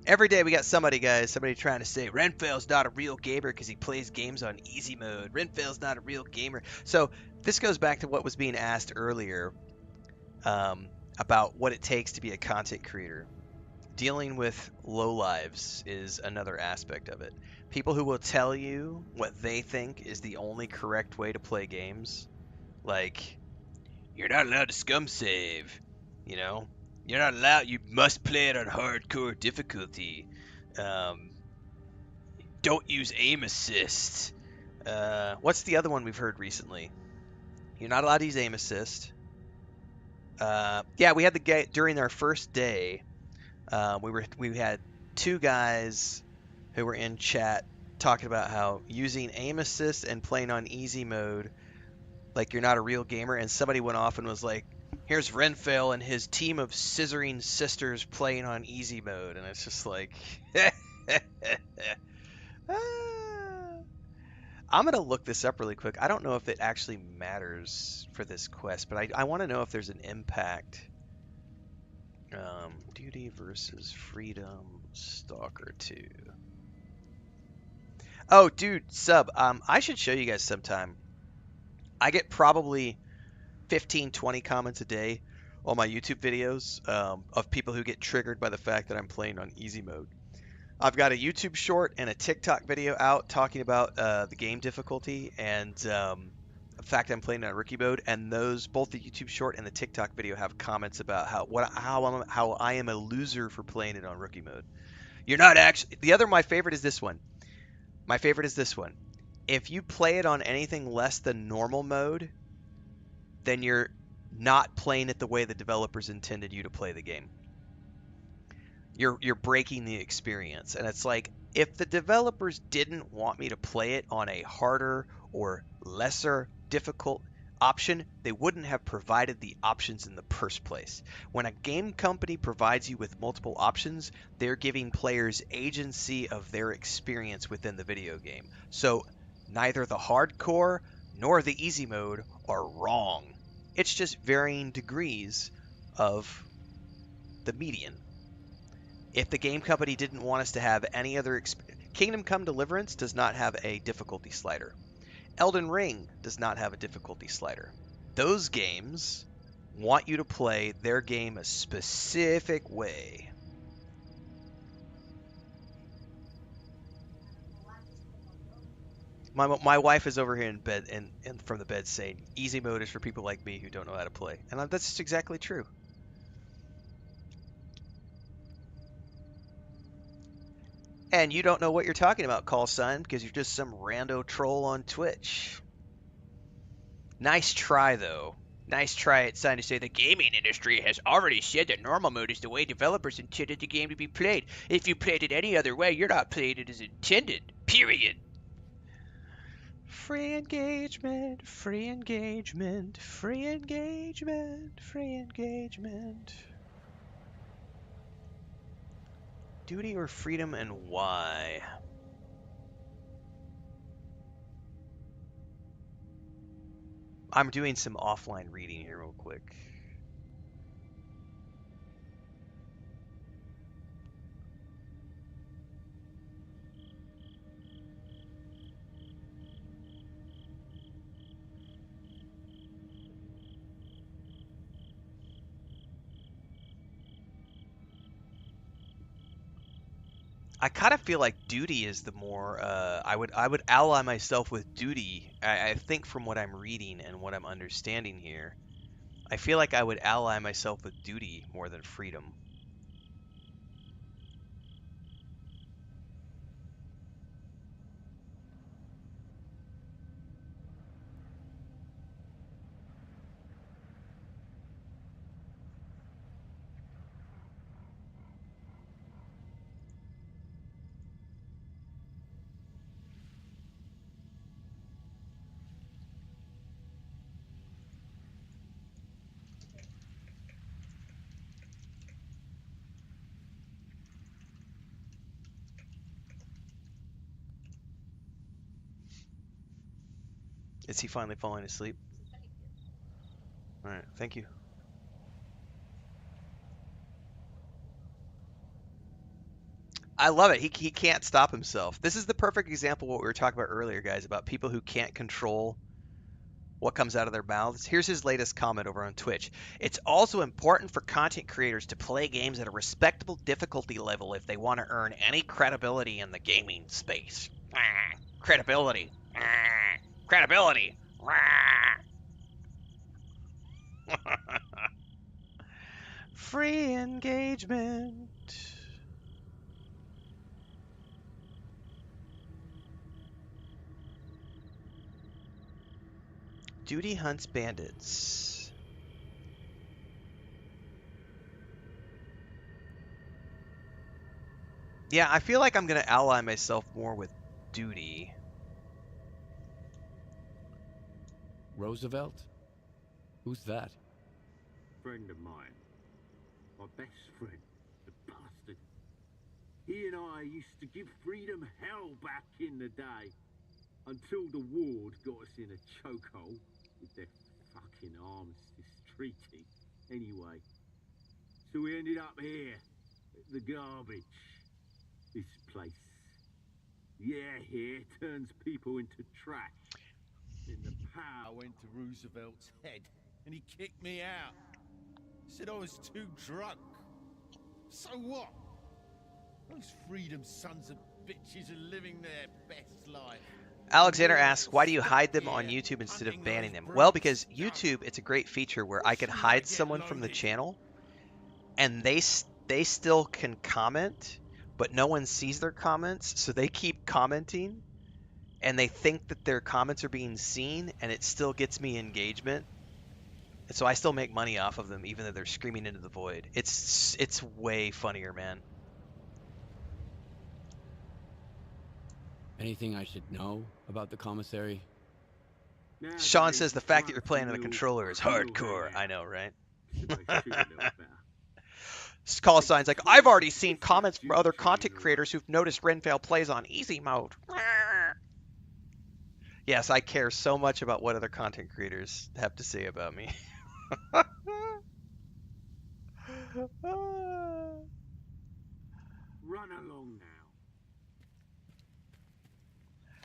Every day we got somebody, guys. Somebody trying to say Renfail's not a real gamer because he plays games on easy mode. Renfail's not a real gamer. So this goes back to what was being asked earlier about what it takes to be a content creator. Dealing with lowlives is another aspect of it. People who will tell you what they think is the only correct way to play games. Like, you're not allowed to scum save, you know? You're not allowed. You must play it on hardcore difficulty. Don't use aim assist. What's the other one we've heard recently? You're not allowed to use aim assist. Yeah, we had the guy during our first day. We had two guys who were in chat talking about how using aim assist and playing on easy mode, like you're not a real gamer, and somebody went off and was like, here's Renfail and his team of scissoring sisters playing on easy mode, and it's just like I'm gonna look this up really quick. I don't know if it actually matters for this quest, but I want to know if there's an impact. Duty versus freedom, Stalker 2. Oh, dude, sub. I should show you guys sometime. I get probably 15, 20 comments a day on my YouTube videos of people who get triggered by the fact that I'm playing on easy mode. I've got a YouTube short and a TikTok video out talking about the game difficulty and the fact I'm playing on rookie mode. And those, both the YouTube short and the TikTok video, have comments about how I am a loser for playing it on rookie mode. You're not actually. My favorite is this one. My favorite is this one. If you play it on anything less than normal mode, then you're not playing it the way the developers intended you to play the game. You're breaking the experience. And it's like, if the developers didn't want me to play it on a harder or lesser difficult option, they wouldn't have provided the options in the first place. When a game company provides you with multiple options, they're giving players agency of their experience within the video game. So neither the hardcore nor the easy mode are wrong. It's just varying degrees of the median. If the game company didn't want us to have any other Kingdom Come Deliverance does not have a difficulty slider. Elden Ring does not have a difficulty slider. Those games want you to play their game a specific way. My wife is over here in bed and from the bed saying easy mode is for people like me who don't know how to play. And that's just exactly true. And you don't know what you're talking about, call sign, because you're just some rando troll on Twitch. Nice try, though. Nice try at sign to say the gaming industry has already said that normal mode is the way developers intended the game to be played. If you played it any other way, you're not playing it as intended. Period. Free engagement, free engagement, free engagement, free engagement. Duty or freedom, and why? I'm doing some offline reading here real quick. I kind of feel like duty is the more I would ally myself with duty. I think from what I'm reading and what I'm understanding here, I feel like I would ally myself with duty more than freedom. Is he finally falling asleep? All right, thank you. I love it. He can't stop himself. This is the perfect example of what we were talking about earlier, guys, about people who can't control what comes out of their mouths. Here's his latest comment over on Twitch. It's also important for content creators to play games at a respectable difficulty level if they want to earn any credibility in the gaming space. Credibility. Credibility. Free engagement. Duty hunts bandits. Yeah, I feel like I'm gonna ally myself more with Duty. Roosevelt? Who's that? Friend of mine. My best friend. The bastard. He and I used to give freedom hell back in the day. Until the ward got us in a chokehold with their fucking armistice treaty. Anyway. So we ended up here. At the garbage. This place. Yeah, here turns people into trash. Then the power went to Roosevelt's head, and he kicked me out. Said I was too drunk. So what? Those freedom sons of bitches are living their best life. Alexander asks, why do you hide them on YouTube instead of banning them? Well, because YouTube, it's a great feature where I can hide someone from the channel, and they still can comment, but no one sees their comments, so they keep commenting, and they think that their comments are being seen, and it still gets me engagement. And so I still make money off of them, even though they're screaming into the void. It's way funnier, man. Anything I should know about the commissary? Sean says the fact that you're playing on a controller is hardcore. I know, right? Call signs like, I've already seen comments from other content creators who've noticed Renfail plays on easy mode. Yes, I care so much about what other content creators have to say about me. Run along now.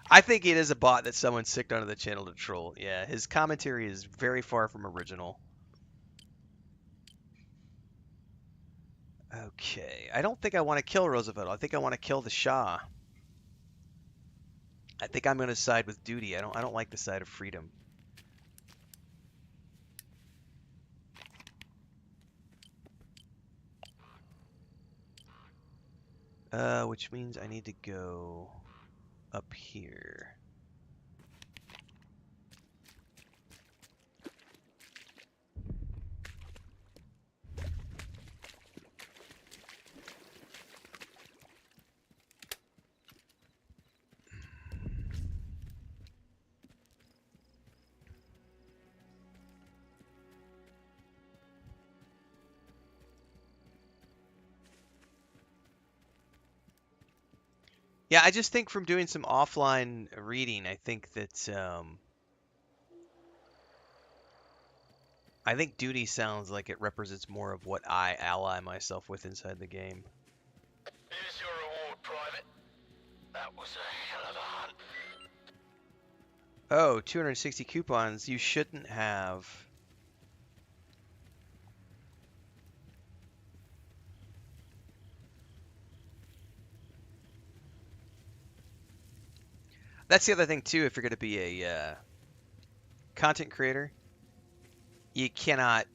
I think it is a bot that someone sicked onto the channel to troll. Yeah, his commentary is very far from original. Okay, I don't think I want to kill Roosevelt. I think I want to kill the Shah. I think I'm going to side with Duty. I don't like the side of freedom. Which means I need to go up here. Yeah, I just think from doing some offline reading, I think that I think Duty sounds like it represents more of what I ally myself with inside the game. Here's your reward, Private. That was a hell of a hunt. Oh, 260 coupons. You shouldn't have. That's the other thing too. If you're going to be a content creator, you cannot.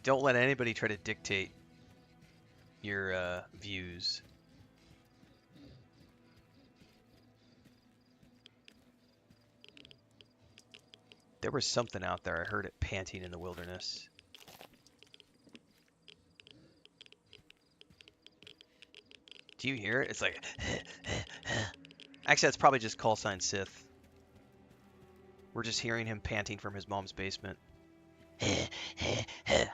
Don't let anybody try to dictate your views. There was something out there. I heard it panting in the wilderness. Do you hear it? It's like... Actually, that's probably just call sign Sith. We're just hearing him panting from his mom's basement.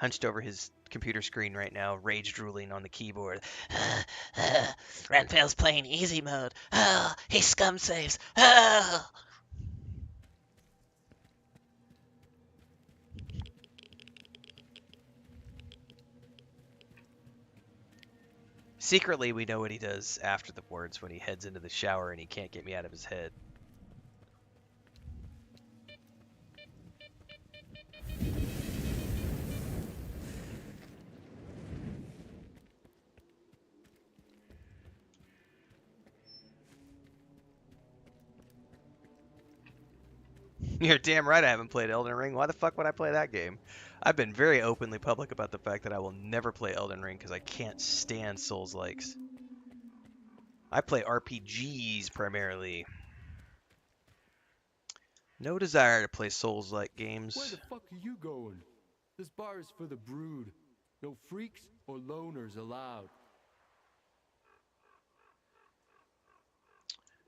Hunched over his computer screen right now, rage drooling on the keyboard. Renfail's playing easy mode. Oh, he scum saves. Oh. Secretly, we know what he does after the words when he heads into the shower and he can't get me out of his head. You're damn right I haven't played Elden Ring. Why the fuck would I play that game? I've been very openly public about the fact that I will never play Elden Ring because I can't stand Souls-likes. I play RPGs primarily. No desire to play Souls-like games. Where the fuck are you going? This bar is for the brood. No freaks or loners allowed.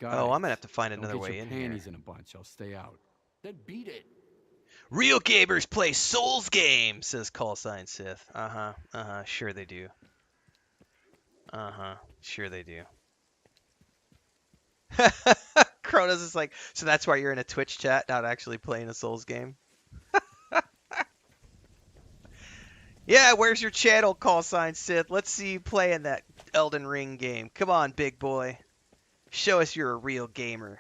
Got I'm it. gonna have to find Don't another get way your in here. panties in a bunch. I'll stay out. Then beat it. Real gamers play Souls games, says Callsign Sith. Sure they do. Sure they do. Kronos is like, so that's why you're in a Twitch chat, not actually playing a Souls game? Yeah, where's your channel, Callsign Sith? Let's see you playing that Elden Ring game. Come on, big boy. Show us you're a real gamer.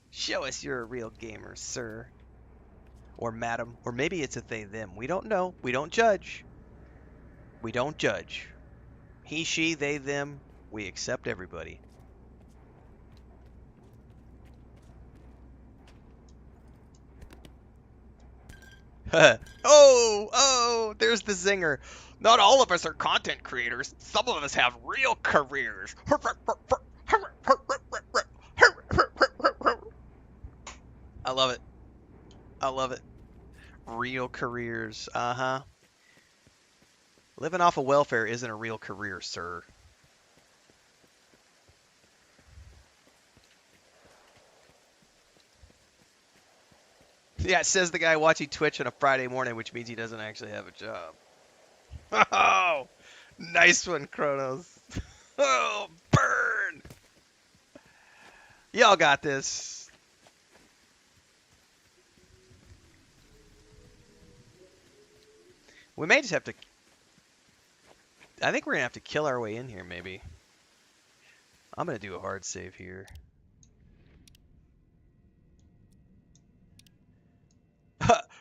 Show us you're a real gamer, sir. Or madam. Or maybe it's a they, them. We don't know. We don't judge. We don't judge. He, she, they, them. We accept everybody. Oh, there's the zinger. Not all of us are content creators. Some of us have real careers. I love it. I love it. Real careers. Living off of welfare isn't a real career, sir. Yeah, it says the guy watching Twitch on a Friday morning, which means he doesn't actually have a job. Oh, nice one, Kronos. Oh, burn. Y'all got this. We may just have to... I think we're going to have to kill our way in here, maybe. I'm going to do a hard save here.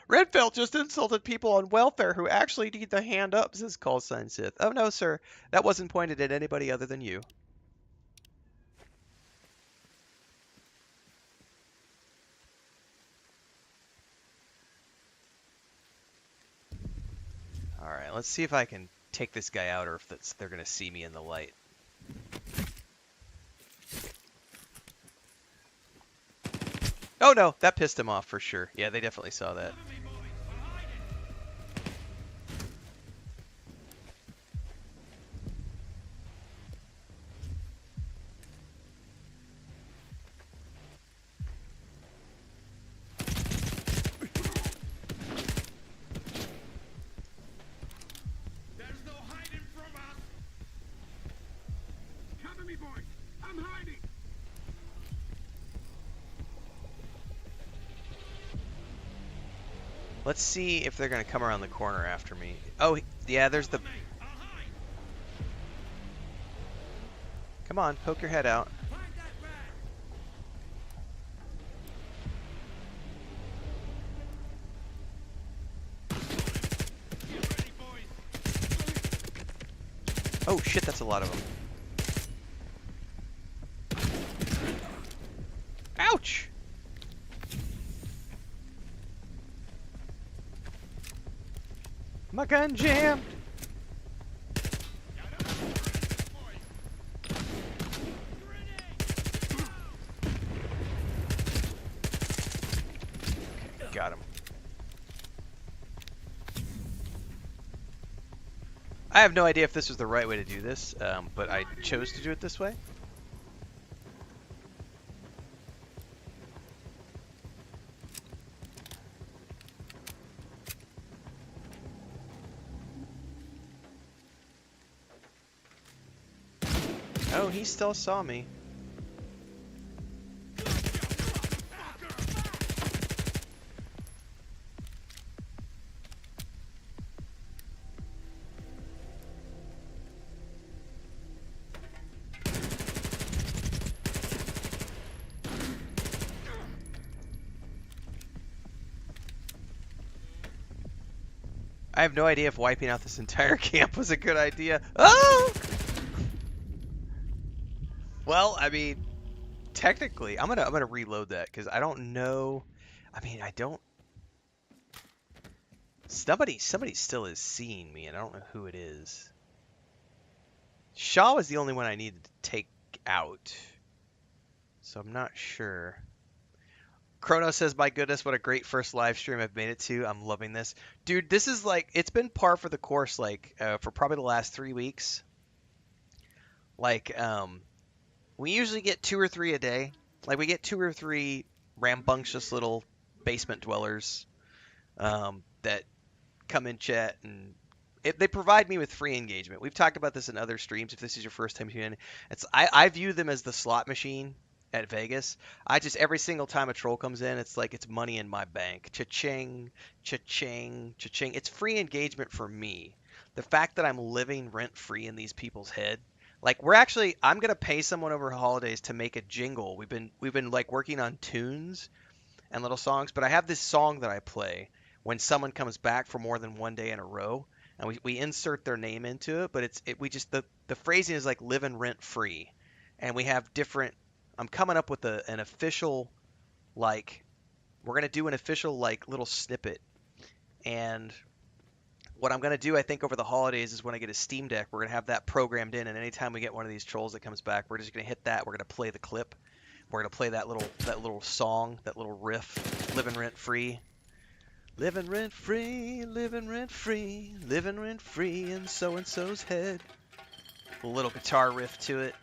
Renfail just insulted people on welfare who actually need the hand up, says Callsign Sith. Oh, no, sir. That wasn't pointed at anybody other than you. Alright, let's see if I can take this guy out or if they're going to see me in the light. Oh no, that pissed him off for sure. Yeah, they definitely saw that. Let's see if they're going to come around the corner after me. Oh, yeah, there's the... Come on, poke your head out. Oh shit, that's a lot of them. Ouch! My gun jammed! Got him. I have no idea if this was the right way to do this, but I chose to do it this way. Oh, he still saw me. I have no idea if wiping out this entire camp was a good idea. Oh! Well, I mean, technically, I'm gonna reload that because I don't know. I mean, I don't. Somebody still is seeing me, and I don't know who it is. Shaw was the only one I needed to take out, so I'm not sure. Chrono says, "My goodness, what a great first live stream I've made it to. I'm loving this, dude. This is like it's been par for the course, like for probably the last 3 weeks. Like, We usually get 2 or 3 a day. Like, we get 2 or 3 rambunctious little basement dwellers that come in chat, and they provide me with free engagement. We've talked about this in other streams. If this is your first time tuning in, I view them as the slot machine at Vegas. I just, every single time a troll comes in, it's like it's money in my bank. Cha-ching, cha-ching, cha-ching. It's free engagement for me. The fact that I'm living rent free in these people's head. Like, I'm gonna pay someone over holidays to make a jingle. We've been like working on tunes and little songs, but I have this song that I play when someone comes back for more than one day in a row, and we insert their name into it, but the phrasing is like living rent free, and we have different. I'm coming up with an official, like, we're gonna do an official like little snippet, and what I'm gonna do, I think, over the holidays is when I get a Steam Deck, we're gonna have that programmed in, and anytime we get one of these trolls that comes back, we're just gonna hit that. We're gonna play the clip. We're gonna play that little song, that little riff, living rent free. Living rent free, living rent free, living rent free in so and so's head. A little guitar riff to it.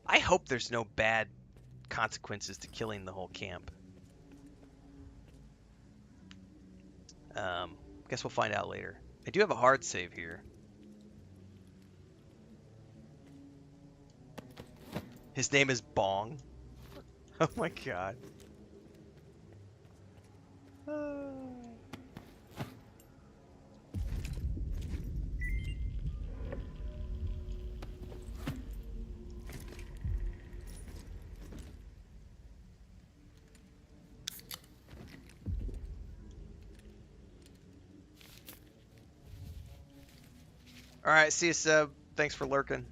I hope there's no bad consequences to killing the whole camp. Guess we'll find out later. I do have a hard save here. His name is Bong. Oh my god. Alright, see you, Seb. Thanks for lurking.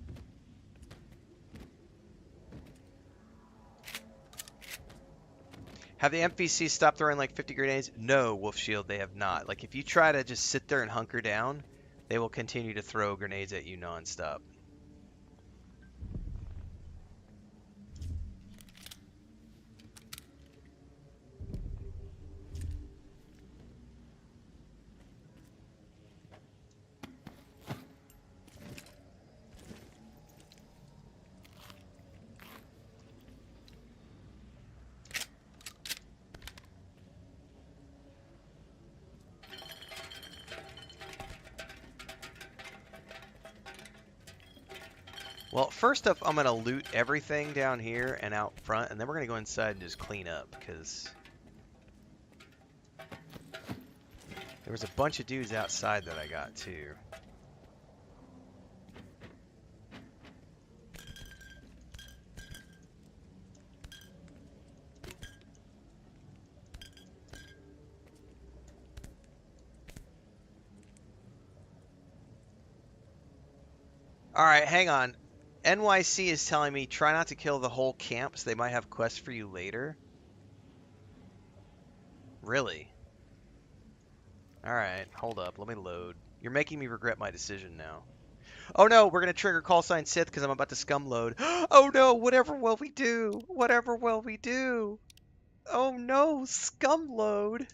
Have the NPCs stopped throwing like 50 grenades? No, Wolf Shield, they have not. Like, if you try to just sit there and hunker down, they will continue to throw grenades at you nonstop. Well, first up, I'm going to loot everything down here and out front, and then we're going to go inside and just clean up, because there was a bunch of dudes outside that I got, too. Alright, hang on. NYC is telling me try not to kill the whole camp, so they might have quests for you later. Really? Alright, hold up. Let me load. You're making me regret my decision now. Oh no, we're going to trigger call sign Sith because I'm about to scum load. Oh no, whatever will we do? Whatever will we do? Oh no, scum load.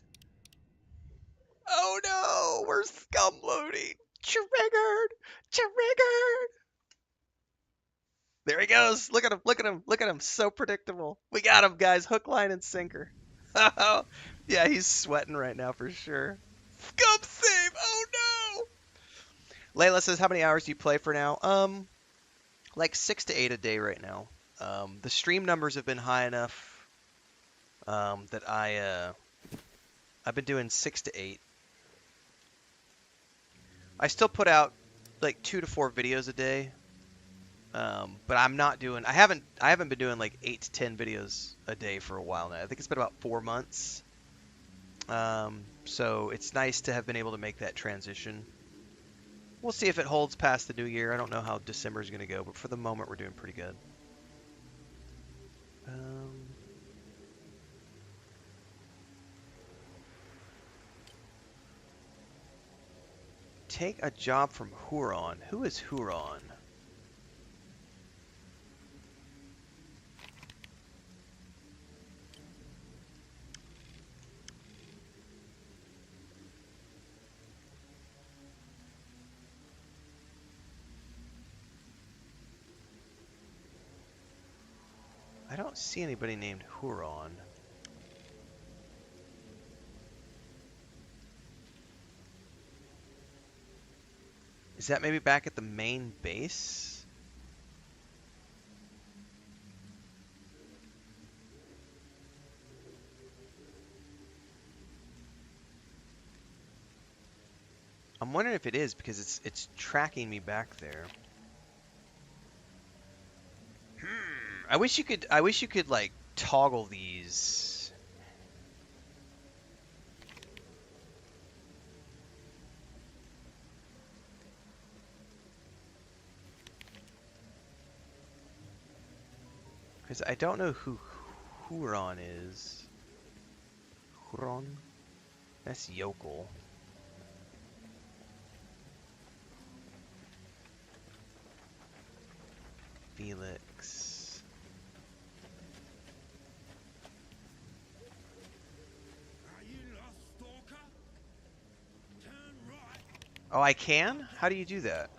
Oh no, we're scum loading. Triggered. Triggered. There he goes. Look at him. Look at him. Look at him. So predictable. We got him, guys. Hook, line, and sinker. Yeah, he's sweating right now for sure. Scum save. Oh no. Layla says, how many hours do you play for now? Like 6 to 8 a day right now. The stream numbers have been high enough that I've been doing 6 to 8. I still put out like 2 to 4 videos a day. But I'm not doing, I haven't been doing like 8 to 10 videos a day for a while now. I think it's been about 4 months. So it's nice to have been able to make that transition. We'll see if it holds past the new year. I don't know how December is going to go, but for the moment we're doing pretty good. Take a job from Huron. Who is Huron? don't see anybody named Huron. Is that maybe back at the main base? I'm wondering if it is because it's tracking me back there. I wish you could like toggle these. Because I don't know who Huron is. Huron? That's Yokel. Felix. Are you lost, Stalker? Turn right. Oh, I can? How do you do that?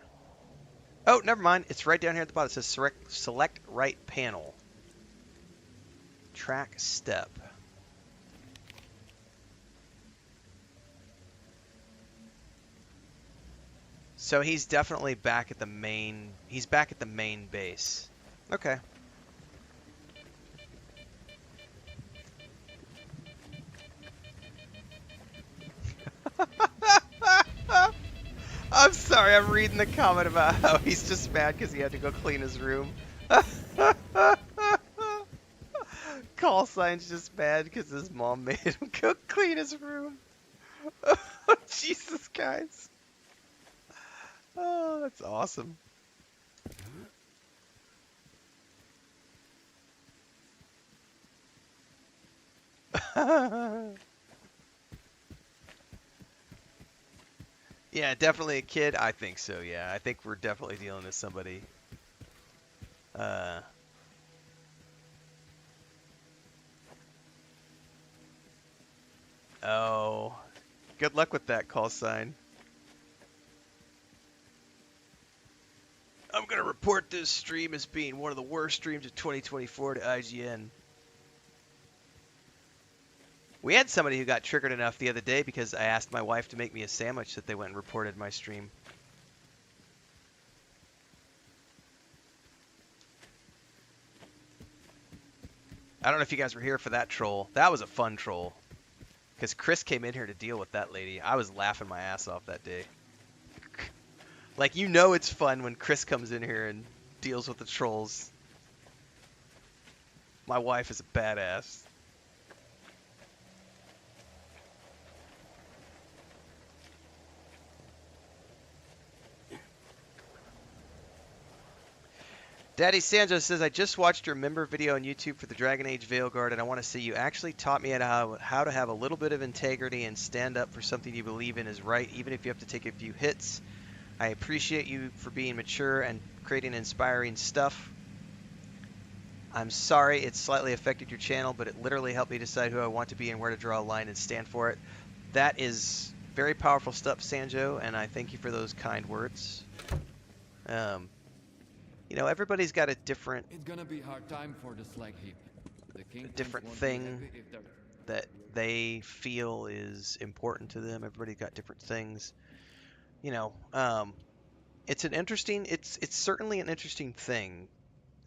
Oh, never mind. It's right down here at the bottom. It says select right panel. Track step. So he's definitely back at the main. He's back at the main base. Okay. I'm sorry, I'm reading the comment about how he's just mad because he had to go clean his room. Call sign's just mad because his mom made him go clean his room. Jesus, guys. Oh, that's awesome. Yeah, definitely a kid. I think so, yeah. I think we're definitely dealing with somebody. Oh. Good luck with that, call sign. I'm going to report this stream as being one of the worst streams of 2024 to IGN. We had somebody who got triggered enough the other day because I asked my wife to make me a sandwich that they went and reported my stream. I don't know if you guys were here for that troll. That was a fun troll. Because Chris came in here to deal with that lady. I was laughing my ass off that day. Like, you know it's fun when Chris comes in here and deals with the trolls. My wife is a badass. Daddy Sanjo says, I just watched your member video on YouTube for the Dragon Age Veilguard, and I want to say you actually taught me how to have a little bit of integrity and stand up for something you believe in is right, even if you have to take a few hits. I appreciate you for being mature and creating inspiring stuff. I'm sorry it slightly affected your channel, but it literally helped me decide who I want to be and where to draw a line and stand for it. That is very powerful stuff, Sanjo, and I thank you for those kind words. You know, everybody's got a different. It's gonna be hard time for the slag heap. A different thing that they feel is important to them. Everybody's got different things. You know, it's an interesting. It's certainly an interesting thing.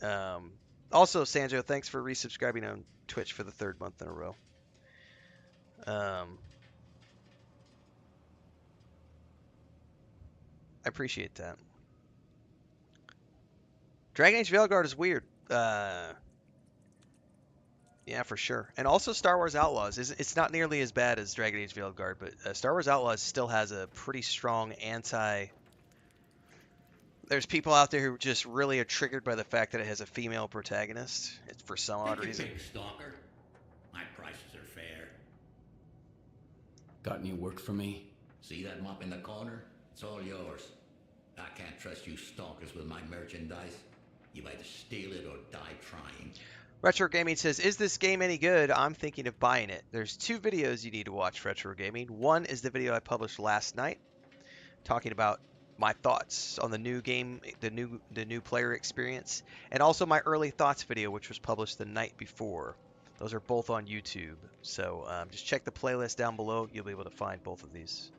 Also, Sanjo, thanks for resubscribing on Twitch for the 3rd month in a row. I appreciate that. Dragon Age Veilguard is weird. Yeah, for sure. And also Star Wars Outlaws. It's not nearly as bad as Dragon Age Veilguard, but Star Wars Outlaws still has a pretty strong anti... There's people out there who just really are triggered by the fact that it has a female protagonist. It's for some odd reason. Stalker. My prices are fair. Got any work for me? See that mop in the corner? It's all yours. I can't trust you stalkers with my merchandise. You either steal it or die trying. Retro Gaming says, is this game any good? I'm thinking of buying it. There's 2 videos you need to watch, Retro Gaming. One is the video I published last night, talking about my thoughts on the new game, the new player experience, and also my early thoughts video, which was published the night before. Those are both on YouTube. So just check the playlist down below. You'll be able to find both of these.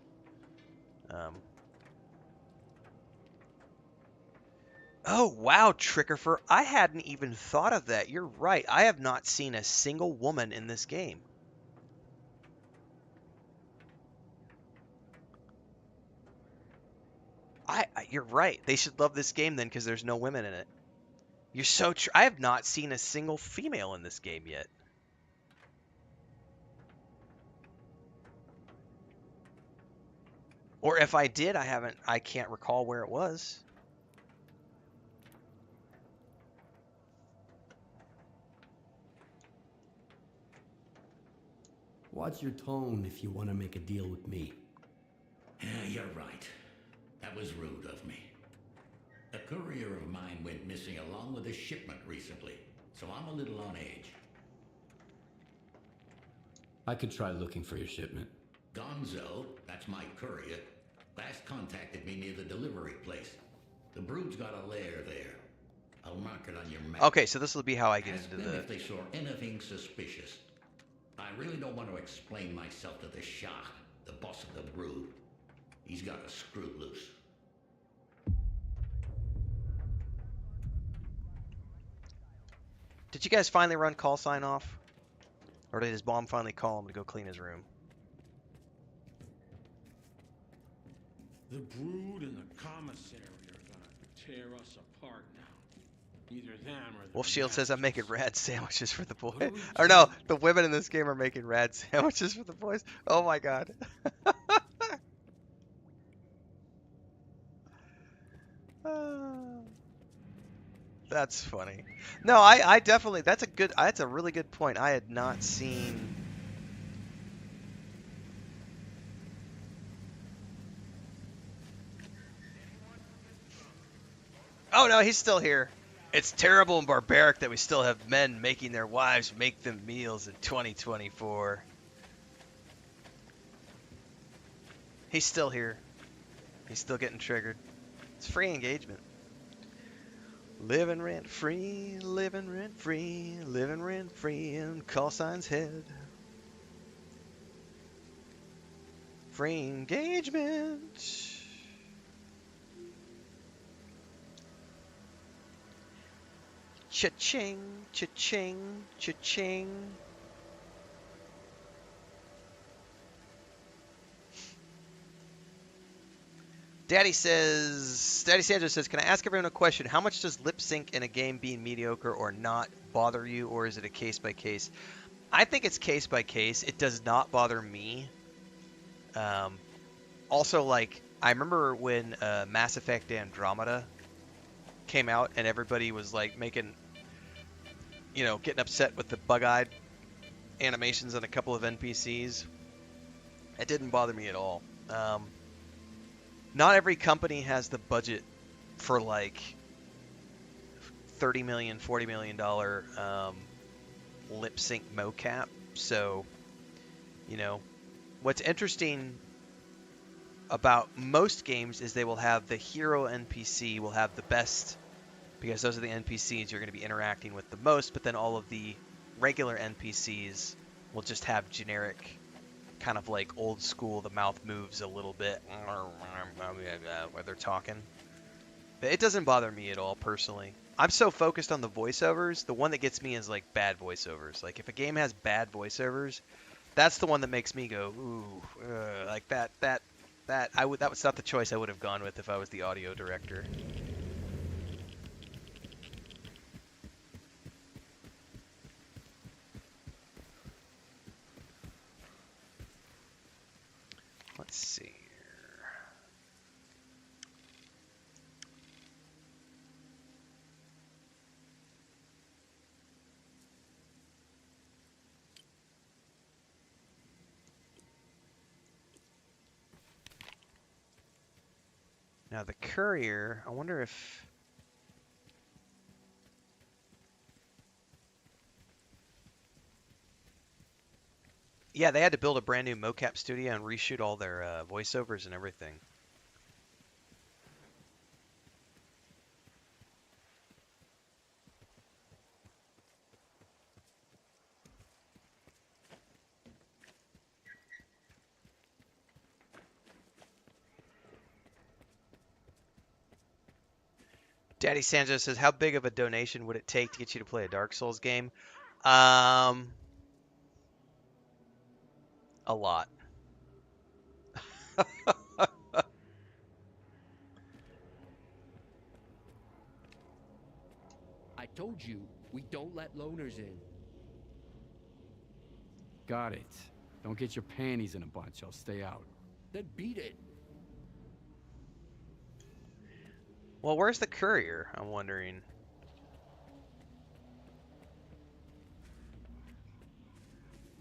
Oh, wow, Trickerfer. I hadn't even thought of that. You're right. I have not seen a single woman in this game. You're right. They should love this game then because there's no women in it. You're so true. I have not seen a single female in this game yet. Or if I did, I can't recall where it was. Watch your tone if you want to make a deal with me. Yeah, you're right. That was rude of me. A courier of mine went missing along with a shipment recently, so I'm a little on edge. I could try looking for your shipment. Gonzo, that's my courier, last contacted me near the delivery place. The brood's got a lair there. I'll mark it on your map. Okay, so this will be how I get Ask into them the... if they saw anything suspicious. I really don't want to explain myself to the Shah, the boss of the brood. He's got a screw loose. Did you guys finally run call sign off? Or did his mom finally call him to go clean his room? The brood and the commissary are gonna tear us apart now. Either them or Wolf Shield says I'm making rad sandwiches for the boys. do we Or no, the women in this game are making rad sandwiches for the boys. Oh my god. That's funny. No, I definitely, that's a really good point. I had not seen... Oh no, he's still here. It's terrible and barbaric that we still have men making their wives make them meals in 2024. He's still here. He's still getting triggered. It's free engagement. Living rent free, living rent free, living rent free in call sign's head. Free engagement. Cha-ching, cha-ching, cha-ching. Daddy Sandra says, can I ask everyone a question? How much does lip sync in a game being mediocre or not bother you, or is it a case by case? I think it's case by case. It does not bother me. Also, like, I remember when Mass Effect Andromeda came out and everybody was like making, getting upset with the bug-eyed animations on a couple of NPCs. It didn't bother me at all. Not every company has the budget for like $30 million, $40 million lip sync mocap. So, what's interesting about most games is they will have the hero NPC will have the best, because those are the NPCs you're going to be interacting with the most, but then all of the regular NPCs will just have generic, kind of like old school, the mouth moves a little bit where they're talking. But it doesn't bother me at all, personally. I'm so focused on the voiceovers. The one that gets me is like bad voiceovers. Like if a game has bad voiceovers, that's the one that makes me go, ooh, like that was not the choice I would have gone with if I was the audio director. Let's see here. Now the courier, I wonder if... Yeah, they had to build a brand new mocap studio and reshoot all their voiceovers and everything. Daddy Sanjo says, how big of a donation would it take to get you to play a Dark Souls game? A lot. I told you, we don't let loners in. Got it. Don't get your panties in a bunch, I'll stay out. Then beat it. Well, where's the courier? I'm wondering.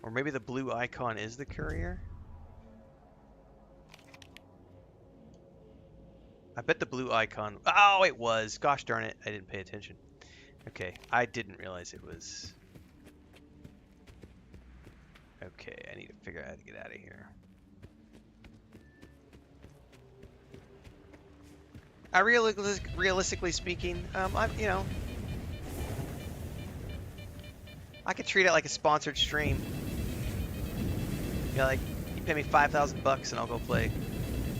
Or maybe the blue icon is the courier? I bet the blue icon... Oh, it was! Gosh darn it, I didn't pay attention. Okay, I didn't realize it was... Okay, I need to figure out how to get out of here. Realistically speaking, you know... I could treat it like a sponsored stream. Yeah, like, you pay me $5,000 and I'll go play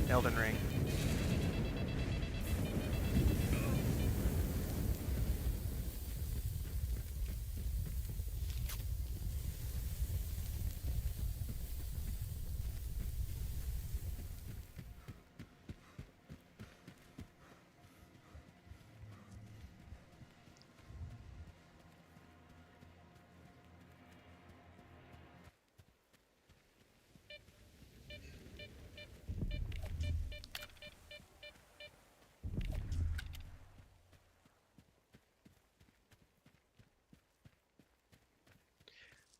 Elden Ring.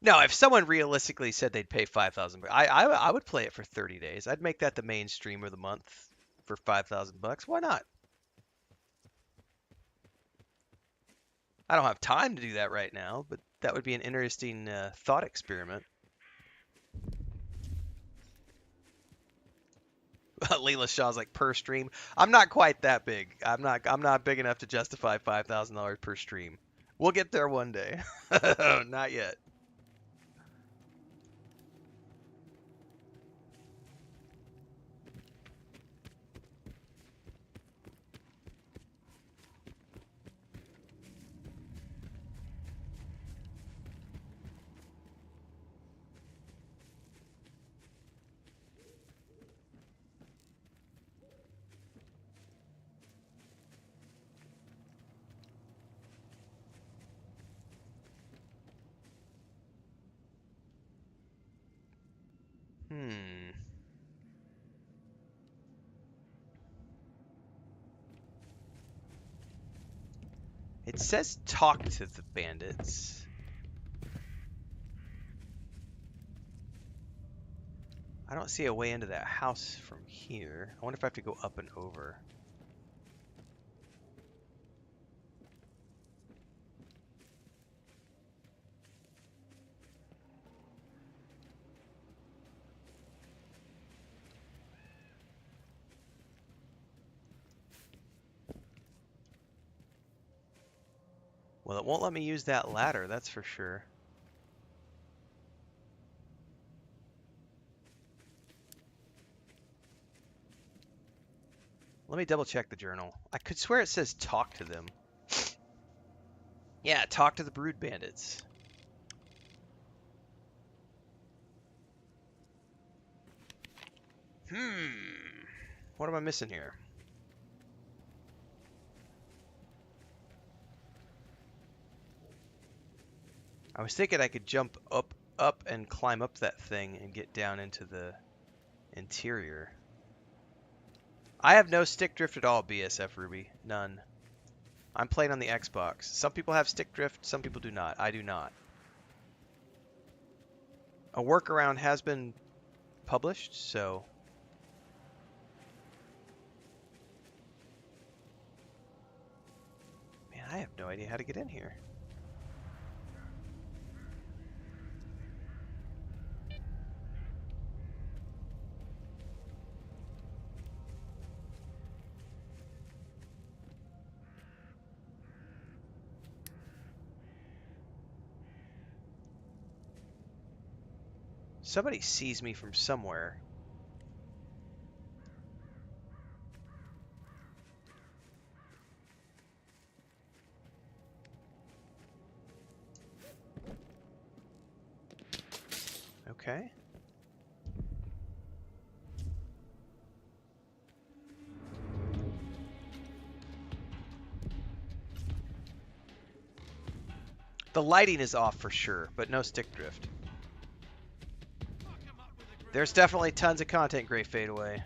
No, if someone realistically said they'd pay $5,000, I would play it for 30 days. I'd make that the main stream of the month for $5,000. Why not? I don't have time to do that right now, but that would be an interesting thought experiment. Leela Shaw's like, per stream. I'm not quite that big. I'm not big enough to justify $5,000 per stream. We'll get there one day. Not yet. It says talk to the bandits. I don't see a way into that house from here. I wonder if I have to go up and over. Well, it won't let me use that ladder, that's for sure. Let me double check the journal. I could swear it says talk to them. Yeah, talk to the brood bandits. What am I missing here? I was thinking I could jump up and climb up that thing and get down into the interior. I have no stick drift at all, BSF Ruby. None. I'm playing on the Xbox. Some people have stick drift, some people do not. I do not. A workaround has been published, so... Man, I have no idea how to get in here. Somebody sees me from somewhere. Okay. The lighting is off for sure, but no stick drift. There's definitely tons of content gray fade away.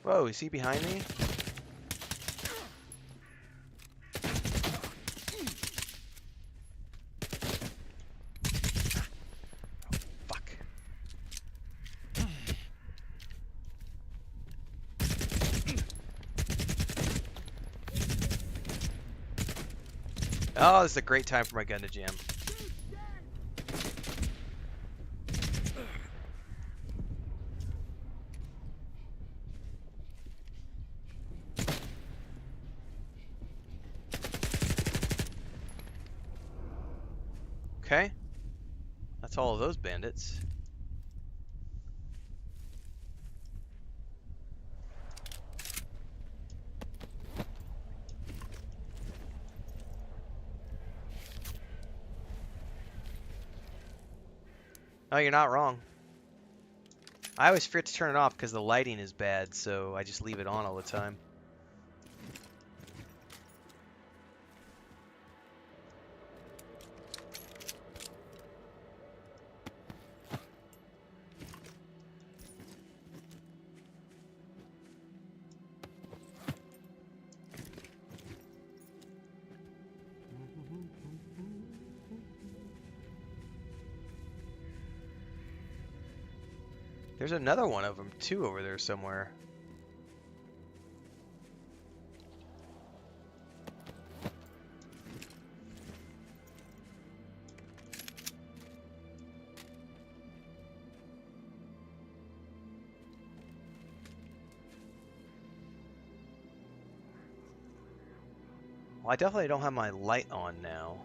Whoa, is he behind me? Fuck. Oh, this is a great time for my gun to jam. Okay. That's all of those bandits. Oh, you're not wrong. I always forget to turn it off because the lighting is bad, so I just leave it on all the time. There's another one of them too over there somewhere. Well, I definitely don't have my light on now.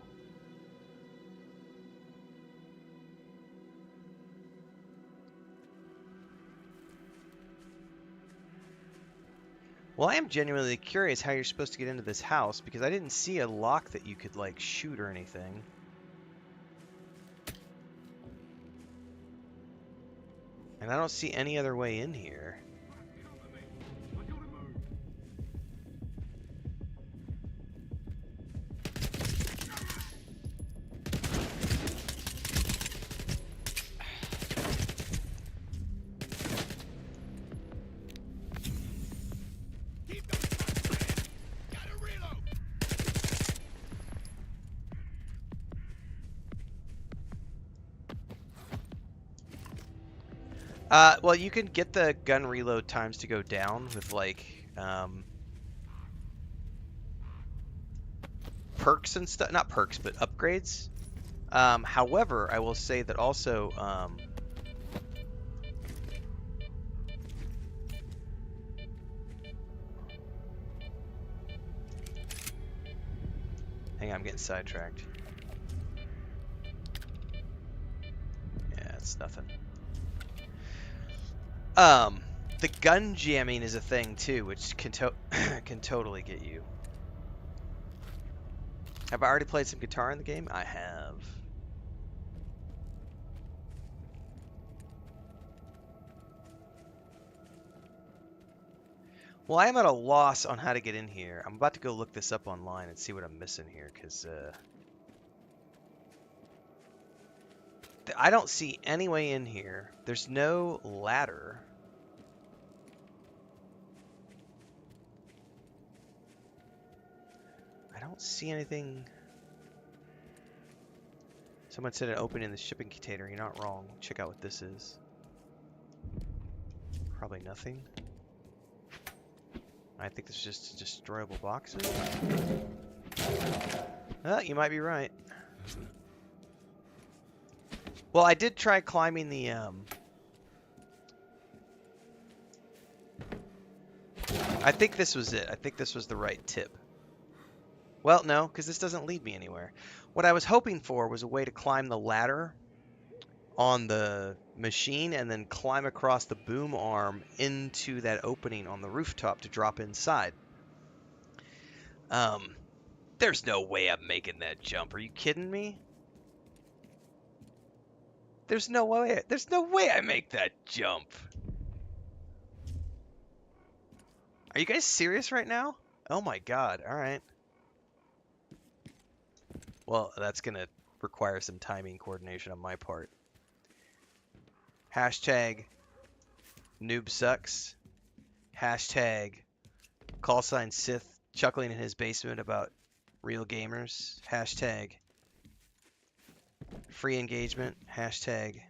Well, I am genuinely curious how you're supposed to get into this house, because I didn't see a lock that you could, like, shoot or anything. And I don't see any other way in here. Well, you can get the gun reload times to go down with, like, perks and stuff. Not perks, but upgrades. However, I will say that also, hang on, I'm getting sidetracked. Yeah, it's nothing. The gun jamming is a thing too, which can totally get you. Have I already played some guitar in the game? I have. Well, I am at a loss on how to get in here. I'm about to go look this up online and see what I'm missing here, because I don't see any way in here. There's no ladder. I don't see anything. Someone said an opening in the shipping container. You're not wrong. Check out what this is. Probably nothing. I think this is just destroyable boxes. You might be right. Well, I did try climbing the I think this was it. I think this was the right tip. Well, no, because this doesn't lead me anywhere. What I was hoping for was a way to climb the ladder on the machine and then climb across the boom arm into that opening on the rooftop to drop inside. There's no way I'm making that jump. Are you kidding me? There's no way I make that jump. Are you guys serious right now? Oh my god. All right. Well, that's going to require some timing coordination on my part. Hashtag noob sucks. Hashtag callsign Sith chuckling in his basement about real gamers. Hashtag free engagement. Hashtag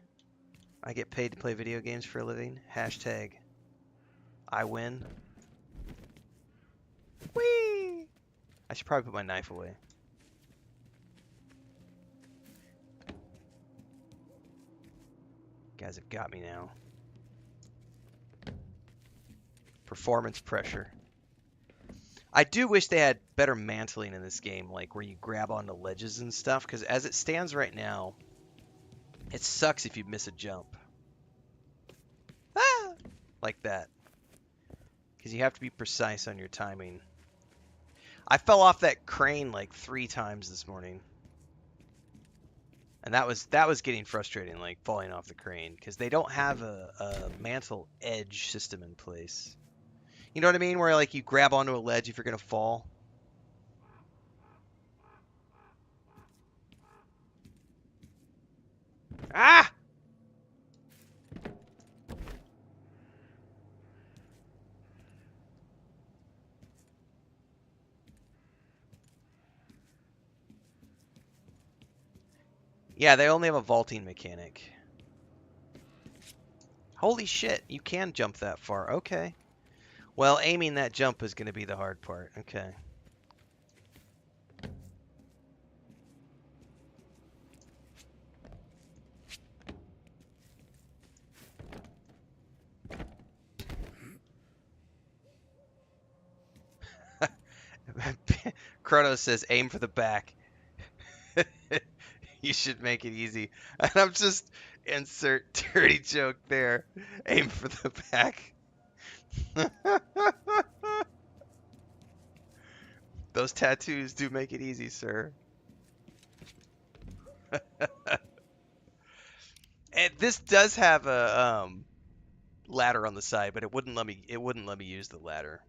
I get paid to play video games for a living. Hashtag I win. Whee! I should probably put my knife away. You guys have got me now. Performance pressure. I do wish they had better mantling in this game, like where you grab onto ledges and stuff, because as it stands right now, it sucks if you miss a jump. Ah! Like that. Because you have to be precise on your timing. I fell off that crane like 3 times this morning. And that was getting frustrating, like falling off the crane, because they don't have a mantle edge system in place. You know what I mean? Where like you grab onto a ledge if you're gonna fall. Ah! Yeah, they only have a vaulting mechanic. Holy shit, you can jump that far. Okay. Well, aiming that jump is going to be the hard part. Okay. Kronos says, aim for the back. You should make it easy. And I'm just insert dirty joke there. Aim for the back. Those tattoos do make it easy, sir. And this does have a ladder on the side, but it wouldn't let me use the ladder.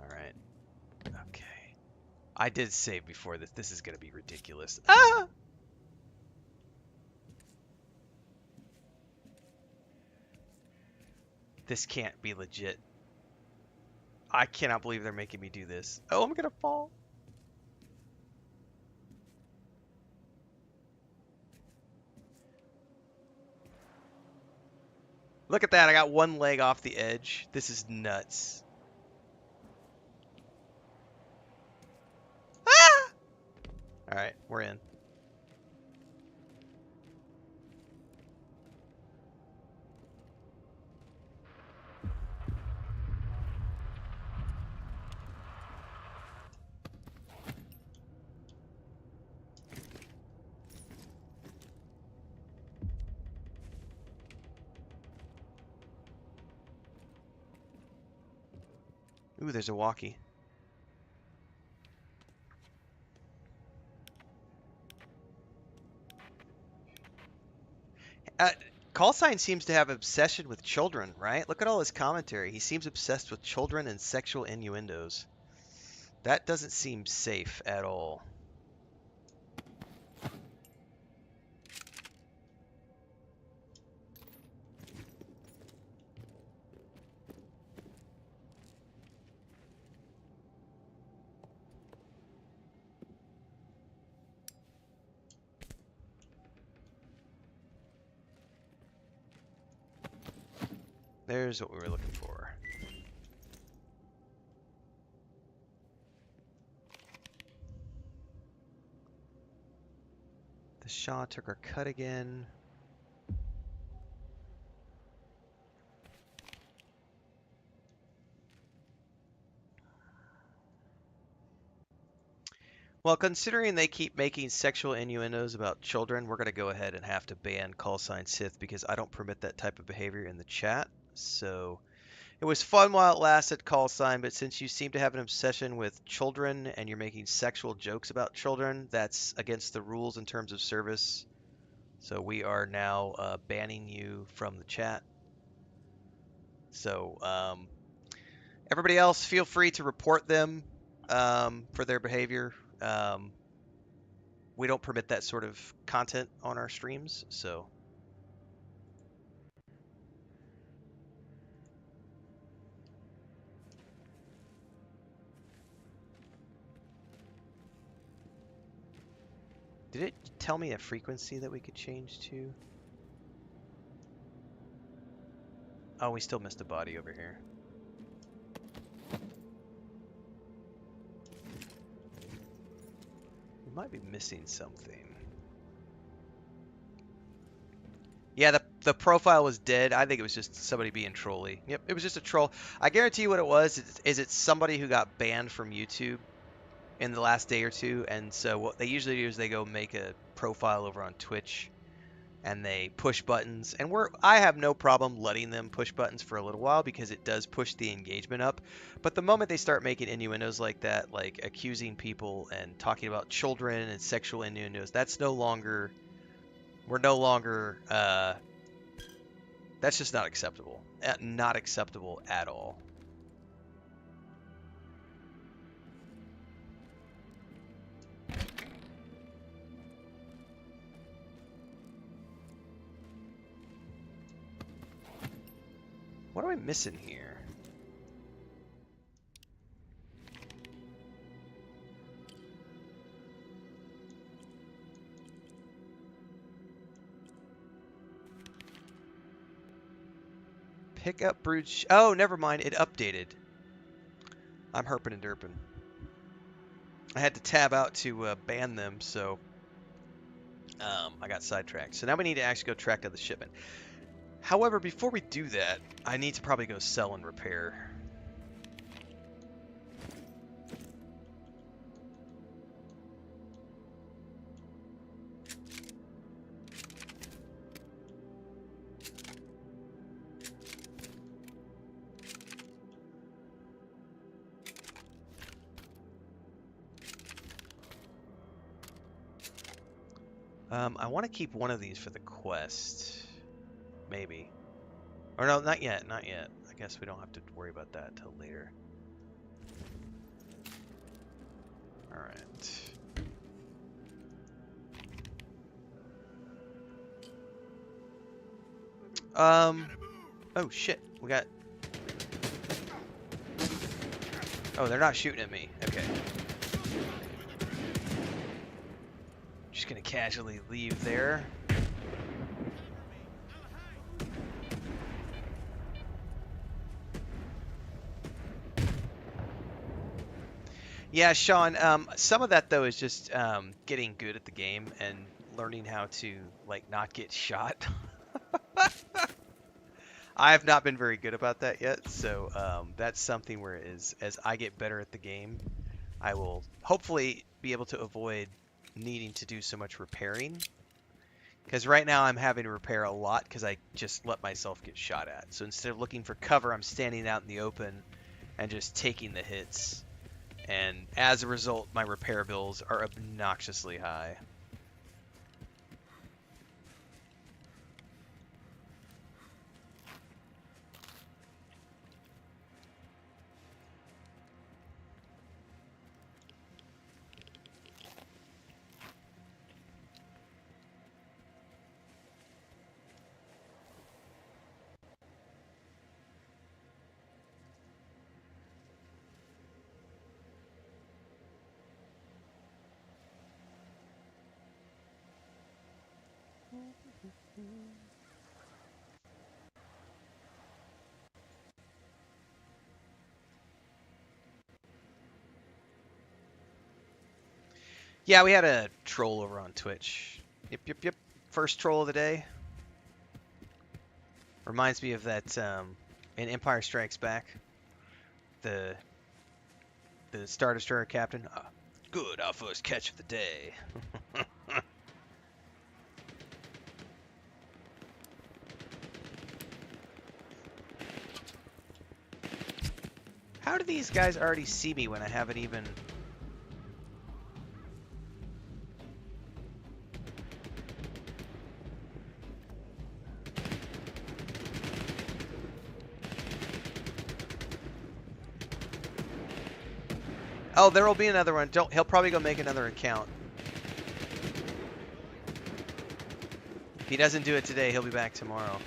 All right. Okay. I did save before this. This is going to be ridiculous. Ah! This can't be legit. I cannot believe they're making me do this. Oh, I'm going to fall. Look at that. I got one leg off the edge. This is nuts. Ah! All right, we're in. Ooh, there's a walkie. Callsign seems to have obsession with children, right? Look at all his commentary. He seems obsessed with children and sexual innuendos. That doesn't seem safe at all. There's what we were looking for. The Shaw took our cut again. Well, considering they keep making sexual innuendos about children, we're going to go ahead and have to ban callsign Sith because I don't permit that type of behavior in the chat. So it was fun while it lasted, callsign, but since you seem to have an obsession with children and you're making sexual jokes about children, that's against the rules in terms of service. So we are now banning you from the chat. So everybody else, feel free to report them for their behavior. We don't permit that sort of content on our streams, so. Did it tell me a frequency that we could change to? Oh, we still missed a body over here. We might be missing something. Yeah, the profile was dead. I think it was just somebody being trolly. Yep, it was just a troll. I guarantee you what it was is it's somebody who got banned from YouTube in the last day or two, and so what they usually do is they go make a profile over on Twitch and they push buttons, and I have no problem letting them push buttons for a little while because it does push the engagement up. But the moment they start making innuendos like that, like accusing people and talking about children and sexual innuendos, that's no longer, we're no longer, that's just not acceptable. Not acceptable at all. What am I missing here? Pick up brood. Oh, never mind. It updated. I'm herping and derping. I had to tab out to ban them, so I got sidetracked. So now we need to actually go track down the shipment. However, before we do that, I need to probably go sell and repair. I want to keep one of these for the quest. Maybe. Or no, not yet, not yet. I guess we don't have to worry about that until later. Alright. Oh shit, we got... Oh, they're not shooting at me. Okay. Just gonna casually leave there. Yeah, Sean, some of that though is just getting good at the game and learning how to like not get shot. I have not been very good about that yet, so that's something where as I get better at the game, I will hopefully be able to avoid needing to do so much repairing. Because right now I'm having to repair a lot because I just let myself get shot at. So instead of looking for cover, I'm standing out in the open and just taking the hits. And as a result, my repair bills are obnoxiously high. Yeah, we had a troll over on Twitch. Yep. First troll of the day. Reminds me of that in Empire Strikes Back. The Star Destroyer captain. Good, our first catch of the day. How do these guys already see me when I haven't even... Oh, there will be another one. He'll probably go make another account. If he doesn't do it today, he'll be back tomorrow.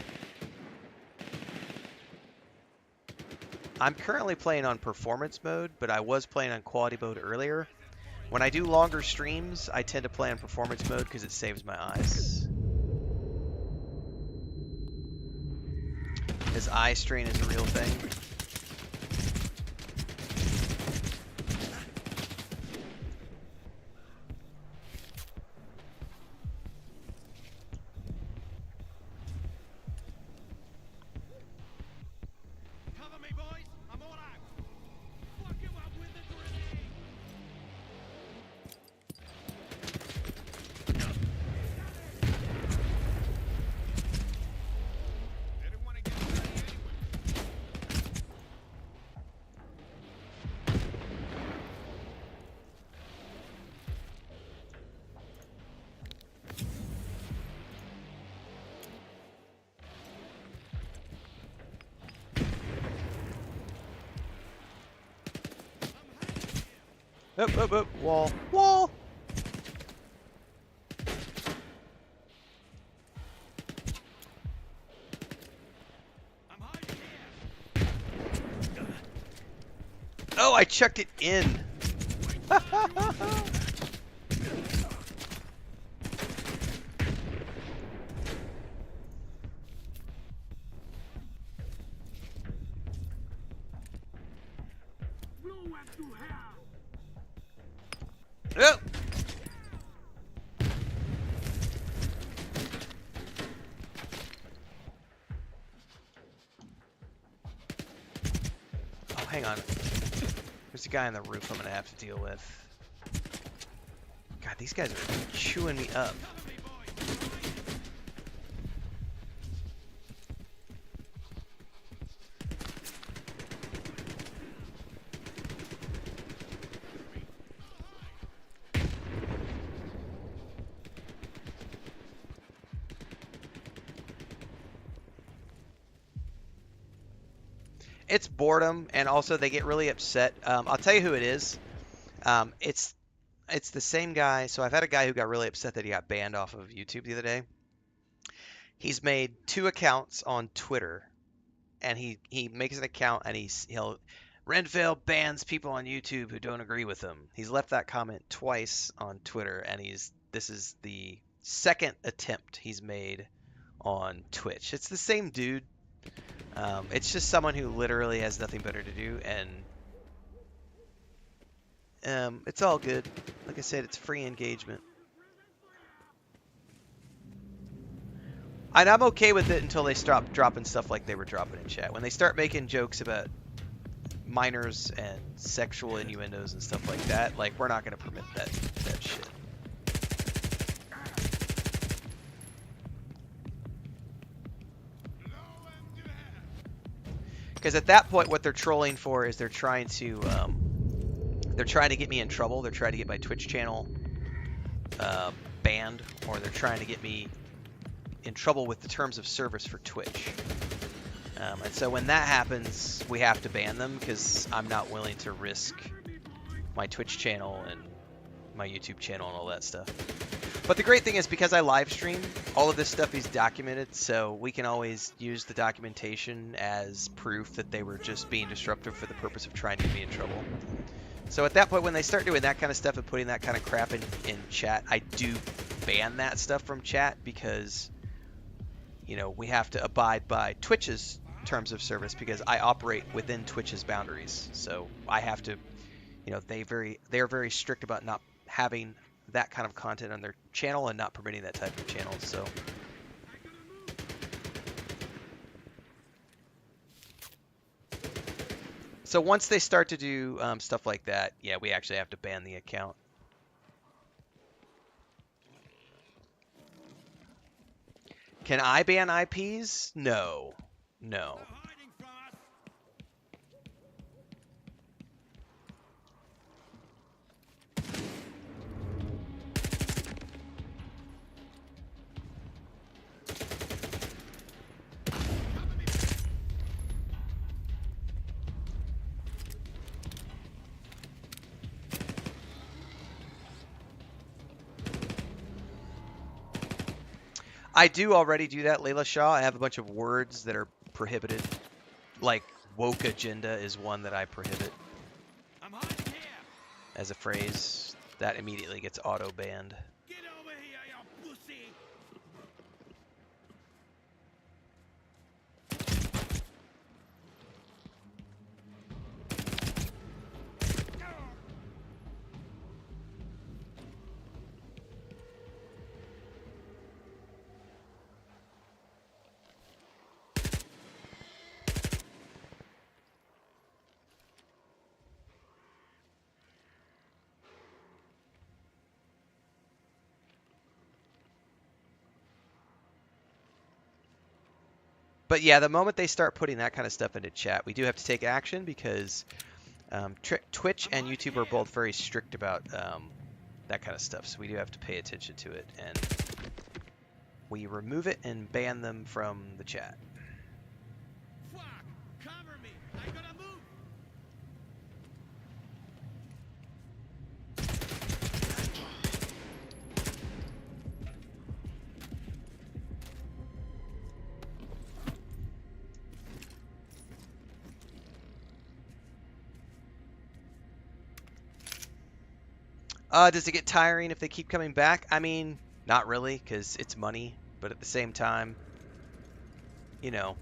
I'm currently playing on performance mode, but I was playing on quality mode earlier. When I do longer streams, I tend to play on performance mode because it saves my eyes. His eye strain is a real thing. Up, wall, wall! Oh, I chucked it in! Oh! Oh, hang on. There's a guy on the roof I'm gonna have to deal with. God, these guys are chewing me up. It's boredom, and also they get really upset. I'll tell you who it is. It's the same guy. So I've had a guy who got really upset that he got banned off of YouTube the other day. He's made 2 accounts on Twitter, and he makes an account and he'll Renfail bans people on YouTube who don't agree with him. He's left that comment twice on Twitter, and this is the second attempt he's made on Twitch. It's the same dude. It's just someone who literally has nothing better to do, and it's all good. Like I said, it's free engagement. And I'm okay with it until they stop dropping stuff like they were dropping in chat. When they start making jokes about minors and sexual innuendos and stuff like that, like, we're not going to permit that shit. Because at that point, what they're trolling for is they're trying to get me in trouble. They're trying to get my Twitch channel banned, or they're trying to get me in trouble with the terms of service for Twitch. And so when that happens, we have to ban them because I'm not willing to risk my Twitch channel and my YouTube channel and all that stuff. But the great thing is, because I live stream, all of this stuff is documented, so we can always use the documentation as proof that they were just being disruptive for the purpose of trying to get me in trouble. So at that point, when they start doing that kind of stuff and putting that kind of crap in chat, I do ban that stuff from chat because, you know, we have to abide by Twitch's terms of service because I operate within Twitch's boundaries. So I have to, you know, they're very strict about not having that kind of content on their channel and not permitting that type of channel. So once they start to do stuff like that, yeah, we actually have to ban the account. Can I ban IPs? No. No. I do already do that, Layla Shaw. I have a bunch of words that are prohibited. Like, woke agenda is one that I prohibit as a phrase. That immediately gets auto-banned. But yeah, the moment they start putting that kind of stuff into chat, we do have to take action because Twitch and YouTube are both very strict about that kind of stuff. So we do have to pay attention to it, and we remove it and ban them from the chat. Does it get tiring if they keep coming back? I mean, not really, because it's money. But at the same time, you know,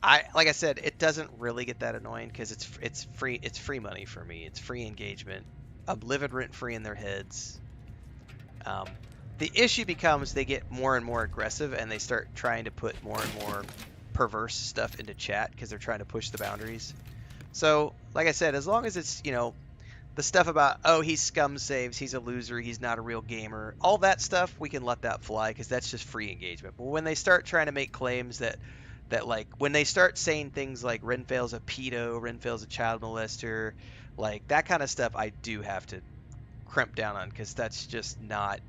like I said, it doesn't really get that annoying because it's free. It's free money for me. It's free engagement. I'm living rent free in their heads. The issue becomes they get more and more aggressive and they start trying to put more and more perverse stuff into chat because they're trying to push the boundaries. So, like I said, as long as it's, you know, the stuff about, oh, he's scum saves, he's a loser, he's not a real gamer, all that stuff, we can let that fly because that's just free engagement. But when they start trying to make claims that like, when they start saying things like Renfail's a pedo, Renfail's a child molester, like that kind of stuff, I do have to crimp down on because that's just not,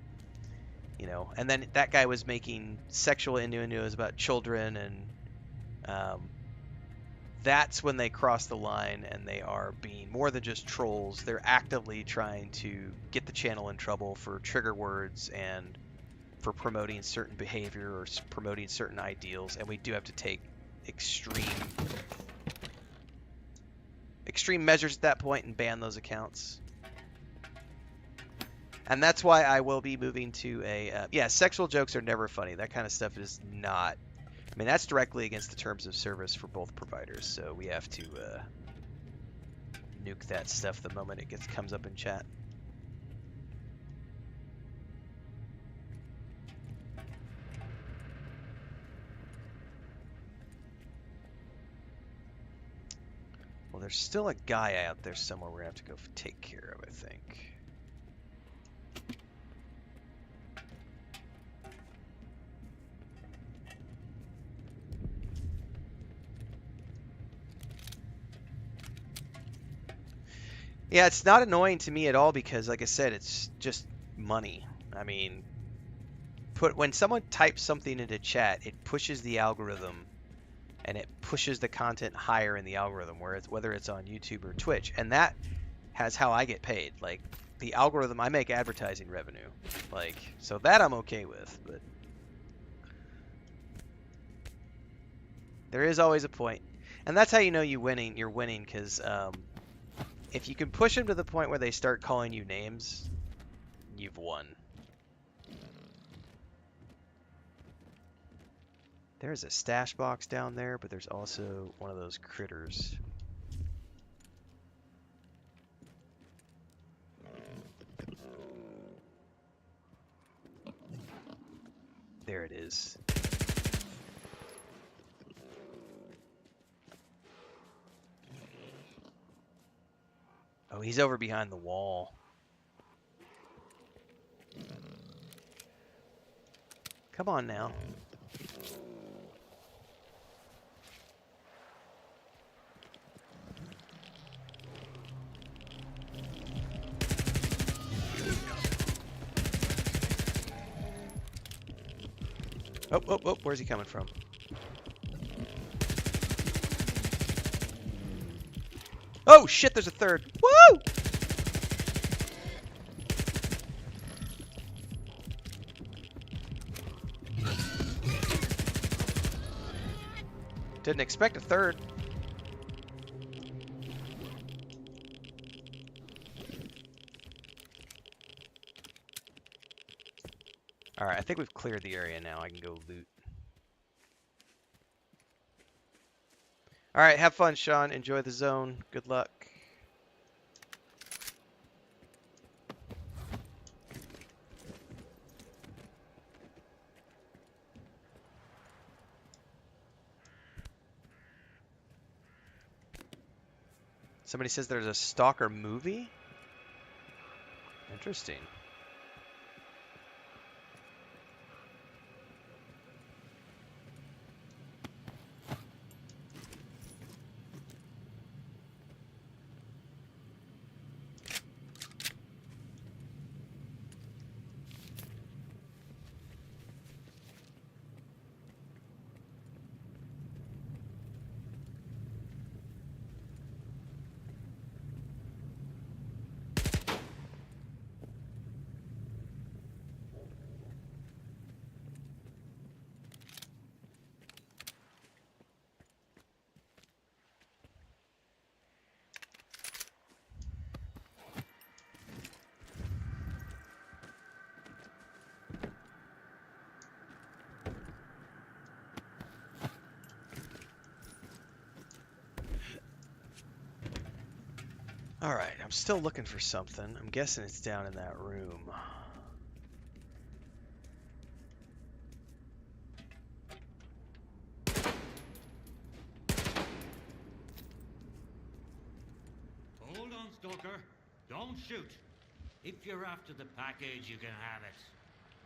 you know. And then that guy was making sexual innuendos about children, and that's when they cross the line and they are being more than just trolls. They're actively trying to get the channel in trouble for trigger words and for promoting certain behavior or promoting certain ideals, and we do have to take extreme measures at that point and ban those accounts. And that's why I will be moving to a yeah, sexual jokes are never funny. That kind of stuff is not. I mean, that's directly against the terms of service for both providers, so we have to nuke that stuff the moment it comes up in chat. Well, there's still a guy out there somewhere we're going to have to go take care of, I think. Yeah, it's not annoying to me at all because, like I said, it's just money. I mean, when someone types something into chat, it pushes the algorithm and it pushes the content higher in the algorithm, whether it's on YouTube or Twitch, and that has how I get paid. Like, the algorithm, I make advertising revenue, like, so that I'm okay with, but there is always a point, and that's how you know you're winning, because if you can push them to the point where they start calling you names, you've won. There's a stash box down there, but there's also one of those critters. There it is. Oh, he's over behind the wall. Come on now. Oh, oh, oh, where's he coming from? Oh shit, there's a third. Woo! Didn't expect a third. Alright, I think we've cleared the area now. I can go loot. Alright, have fun, Sean. Enjoy the zone. Good luck. Somebody says there's a S.T.A.L.K.E.R movie? Interesting. Alright, I'm still looking for something. I'm guessing it's down in that room. Hold on, Stalker. Don't shoot. If you're after the package, you can have it.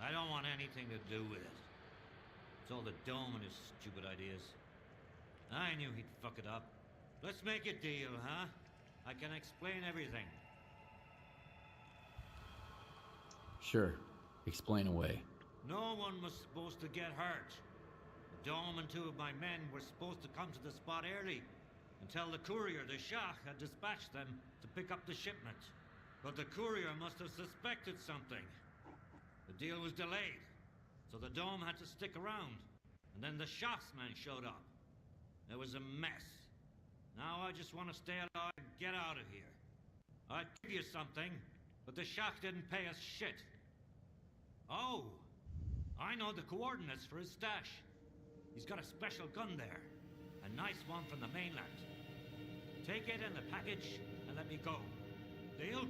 I don't want anything to do with it. It's all the dome and his stupid ideas. I knew he'd fuck it up. Let's make a deal, huh? I can explain everything. Sure. Explain away. No one was supposed to get hurt. The Dome and two of my men were supposed to come to the spot early and tell the courier the Shah had dispatched them to pick up the shipment. But the courier must have suspected something. The deal was delayed, so the Dome had to stick around. And then the Shah's men showed up. It was a mess. Now I just want to stay alive and get out of here. I'd give you something, but the Shah didn't pay us shit. Oh, I know the coordinates for his stash. He's got a special gun there. A nice one from the mainland. Take it in the package and let me go. Deal?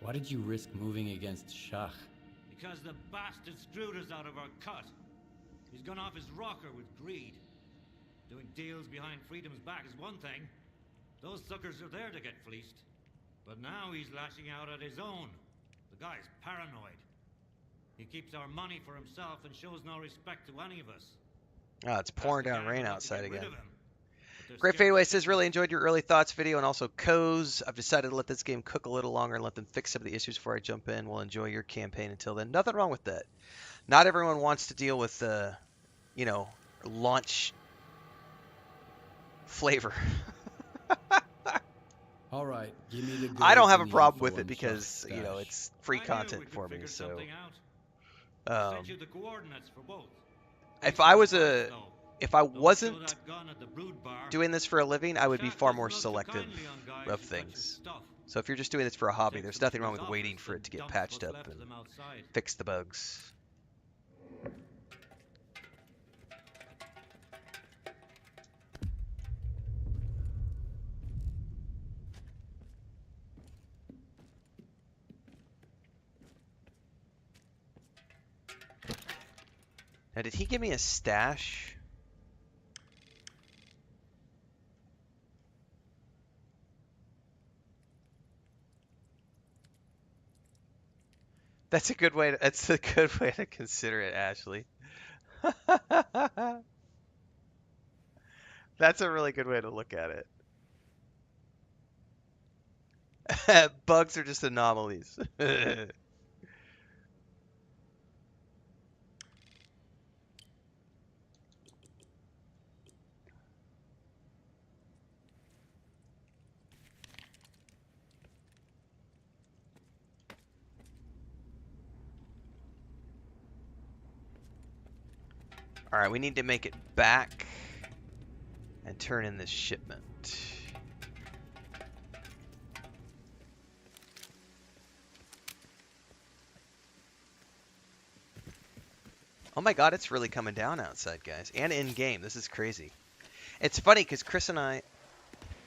Why did you risk moving against Shah? Because the bastard screwed us out of our cut. He's gone off his rocker with greed. Doing deals behind Freedom's back is one thing. Those suckers are there to get fleeced. But now he's lashing out at his own. The guy's paranoid. He keeps our money for himself and shows no respect to any of us. Ah, it's pouring down rain outside again. Great Great Fadeaway says, really enjoyed your early thoughts video and also Co's. I've decided to let this game cook a little longer and let them fix some of the issues before I jump in. We'll enjoy your campaign until then. Nothing wrong with that. Not everyone wants to deal with, you know, launch flavor. All right, give me the goods. I don't have a and the problem info with it on because, you know, it's free content for me, so. Sent you the coordinates for both. If I wasn't doing this for a living, I would be far more selective of things. So if you're just doing this for a hobby, there's nothing wrong with waiting for it to get patched up and fix the bugs. Now, did he give me a stash? That's a good way to consider it, Ashley. That's a really good way to look at it. Bugs are just anomalies. All right, we need to make it back and turn in this shipment. Oh my god, it's really coming down outside, guys. And in-game. This is crazy. It's funny because Chris and I...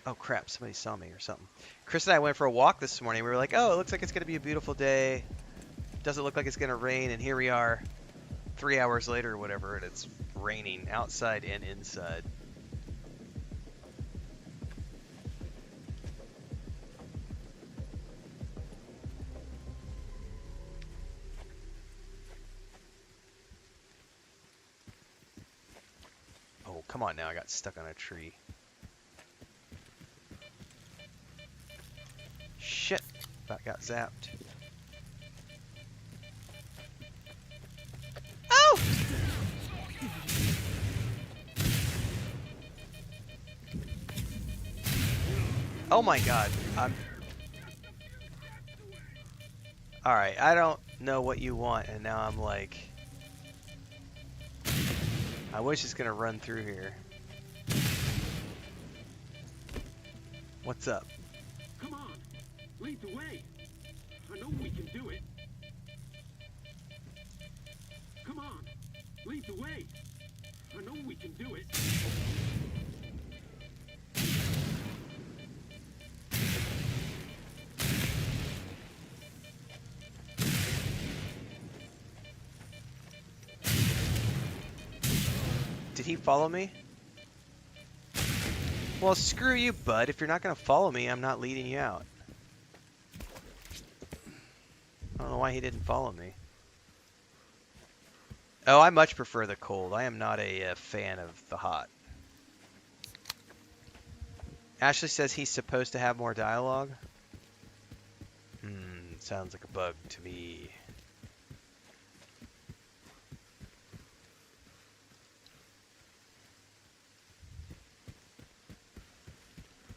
Oh crap, somebody saw me or something. Chris and I went for a walk this morning. We were like, oh, it looks like it's going to be a beautiful day. Doesn't look like it's going to rain. And here we are 3 hours later or whatever, and it's raining outside and inside. Oh, come on now. I got stuck on a tree. Shit. That got zapped. Oh! Oh my god. Alright, I don't know what you want, and now I'm like... I wish it's gonna run through here. What's up? Come on, lead the way. I know we can do it. Come on, lead the way. I know we can do it. Did he follow me? Well, screw you, bud. If you're not going to follow me, I'm not leading you out. I don't know why he didn't follow me. Oh, I much prefer the cold. I am not a fan of the hot. Ashley says he's supposed to have more dialogue. Sounds like a bug to me.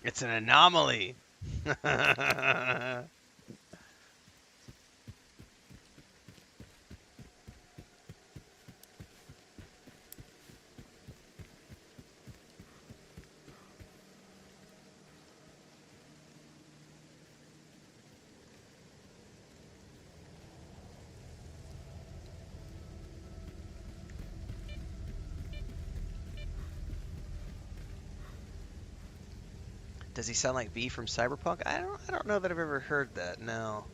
It's an anomaly. Does he sound like V from Cyberpunk? I don't know that I've ever heard that. No.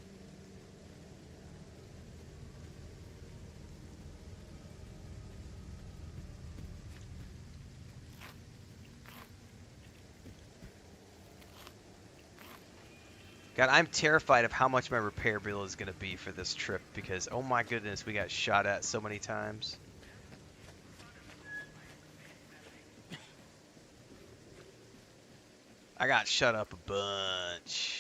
God, I'm terrified of how much my repair bill is going to be for this trip because, oh my goodness, we got shot at so many times. I got shut up a bunch.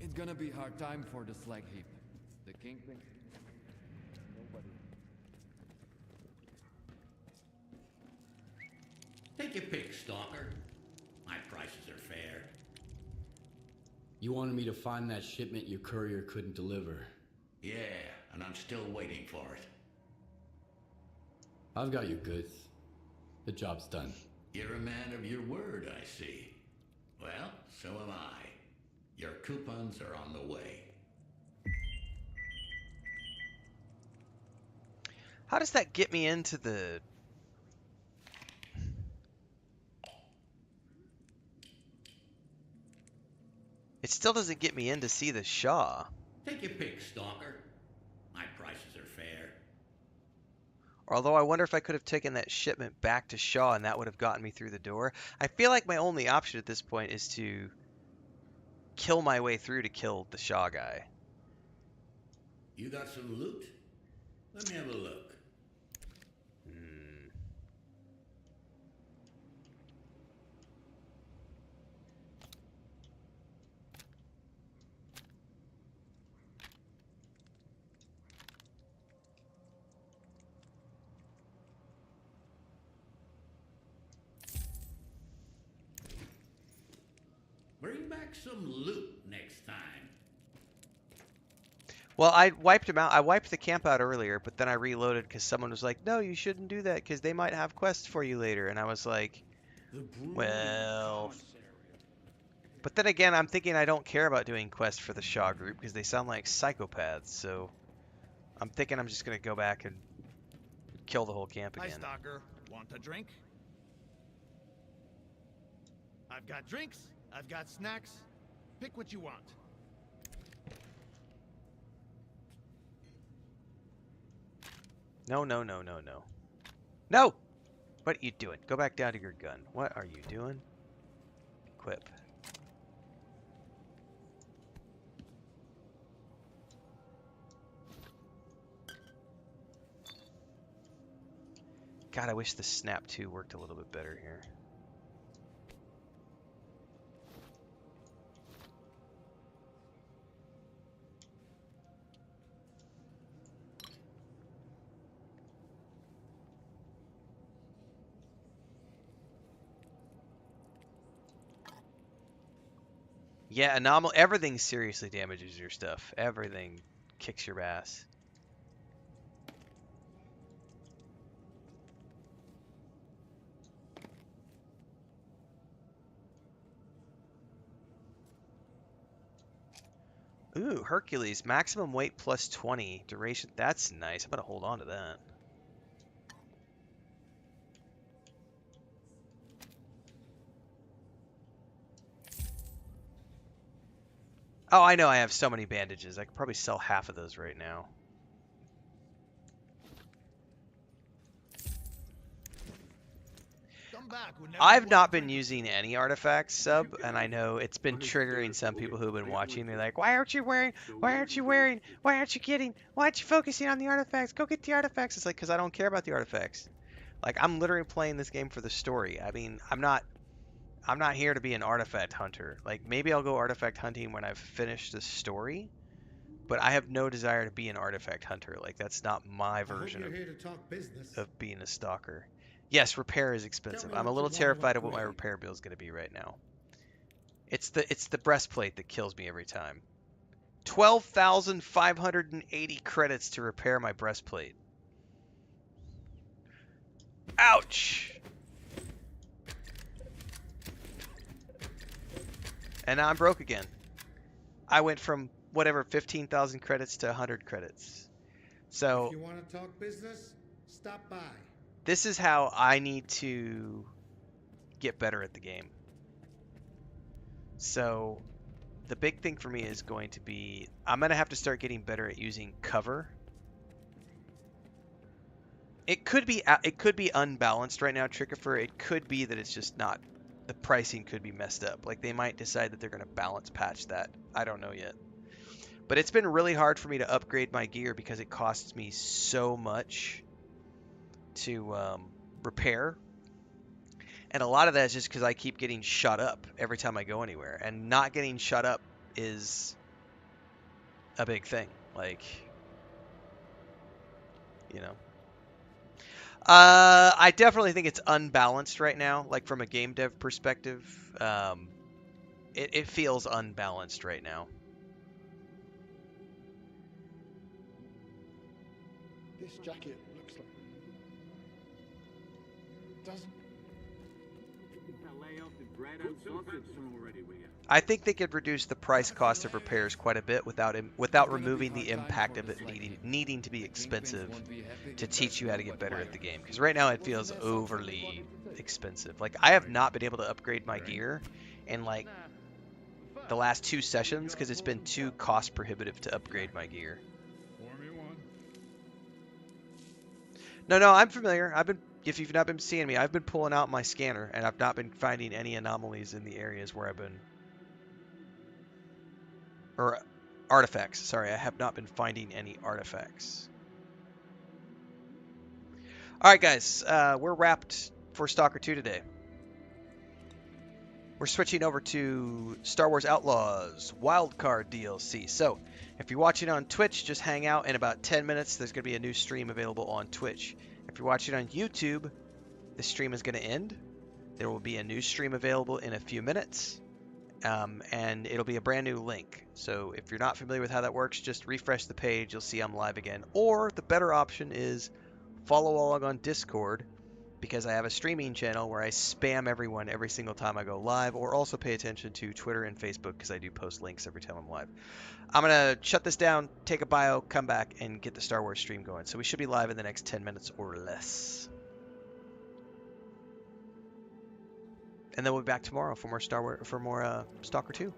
It's gonna be a hard time for the slag heap. The Kingpin... Nobody... Stalker. My prices are fair. You wanted me to find that shipment your courier couldn't deliver. Yeah, and I'm still waiting for it. I've got your goods. The job's done. You're a man of your word, I see. Well, so am I. Your coupons are on the way. How does that get me into the... It still doesn't get me in to see the Shaw. Take your pick, Stalker. My prices are fair. Although I wonder if I could have taken that shipment back to Shaw and that would have gotten me through the door. I feel like my only option at this point is to kill my way through to kill the Shaw guy. You got some loot? Let me have a look. Bring back some loot next time. Well, I wiped him out. I wiped the camp out earlier, but then I reloaded because someone was like, no, you shouldn't do that because they might have quests for you later. And I was like, well... But then again, I'm thinking I don't care about doing quests for the Shaw group because they sound like psychopaths. So I'm thinking I'm just going to go back and kill the whole camp again. Hi, Stalker. Want a drink? I've got drinks. I've got snacks. Pick what you want. No, no, no, no, no. No! What are you doing? Go back down to your gun. What are you doing? Equip. God, I wish the Snap 2 worked a little bit better here. Yeah, anomaly. Everything seriously damages your stuff. Everything kicks your ass. Ooh, Hercules. Maximum weight plus 20. Duration. That's nice. I'm going to hold on to that. Oh, I know I have so many bandages. I could probably sell half of those right now. I've not been using any artifacts, sub, and I know it's been triggering some people who've been watching. They're like, why aren't you wearing? Why aren't you wearing? Why aren't you getting? Why aren't you focusing on the artifacts? Go get the artifacts. It's like, because I don't care about the artifacts. Like, I'm literally playing this game for the story. I mean, I'm not here to be an artifact hunter. Like, maybe I'll go artifact hunting when I've finished the story, but I have no desire to be an artifact hunter. Like, that's not my version of being a stalker. Yes, repair is expensive. I'm a little terrified of what my repair bill is going to be right now. It's the breastplate that kills me every time. 12,580 credits to repair my breastplate. Ouch! And now I'm broke again. I went from whatever 15,000 credits to 100 credits. So if you want to talk business, stop by. This is how I need to get better at the game. So the big thing for me is going to be, I'm going to have to start getting better at using cover. It could be unbalanced right now, Trickifer. It could be that it's just not, the pricing could be messed up. Like, they might decide that they're going to balance patch that. I don't know yet. But it's been really hard for me to upgrade my gear because it costs me so much to repair. And a lot of that is just because I keep getting shut up every time I go anywhere. And not getting shut up is a big thing. Like, you know. I definitely think it's unbalanced right now. Like from a game dev perspective, it feels unbalanced right now. This jacket looks like... doesn't... Lay off the bread and sausage already, will you? I think they could reduce the price cost of repairs quite a bit without removing the impact of it needing to be expensive to teach you how to get better at the game. Because right now it feels overly expensive. Like I have not been able to upgrade my gear in like the last 2 sessions because it's been too cost prohibitive to upgrade my gear. No, I'm familiar. If you've not been seeing me, I've been pulling out my scanner and I've not been finding any anomalies in the areas where I've been... Or artifacts. Sorry, I have not been finding any artifacts. Alright guys, we're wrapped for S.T.A.L.K.E.R 2 today. We're switching over to Star Wars Outlaws Wildcard DLC. So, if you're watching on Twitch, just hang out. In about 10 minutes, there's going to be a new stream available on Twitch. If you're watching on YouTube, this stream is going to end. There will be a new stream available in a few minutes. And it'll be a brand new link. So if you're not familiar with how that works, just refresh the page. You'll see I'm live again. Or the better option is follow along on Discord, because I have a streaming channel where I spam everyone every single time I go live, or also pay attention to Twitter and Facebook because I do post links every time I'm live. I'm going to shut this down, take a bio, come back, and get the Star Wars stream going. So we should be live in the next 10 minutes or less. And then we'll be back tomorrow for more S.T.A.L.K.E.R 2.